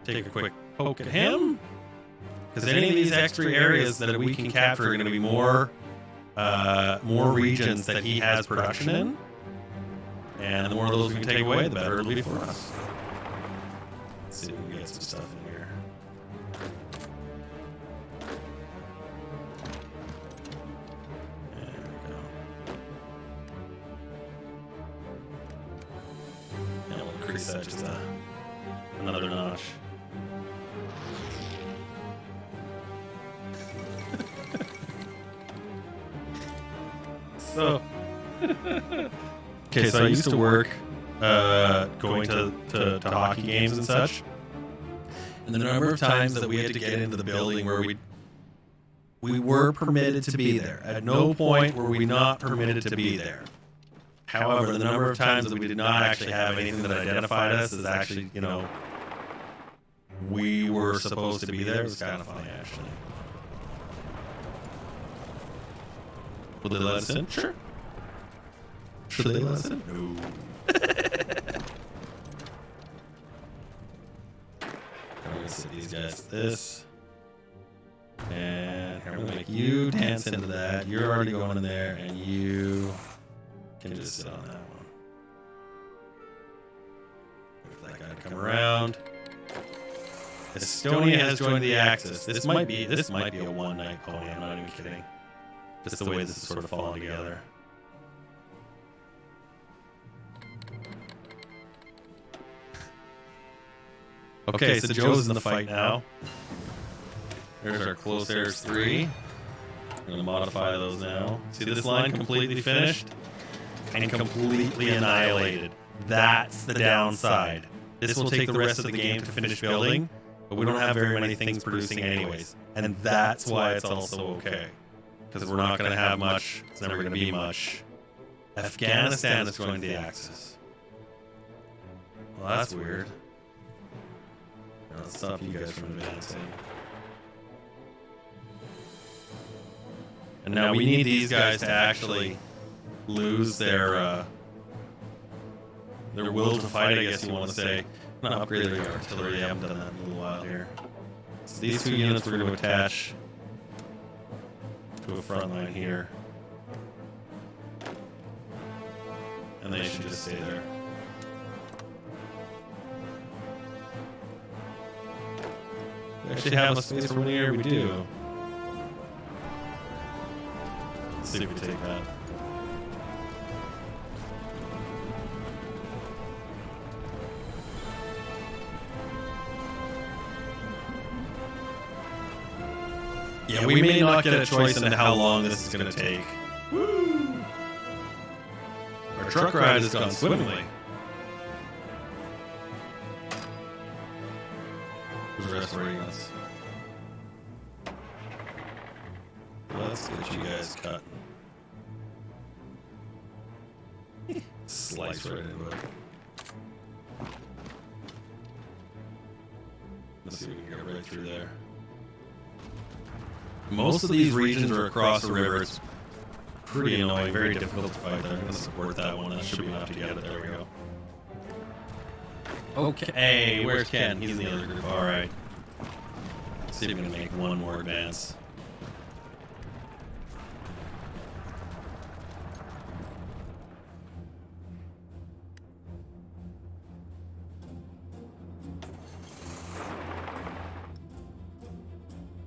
take a quick poke at him. Because any of these extra areas that we can capture are going to be more regions that he has production in. And the more of those we can take away, the better it'll be for us. Let's see if we can get some stuff in here. There we go. And we'll increase that just another notch. So, okay, so I used to work going to hockey games and such. And the number of times that we had to get into the building where we were permitted to be there. At no point were we not permitted to be there. However, the number of times that we did not actually have anything that identified us as actually, you know, we were supposed to be there was kind of funny, actually. Will they let us in? Sure. Should they let us in? No. I'm going to set these guys to this. And I'm going to make you dance into that. You're already going in there, and you can just sit on that one. Wait for that guy to come around. Estonia has joined the Axis. This might be a one-night pony. I'm not even kidding. Just the way this is sort of falling together. Okay, so Joe's in the fight now. There's our close airs 3. I'm going to modify those now. See this line completely finished and completely annihilated. That's the downside. This will take the rest of the game to finish building, but we don't have very many things producing anyways. And that's why it's also okay. Because we're not going to have much. It's never going to be much. Afghanistan is going to the Axis. Well, that's weird. Let's stop you guys from advancing. And now we need these guys to actually lose their will to fight, I guess you want to say. Not upgrade their artillery. I haven't done that in a little while here. So these 2 units we're going to attach to a front line here. And they should just stay there. We actually have a space for one here. We do. Let's see if we take that. Yeah, we may not get a choice in how long this is going to take. Woo! Our truck ride has gone swimmingly. Who's restoring us? Let's get you guys cut. Slice right into it. Let's see if we can get right through there. Most of these regions are across the river. It's pretty annoying, very difficult to fight there. I'm going to support that one. That should be enough to get it. There we go. Okay, where's Ken? He's in the other group. Alright. Let's see if we can make one more advance.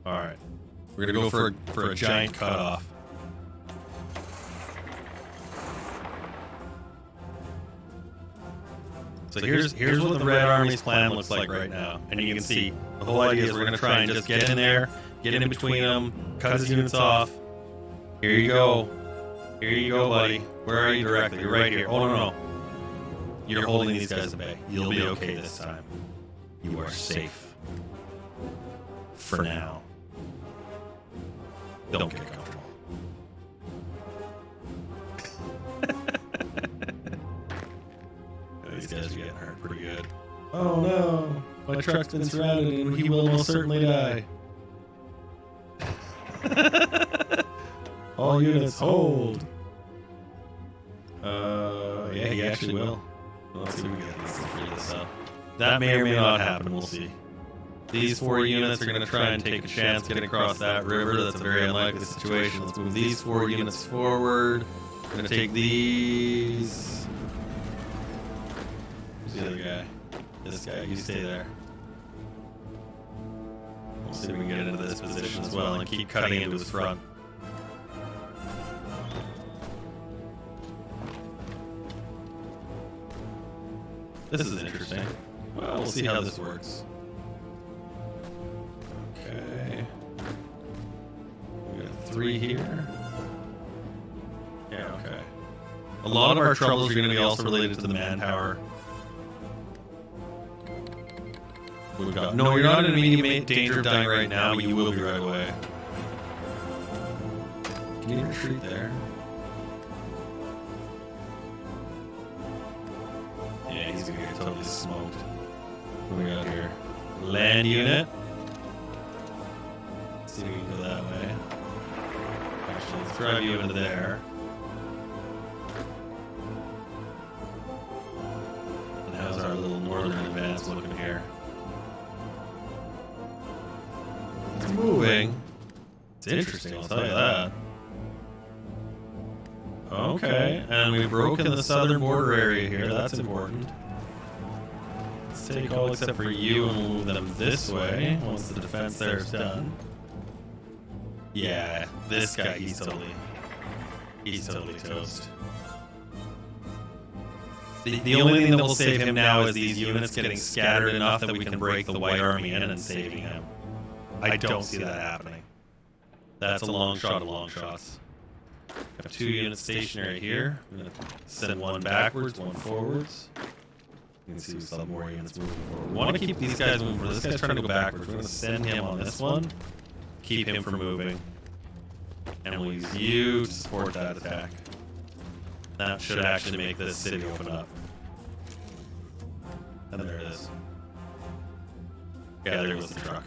Alright. We're gonna go for a giant cutoff. So here's what the Red Army's plan looks like right now. And you can see the whole idea is we're gonna try and just get in there, get in between them, cut his units off. Here you go. Here you go, buddy. Where are you directly? You're right here. Oh no. You're holding these guys at bay. You'll be okay this time. You are safe. For now. Don't get comfortable. These guys are getting hurt pretty good. Oh no! My truck's been surrounded and he will most certainly die. All units hold. Yeah, he actually will. Well, let's see if we can get this to free this up. That may or may not happen, we'll see. These 4 units are going to try and take a chance getting across that river. That's a very unlikely situation. Let's move these 4 units forward. We're going to take these. Who's the other guy? This guy, you stay there. We'll see if we can get into this position as well and keep cutting into his front. This is interesting. Well, we'll see how this works. Okay. We got 3 here. Yeah, okay. A lot of our troubles are going to be also related to the manpower. We've got. No, you're not in immediate danger of dying right now, but you will be right away. Can you retreat there? Yeah, he's gonna get totally smoked. What do we got here? Land unit. Let's see if we can go that way. Actually, let's drive you into there. And how's our little northern advance looking here? It's moving. It's interesting, I'll tell you that. Okay, and we've broken the southern border area here. That's important. Let's take all except for you and we'll move them this way once the defense there is done. Yeah, this guy, he's totally toast. The only thing that will save him now is these units getting scattered enough that we can break the White Army in and saving him. I don't see that happening. That's a long shot of long shots. Have 2 units stationary here. I'm going to send 1 backwards, 1 forwards. You can see we still have more units moving forward. We want to keep these guys moving forward. This guy's trying to go backwards. We're going to send him on this one. Keep him from moving. And we'll use you to support that attack. That should actually make this city open up. And there it is. Yeah, there goes the truck.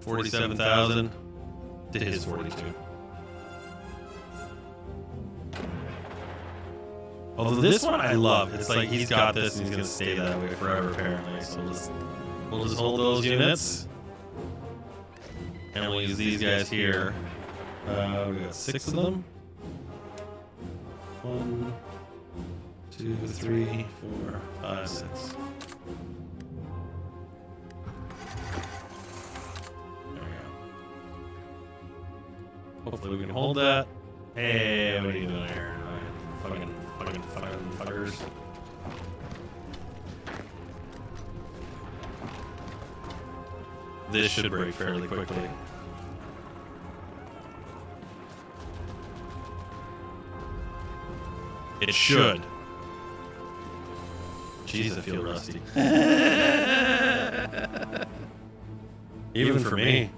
47,000 to his 42. Although this one I love. It's like he's got this and he's going to stay that way forever apparently. So we'll just hold those units. And we'll use these guys here. We got 6 of them. 1, 2, 3, 4, 5, 6. Hopefully we can hold that. Hey, what are you doing here? Fucking fuckers. This should break fairly quickly. It should. Jeez, I feel rusty. Even for me.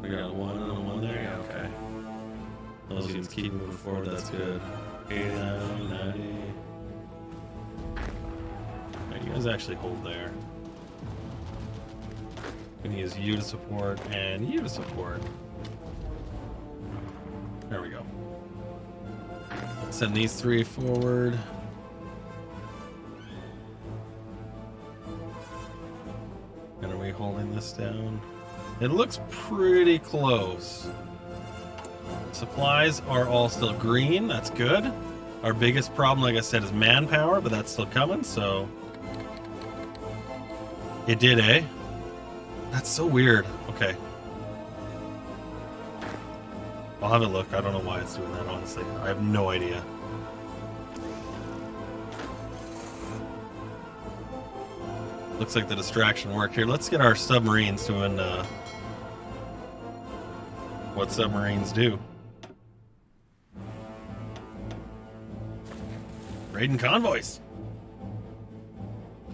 We got 1 and 1 there? Yeah, okay. Those units keep moving forward, that's good. 89, 90. Right, you guys actually hold there. I'm gonna use you to support and you to support. There we go. Send these 3 forward. And are we holding this down? It looks pretty close. Supplies are all still green. That's good. Our biggest problem, like I said, is manpower, but that's still coming, so... It did, eh? That's so weird. Okay. I'll have a look. I don't know why it's doing that, honestly. I have no idea. Looks like the distraction worked here. Let's get our submarines doing what submarines do. Raiding convoys.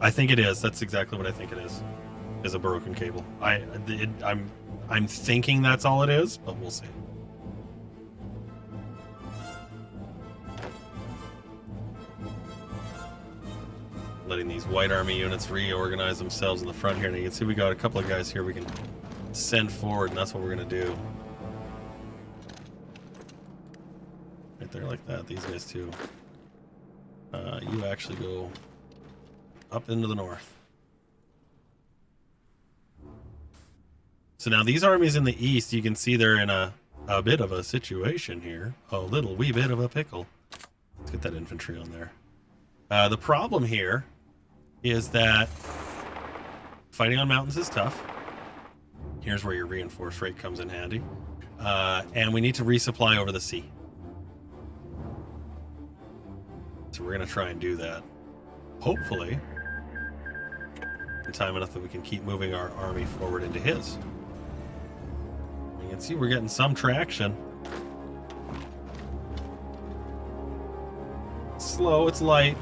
I think it is. That's exactly what I think it is. Is a broken cable. I'm thinking that's all it is, but we'll see. Letting these White Army units reorganize themselves in the front here. And you can see we got a couple of guys here we can send forward, and that's what we're going to do. there like that. These guys too. You actually go up into the north. So now these armies in the east, you can see they're in a bit of a situation here. A little wee bit of a pickle. Let's get that infantry on there. The problem here is that fighting on mountains is tough. Here's where your reinforced rate comes in handy. And we need to resupply over the sea. So we're going to try and do that. Hopefully, in time enough that we can keep moving our army forward into his. You can see we're getting some traction. It's slow, it's light.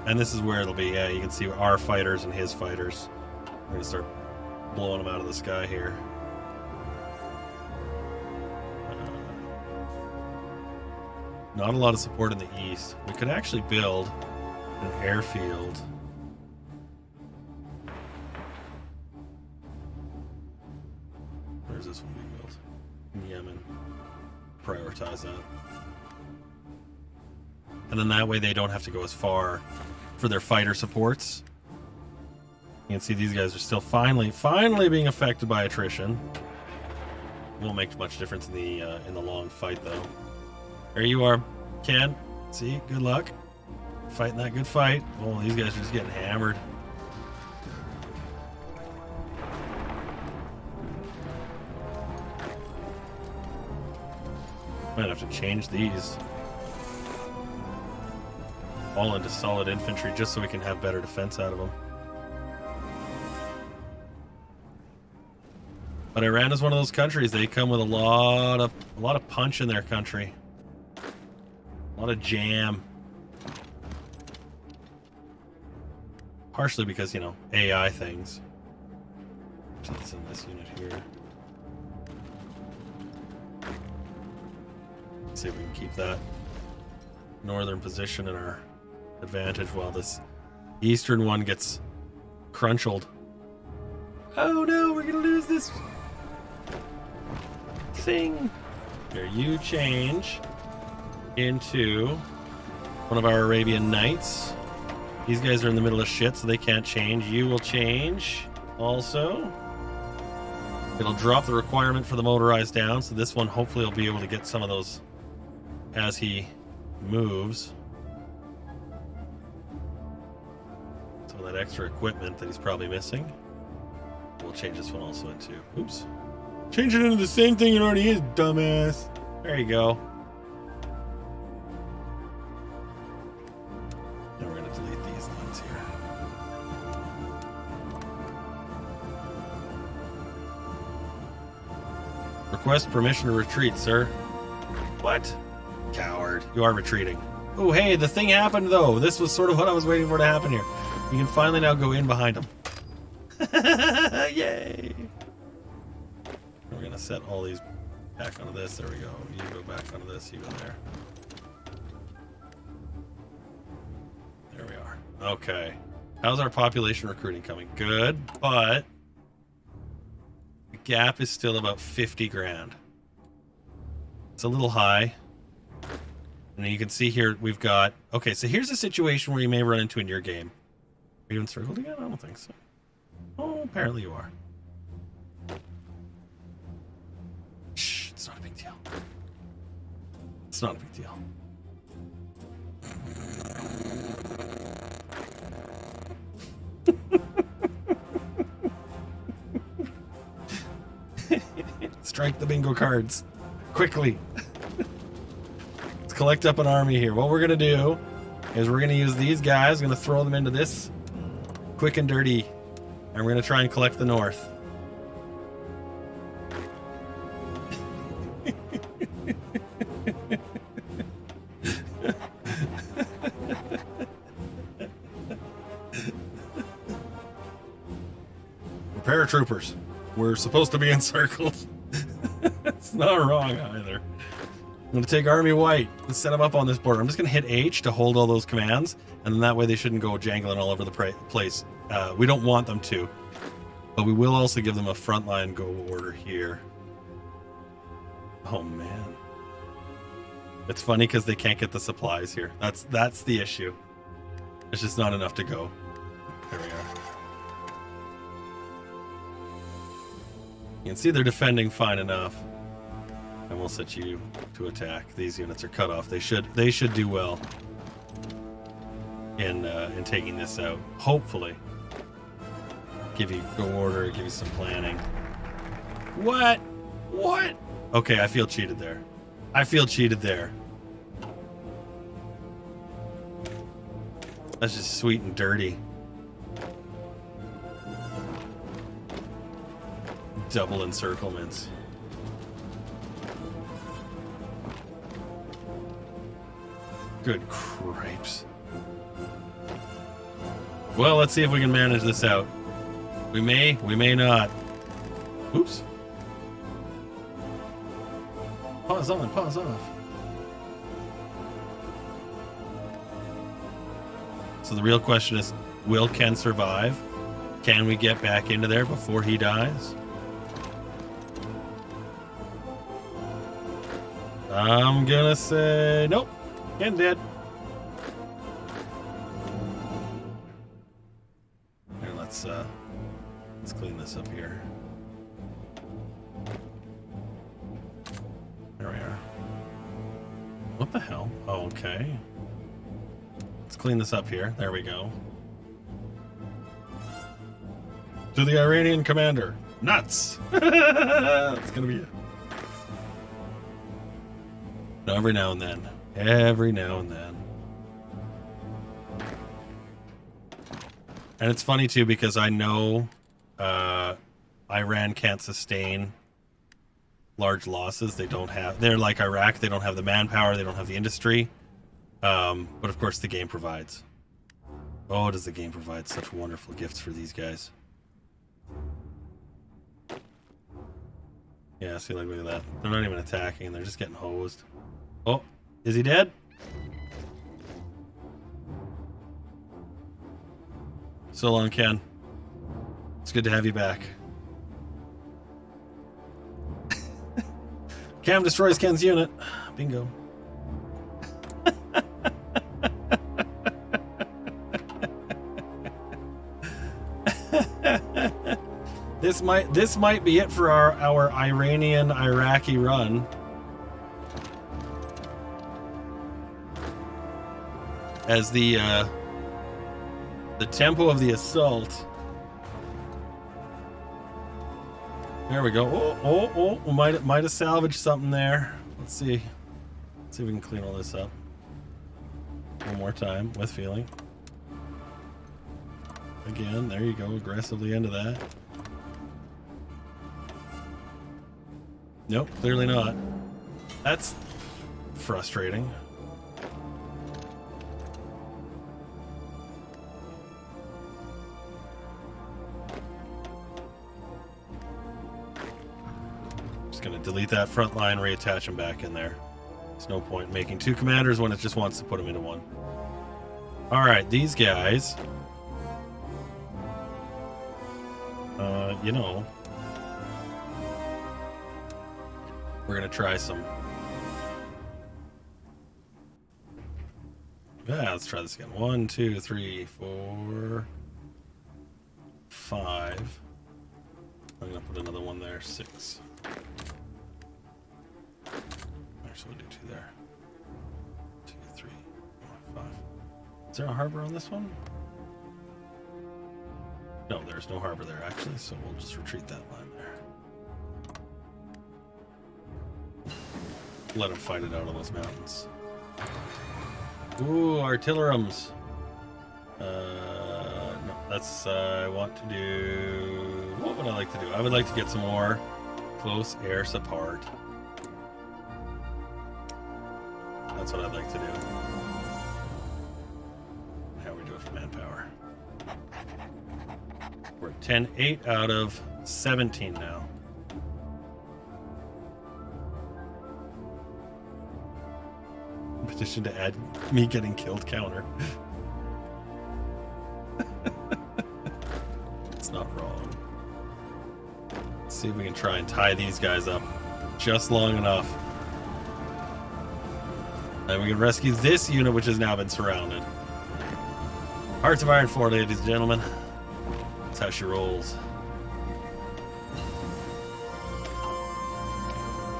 And this is where it'll be. Yeah, you can see our fighters and his fighters. We're going to start blowing them out of the sky here. Not a lot of support in the east. We could actually build an airfield. Where's this one being built? In Yemen. Prioritize that. And then that way they don't have to go as far for their fighter supports. You can see these guys are still finally being affected by attrition. Won't make much difference in the long fight though. There you are, Ken. See, good luck. Fighting that good fight. Oh, these guys are just getting hammered. Might have to change these all into solid infantry just so we can have better defense out of them. But Iran is one of those countries. They come with a lot of punch in their country. A lot of jam. Partially because, you know, AI things. Let's send this unit here. Let's see if we can keep that northern position in our advantage while this eastern one gets crunchled. Oh no, we're gonna lose this thing. Here, you change into one of our Arabian Knights. These guys are in the middle of shit, so they can't change. You will change also. It'll drop the requirement for the motorized down, so this one hopefully will be able to get some of those as he moves. Some of that extra equipment that he's probably missing. We'll change this one also into... Oops. Change it into the same thing it already is, dumbass. There you go. Now we're going to delete these lines here. Request permission to retreat, sir. What? Coward. You are retreating. Oh, hey, the thing happened, though. This was sort of what I was waiting for to happen here. You can finally now go in behind him. Yay! We're going to set all these back onto this. There we go. You go back onto this. You go there. There we are. Okay. How's our population recruiting coming? Good, but the gap is still about 50 grand. It's a little high. And you can see here we've got... Okay, so here's a situation where you may run into in your game. Are you encircled again? I don't think so. Oh, apparently you are. Shh, it's not a big deal. It's not a big deal. Strike the bingo cards. Quickly. Let's collect up an army here. What we're going to do is we're going to use these guys. Going to throw them into this quick and dirty. And we're going to try and collect the north. Paratroopers. We're supposed to be encircled. It's not wrong either. I'm going to take Army White and set them up on this border. I'm just going to hit H to hold all those commands, and then that way they shouldn't go jangling all over the place. We don't want them to, but we will also give them a frontline go order here. Oh man. It's funny because they can't get the supplies here. That's the issue. There's just not enough to go. There we are. You can see they're defending fine enough. And we'll set you to attack. These units are cut off. They should do well in taking this out. Hopefully. Give you go order, give you some planning. What? What? Okay, I feel cheated there. I feel cheated there. That's just sweet and dirty. Double encirclements. Good cripes. Well, let's see if we can manage this out. We may not. Oops. Pause on, pause off. So the real question is, will Ken survive? Can we get back into there before he dies? I'm gonna say nope. Ken dead. Here, let's clean this up here. There we are. What the hell? Oh, okay. Let's clean this up here. There we go. To the Iranian commander. Nuts! That's gonna be it. Every now and then. Every now and then. And it's funny too because I know Iran can't sustain large losses. They're like Iraq, they don't have the manpower, they don't have the industry. But of course the game provides. Oh, does the game provide such wonderful gifts for these guys. Yeah, see, like, look at that. They're not even attacking, they're just getting hosed. Oh, is he dead? So long, Ken. It's good to have you back. Cam destroys Ken's unit. Bingo. This might be it for our Iranian Iraqi run. As the tempo of the assault. There we go. Oh, we might have salvaged something there. Let's see. Let's see if we can clean all this up. One more time with feeling. Again, there you go, aggressively into that. Nope, clearly not. That's frustrating. Just gonna delete that front line, reattach them back in there. There's no point in making two commanders when it just wants to put them into one. Alright, these guys. You know, we're gonna try some. Yeah, let's try this again. 1, 2, 3, 4, 5. I'm gonna put another one there. 6. Actually, we'll do 2 there. 2, 3, 4, 5. Is there a harbor on this one? No, there's no harbor there, actually, so we'll just retreat that line there. Let them fight it out on those mountains. Ooh, artilleriums. No, that's, I want to do... What would I like to do? I would like to get some more close air support. That's what I'd like to do. How are we doing for manpower? We're 10-8 out of 17 now. Petition to add me getting killed counter. It's not wrong. Let's see if we can try and tie these guys up just long enough. And we can rescue this unit, which has now been surrounded. Hearts of Iron 4, ladies and gentlemen. That's how she rolls.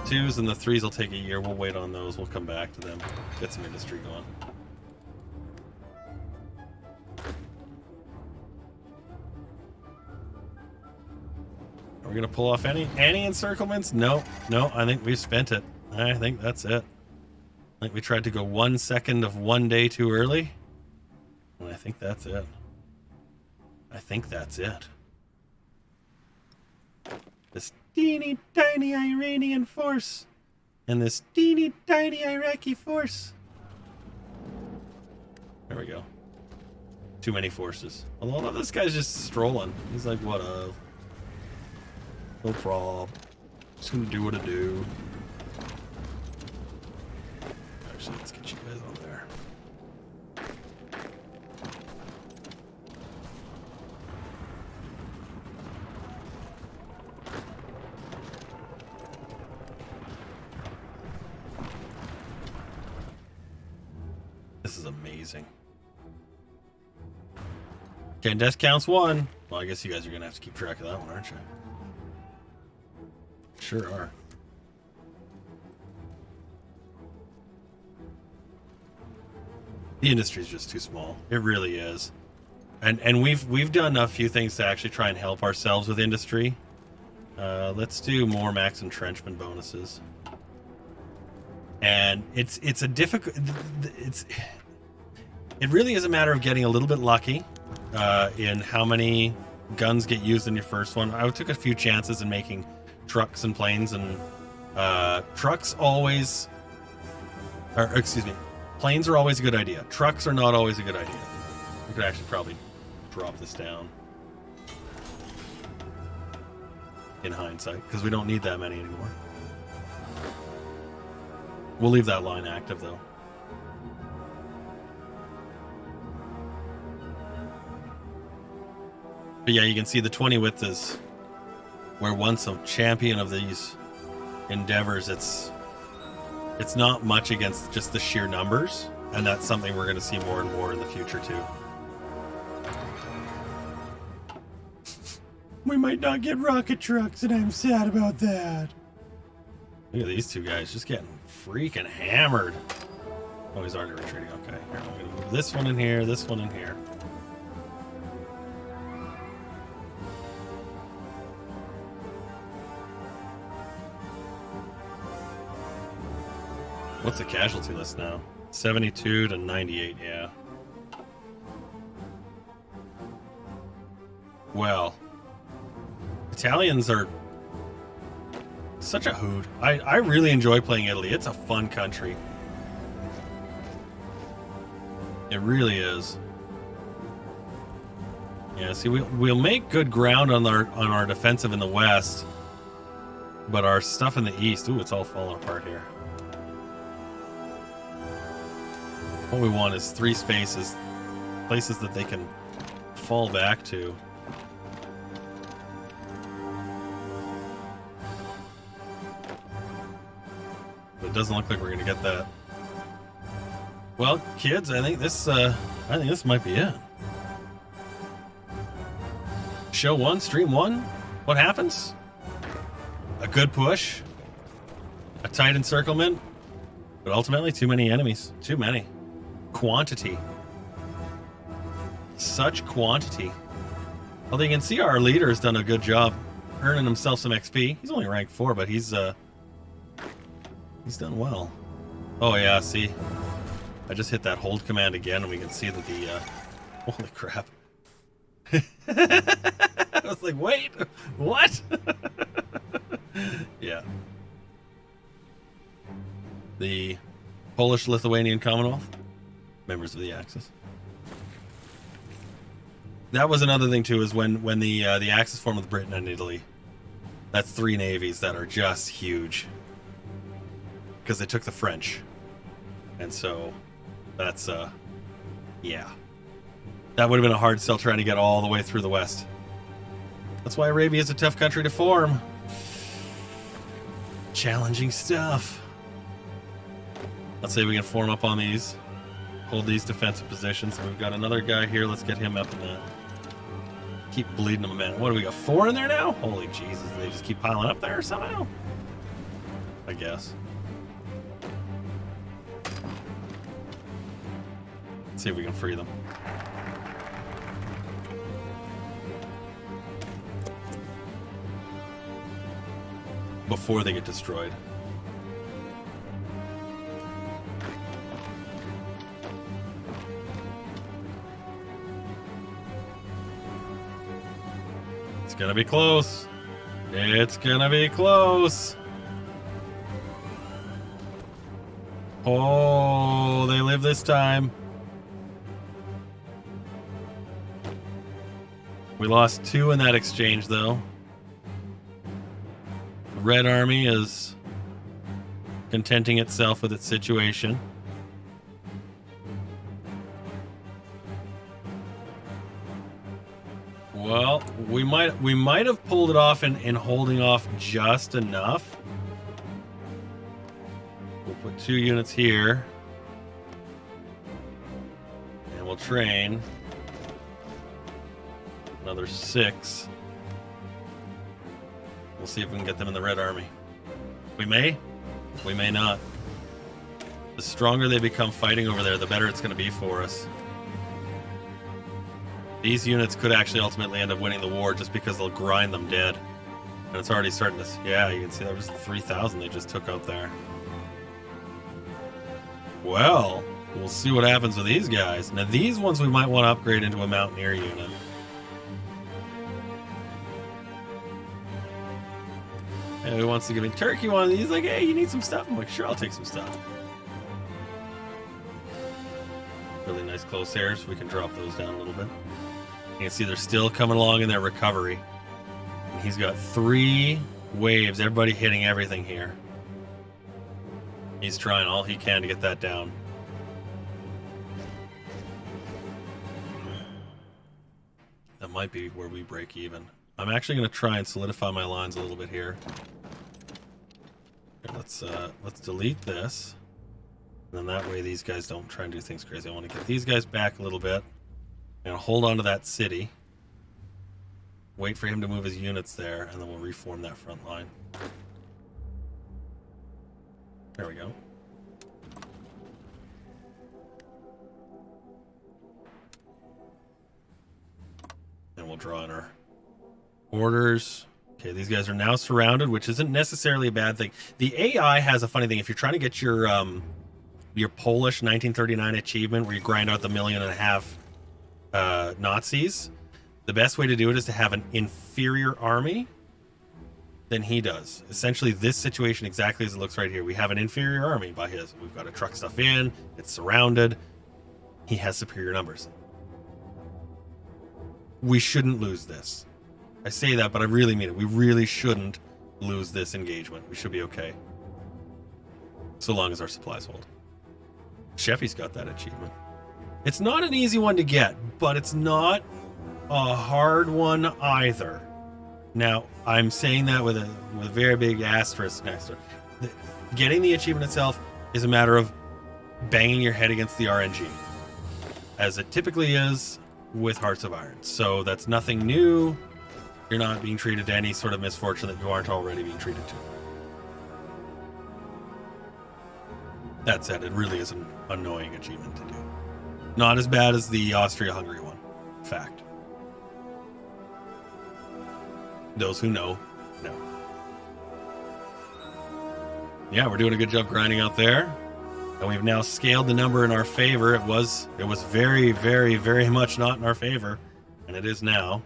2s and the 3s will take a year. We'll wait on those. We'll come back to them. Get some industry going. Are we going to pull off any encirclements? No. No, I think we've spent it. I think that's it. I think we tried to go 1 second of 1 day too early. And I think that's it. I think that's it. This teeny tiny Iranian force and this teeny tiny Iraqi force. There we go. Too many forces. Although this guy's just strolling. He's like, what up? No prob. Just gonna do what I do. Actually, let's get you guys on there. This is amazing. Okay, death counts 1. Well, I guess you guys are gonna have to keep track of that one, aren't you? Sure are. The industry is just too small. It really is. And we've done a few things to actually try and help ourselves with industry. Let's do more max entrenchment bonuses. And it's a difficult. It really is a matter of getting a little bit lucky in how many guns get used in your first one. I took a few chances in making trucks and planes, and trucks always, or excuse me, planes are always a good idea. Trucks are not always a good idea. We could actually probably drop this down in hindsight because we don't need that many anymore. We'll leave that line active though. But yeah, you can see the 20 width is where once a champion of these endeavors, it's not much against just the sheer numbers, and that's something we're going to see more and more in the future too. We might not get rocket trucks, and I'm sad about that. Look at these two guys just getting freaking hammered. Oh, he's already retreating. Okay, here, I'm going to move this one in here, this one in here. What's the casualty list now? 72 to 98, yeah. Well, Italians are such a hoot. I really enjoy playing Italy. It's a fun country. It really is. Yeah, see, we'll make good ground on our defensive in the west, but our stuff in the east, ooh, it's all falling apart here. What we want is 3 spaces, places that they can fall back to. But it doesn't look like we're going to get that. Well, kids, I think this might be it. Show 1, stream 1. What happens? A good push, a tight encirclement, but ultimately too many enemies. Too many. Quantity. Such quantity. Although you can see our leader has done a good job earning himself some XP. He's only rank 4, but he's done well. Oh yeah, see, I just hit that hold command again, and we can see that the holy crap. I was like, wait, what? Yeah. The Polish-Lithuanian Commonwealth, members of the Axis. That was another thing too, is when the Axis formed with Britain and Italy. That's 3 navies that are just huge because they took the French, and so that's yeah, that would have been a hard sell trying to get all the way through the west. That's why Arabia is a tough country to form. Challenging stuff. Let's see if we can form up on these. Hold these defensive positions. We've got another guy here. Let's get him up in that. Keep bleeding them, man. What do we got? 4 in there now? Holy Jesus. They just keep piling up there somehow? I guess. Let's see if we can free them. Before they get destroyed. It's gonna be close. It's gonna be close. Oh, they live this time. We lost 2 in that exchange, though. The Red Army is contenting itself with its situation. Well, we might have pulled it off in holding off just enough. We'll put 2 units here. And we'll train another 6. We'll see if we can get them in the Red Army. We may not. The stronger they become fighting over there, the better it's going to be for us. These units could actually ultimately end up winning the war just because they'll grind them dead. And it's already starting to... Yeah, you can see that was 3,000 they just took out there. Well, we'll see what happens with these guys. Now, these ones we might want to upgrade into a Mountaineer unit. And who wants to give me Turkey one? He's like, hey, you need some stuff? I'm like, sure, I'll take some stuff. Really nice close airs. So we can drop those down a little bit. You can see they're still coming along in their recovery. And he's got 3 waves, everybody hitting everything here. He's trying all he can to get that down. That might be where we break even. I'm actually going to try and solidify my lines a little bit here. Let's delete this. And then that way these guys don't try and do things crazy. I want to get these guys back a little bit. And hold on to that city. Wait for him to move his units there, and then we'll reform that front line. There we go. And we'll draw in our orders. Okay, these guys are now surrounded, which isn't necessarily a bad thing. The AI has a funny thing. If you're trying to get your Polish 1939 achievement, where you grind out the 1.5 million Nazis, the best way to do it is to have an inferior army than he does. Essentially, this situation exactly as it looks right here. We have an inferior army by his. We've got to truck stuff in. It's surrounded. He has superior numbers. We shouldn't lose this. I say that, but I really mean it. We really shouldn't lose this engagement. We should be okay. So long as our supplies hold. Sheffy's got that achievement. It's not an easy one to get, but it's not a hard one either. Now, I'm saying that with a very big asterisk next to it. Getting the achievement itself is a matter of banging your head against the RNG, as it typically is with Hearts of Iron. So that's nothing new. You're not being treated to any sort of misfortune that you aren't already being treated to. That said, it really is an annoying achievement to do. Not as bad as the Austria-Hungary one. Fact. Those who know. Yeah, we're doing a good job grinding out there. And we've now scaled the number in our favor. It was very, very, very much not in our favor. And it is now.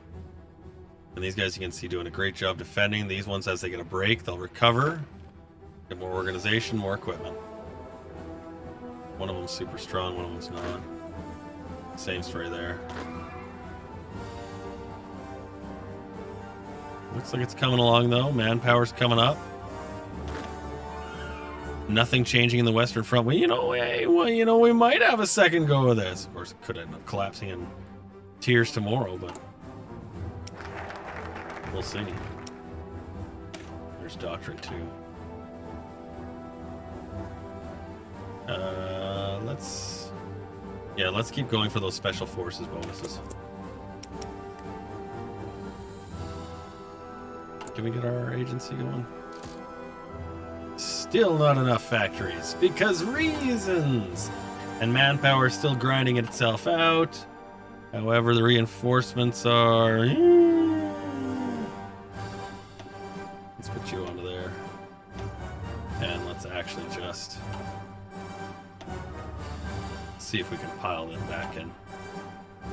And these guys, you can see, doing a great job defending. These ones, as they get a break, they'll recover. Get more organization, more equipment. One of them's super strong, one of them's not. Same story there. Looks like it's coming along, though. Manpower's coming up. Nothing changing in the Western Front. Well, we might have a second go of this. Of course, it could end up collapsing in tears tomorrow, but we'll see. There's Doctrine 2. Let's keep going for those special forces bonuses. Can we get our agency going? Still not enough factories because reasons, and manpower is still grinding itself out. However, the reinforcements are. Let's put you onto there, and let's actually just see if we can pile them back in,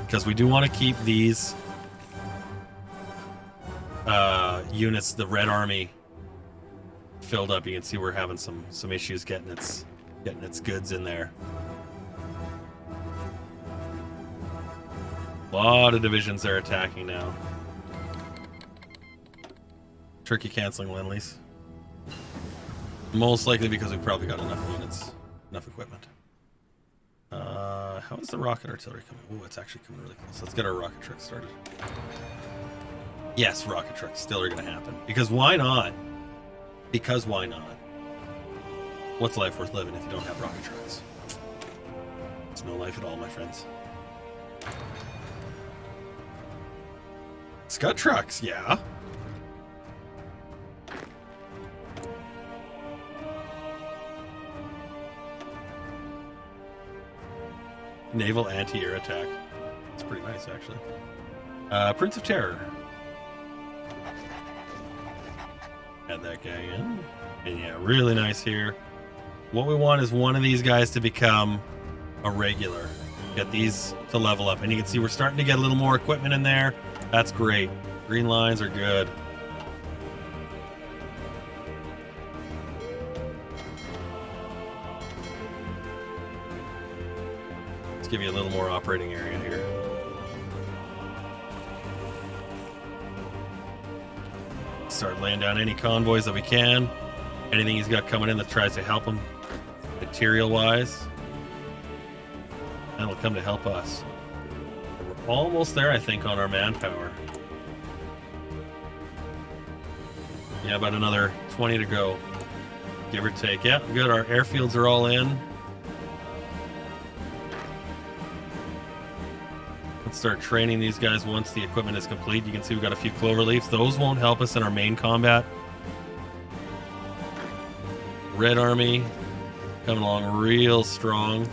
because we do want to keep these units, the Red Army, filled up. You can see we're having some issues getting its goods in there. A lot of divisions they're attacking now. Turkey canceling Lend-Lease. Most likely because we've probably got enough units, enough equipment. How is the rocket artillery coming? Oh, it's actually coming really close. Let's get our rocket trucks started. Yes, rocket trucks still are going to happen. Because why not? Because why not? What's life worth living if you don't have rocket trucks? It's no life at all, my friends. Scud trucks, yeah. Naval anti-air attack. It's pretty nice, actually. Prince of Terror. Add that guy in. And yeah, really nice here. What we want is one of these guys to become a regular. Get these to level up. And you can see we're starting to get a little more equipment in there. That's great. Green lines are good. Let's give you a little more operating area here. Start laying down any convoys that we can. Anything he's got coming in that tries to help him material-wise. That'll come to help us. We're almost there, I think, on our manpower. Yeah, about another 20 to go, give or take. Yeah, good. Our airfields are all in. Let's start training these guys once the equipment is complete. You can see we've got a few clover leaves. Those won't help us in our main combat. Red Army coming along real strong.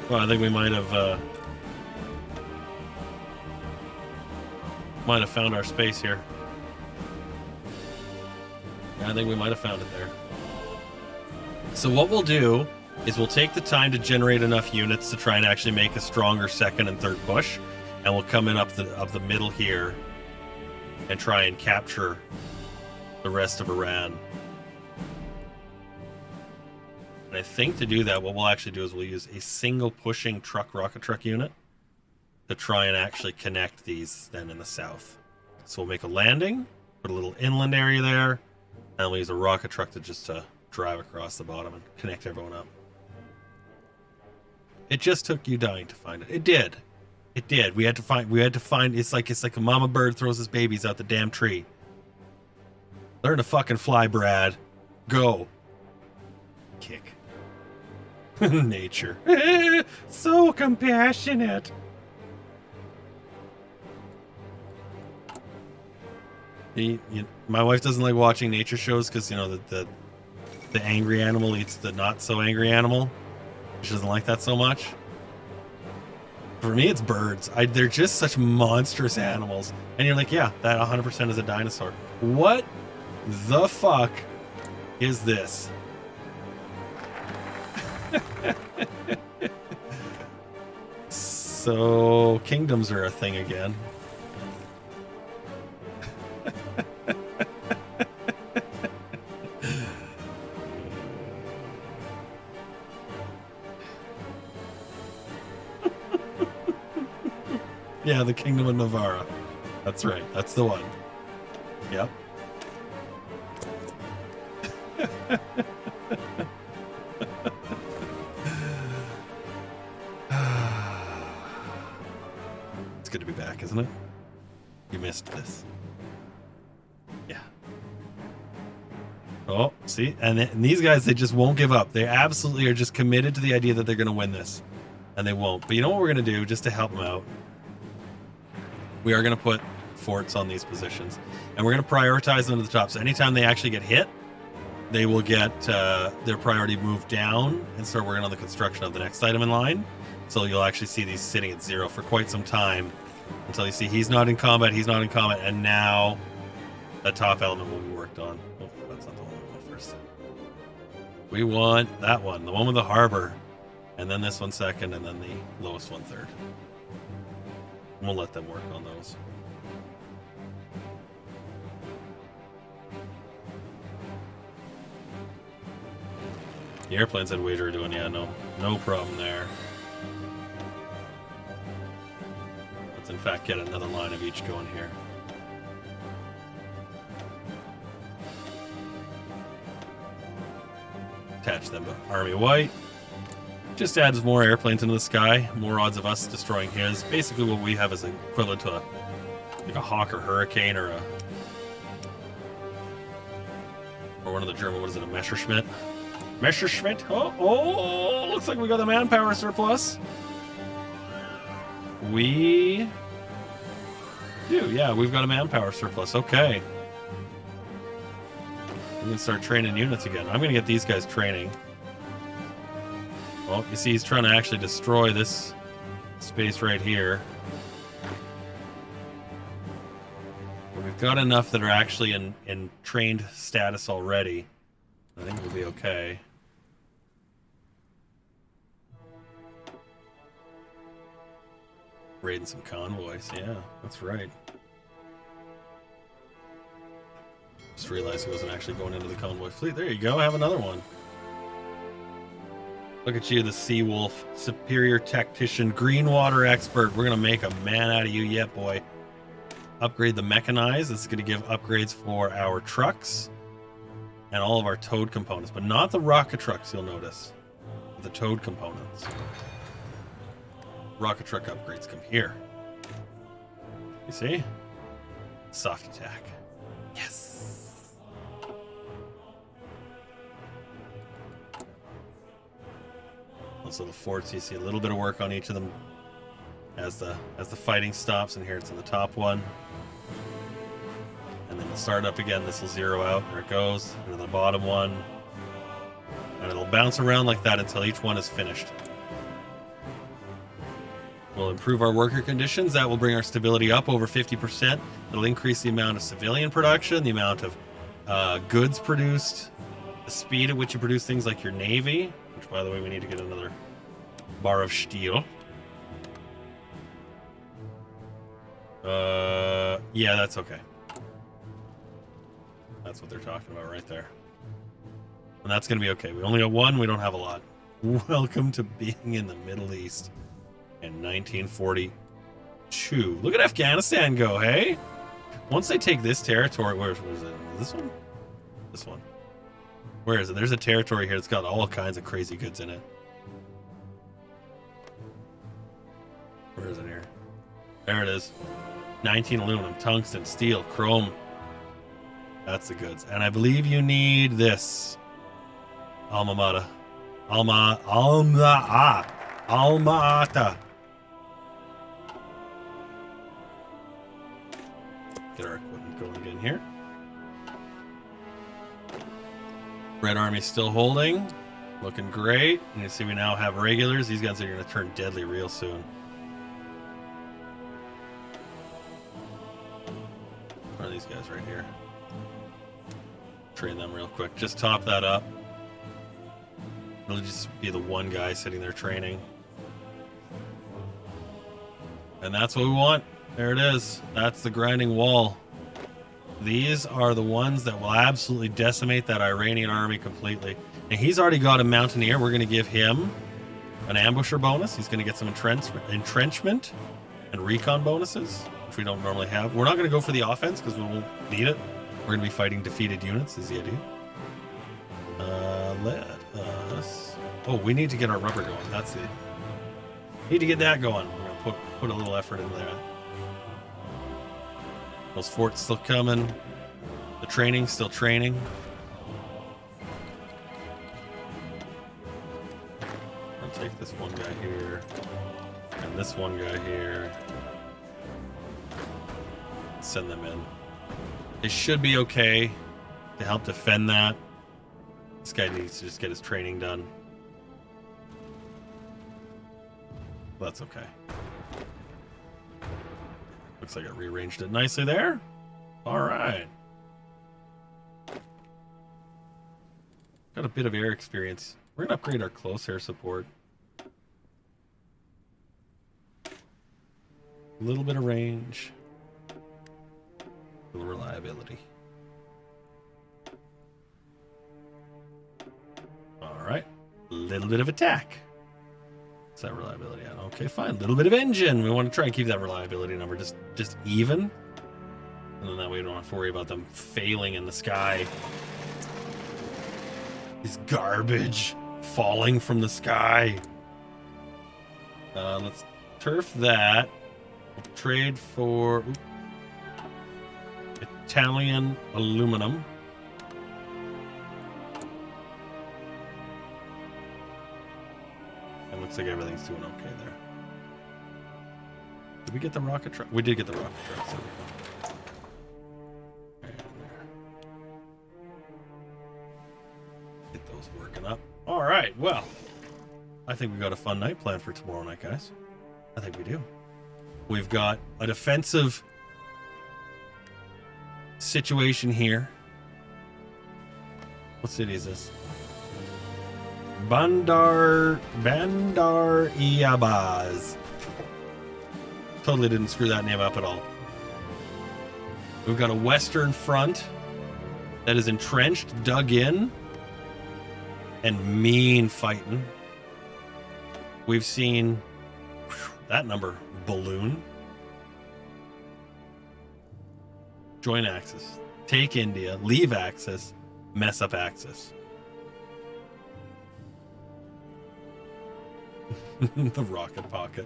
Well, I think we might have found our space here. I think we might have found it there. So what we'll do is we'll take the time to generate enough units to try and actually make a stronger second and third push, and we'll come in up the middle here and try and capture the rest of Iran. And I think to do that, what we'll actually do is we'll use a single pushing rocket truck unit to try and actually connect these then in the south. So we'll make a landing, put a little inland area there, and we'll use a rocket truck to just drive across the bottom and connect everyone up. It just took you dying to find it. It did. It did. We had to find it's like a mama bird throws his babies out the damn tree. Learn to fucking fly, Brad. Go. Kick. Nature. So compassionate. My wife doesn't like watching nature shows because, you know, the angry animal eats the not so angry animal. She doesn't like that so much. For me, it's birds. They're just such monstrous animals. And you're like, yeah, that 100% is a dinosaur. What the fuck is this? So, kingdoms are a thing again. Yeah, the Kingdom of Navarra. That's right. That's the one. Yep. It's good to be back, isn't it? You missed this. Yeah. Oh, see? And these guys, they just won't give up. They absolutely are just committed to the idea that they're going to win this. And they won't. But you know what we're going to do, just to help them out? We are going to put forts on these positions. And we're going to prioritize them to the top. So anytime they actually get hit, they will get their priority moved down and start working on the construction of the next item in line. So you'll actually see these sitting at 0 for quite some time until you see he's not in combat, and now the top element will be worked on. Oh, that's not the one we want first. We want that one, the one with the harbor, and then this one second, and then the lowest one third. And we'll let them work on those. The airplanes that Wager are doing, yeah, no problem there. Let's in fact get another line of each going here. Attach them to Army White. Just adds more airplanes into the sky, more odds of us destroying his. Basically what we have is equivalent to like a Hawk or Hurricane or one of the German, what is it, a Messerschmitt? Messerschmitt. Oh, looks like we got the manpower surplus. We do, yeah, we've got a manpower surplus. Okay. We can start training units again. I'm going to get these guys training. Well, you see he's trying to actually destroy this space right here. But we've got enough that are actually in trained status already. I think we'll be okay. Raiding some convoys, yeah, that's right. Just realized he wasn't actually going into the convoy fleet. There you go, have another one. Look at you, the Sea Wolf, superior tactician, green water expert. We're gonna make a man out of you yet, boy. Upgrade the mechanized. This is gonna give upgrades for our trucks and all of our towed components, but not the rocket trucks, you'll notice. The towed components. Rocket truck upgrades come here. You see? Soft attack. Yes! Also the forts, you see a little bit of work on each of them as the fighting stops, and here it's in the top one. And then we'll start up again. This will zero out. There it goes. And then the bottom one. And it'll bounce around like that until each one is finished. We'll improve our worker conditions. That will bring our stability up over 50%. It'll increase the amount of civilian production, the amount of goods produced, the speed at which you produce things like your navy, which, by the way, we need to get another bar of steel. Yeah, that's okay. That's what they're talking about right there. And that's going to be okay. We only got one. We don't have a lot. Welcome to being in the Middle East in 1942. Look at Afghanistan go, hey? Once they take this territory, where is it? This one? This one. Where is it? There's a territory here that's got all kinds of crazy goods in it. Where is it here? There it is. 19 aluminum, tungsten, steel, chrome. That's the goods. And I believe you need this. Alma Mater. Alma Ata. Get our equipment going again here. Red Army's still holding. Looking great. And you see we now have regulars. These guys are going to turn deadly real soon. Where are these guys right here? Train them real quick. Just top that up. It'll just be the one guy sitting there training. And that's what we want. There it is. That's the grinding wall. These are the ones that will absolutely decimate that Iranian army completely. And he's already got a mountaineer. We're going to give him an ambusher bonus. He's going to get some entrenchment and recon bonuses, which we don't normally have. We're not going to go for the offense because we won't need it. We're going to be fighting defeated units is the idea. Let us... Oh, we need to get our rubber going. That's it. Need to get that going. We're going to put a little effort into that. Those forts still coming. The training still training. I'll take this one guy here. And this one guy here. Send them in. They should be okay to help defend that. This guy needs to just get his training done. That's okay. Looks like I rearranged it nicely there. All right. Got a bit of air experience. We're going to upgrade our close air support. A little bit of range. A little reliability. All right. A little bit of attack. What's that reliability on? Okay, fine. A little bit of engine. We want to try and keep that reliability number just even. And then that way we don't have to worry about them failing in the sky. This garbage falling from the sky. Let's turf that. We'll trade for Italian aluminum. It looks like everything's doing okay there. Did we get the rocket truck? We did get the rocket truck. So get those working up. All right. Well, I think we got a fun night planned for tomorrow night, guys. I think we do. We've got a defensive situation here. What city is this? Bandar Iabaz. Totally didn't screw that name up at all. We've got a western front that is entrenched, dug in, and mean fighting. We've seen that number balloon. Join Axis. Take India. Leave Axis. Mess up Axis. The rocket pocket.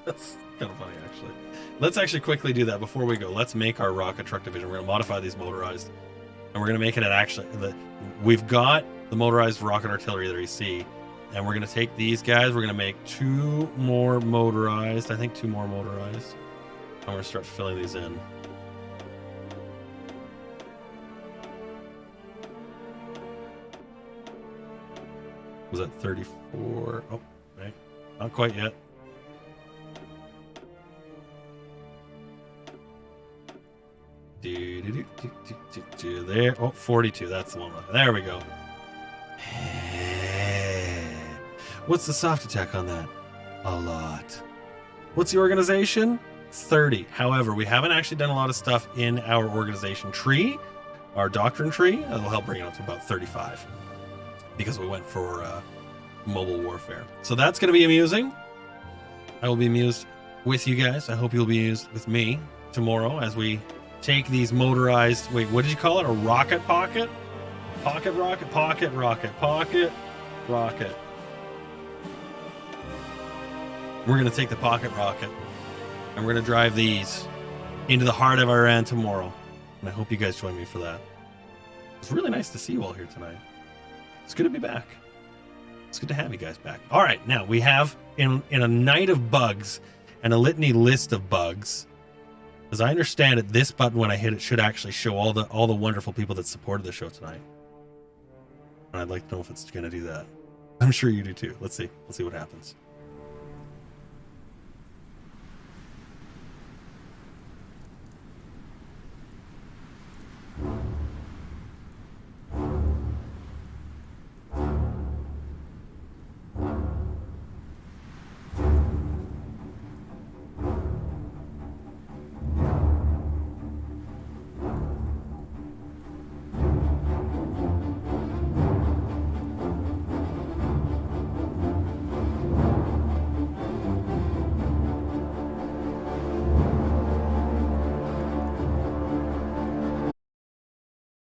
That's kind of funny, actually. Let's actually quickly do that before we go. Let's make our rocket truck division. We're going to modify these motorized, and we're going to make it an actually. We've got the motorized rocket artillery that you see, and we're going to take these guys. We're going to make 2 more motorized. I think 2 more motorized. I'm going to start filling these in. Was that 34? Oh, right. Not quite yet. There. Oh, 42. That's the one. There we go. What's the soft attack on that? A lot. What's the organization? 30. However, we haven't actually done a lot of stuff in our organization tree, our doctrine tree. That'll help bring it up to about 35. Because we went for mobile warfare. So that's going to be amusing. I will be amused with you guys. I hope you'll be amused with me tomorrow as we take these motorized... Wait, what did you call it? A rocket pocket? Pocket rocket? Pocket rocket. Pocket rocket. We're going to take the pocket rocket and we're going to drive these into the heart of Iran tomorrow. And I hope you guys join me for that. It's really nice to see you all here tonight. It's good to be back. It's good to have you guys back. All right, now we have in a night of bugs and a litany list of bugs. As I understand it, this button when I hit it should actually show all the wonderful people that supported the show tonight. And I'd like to know if it's going to do that. I'm sure you do too. Let's see. Let's see what happens.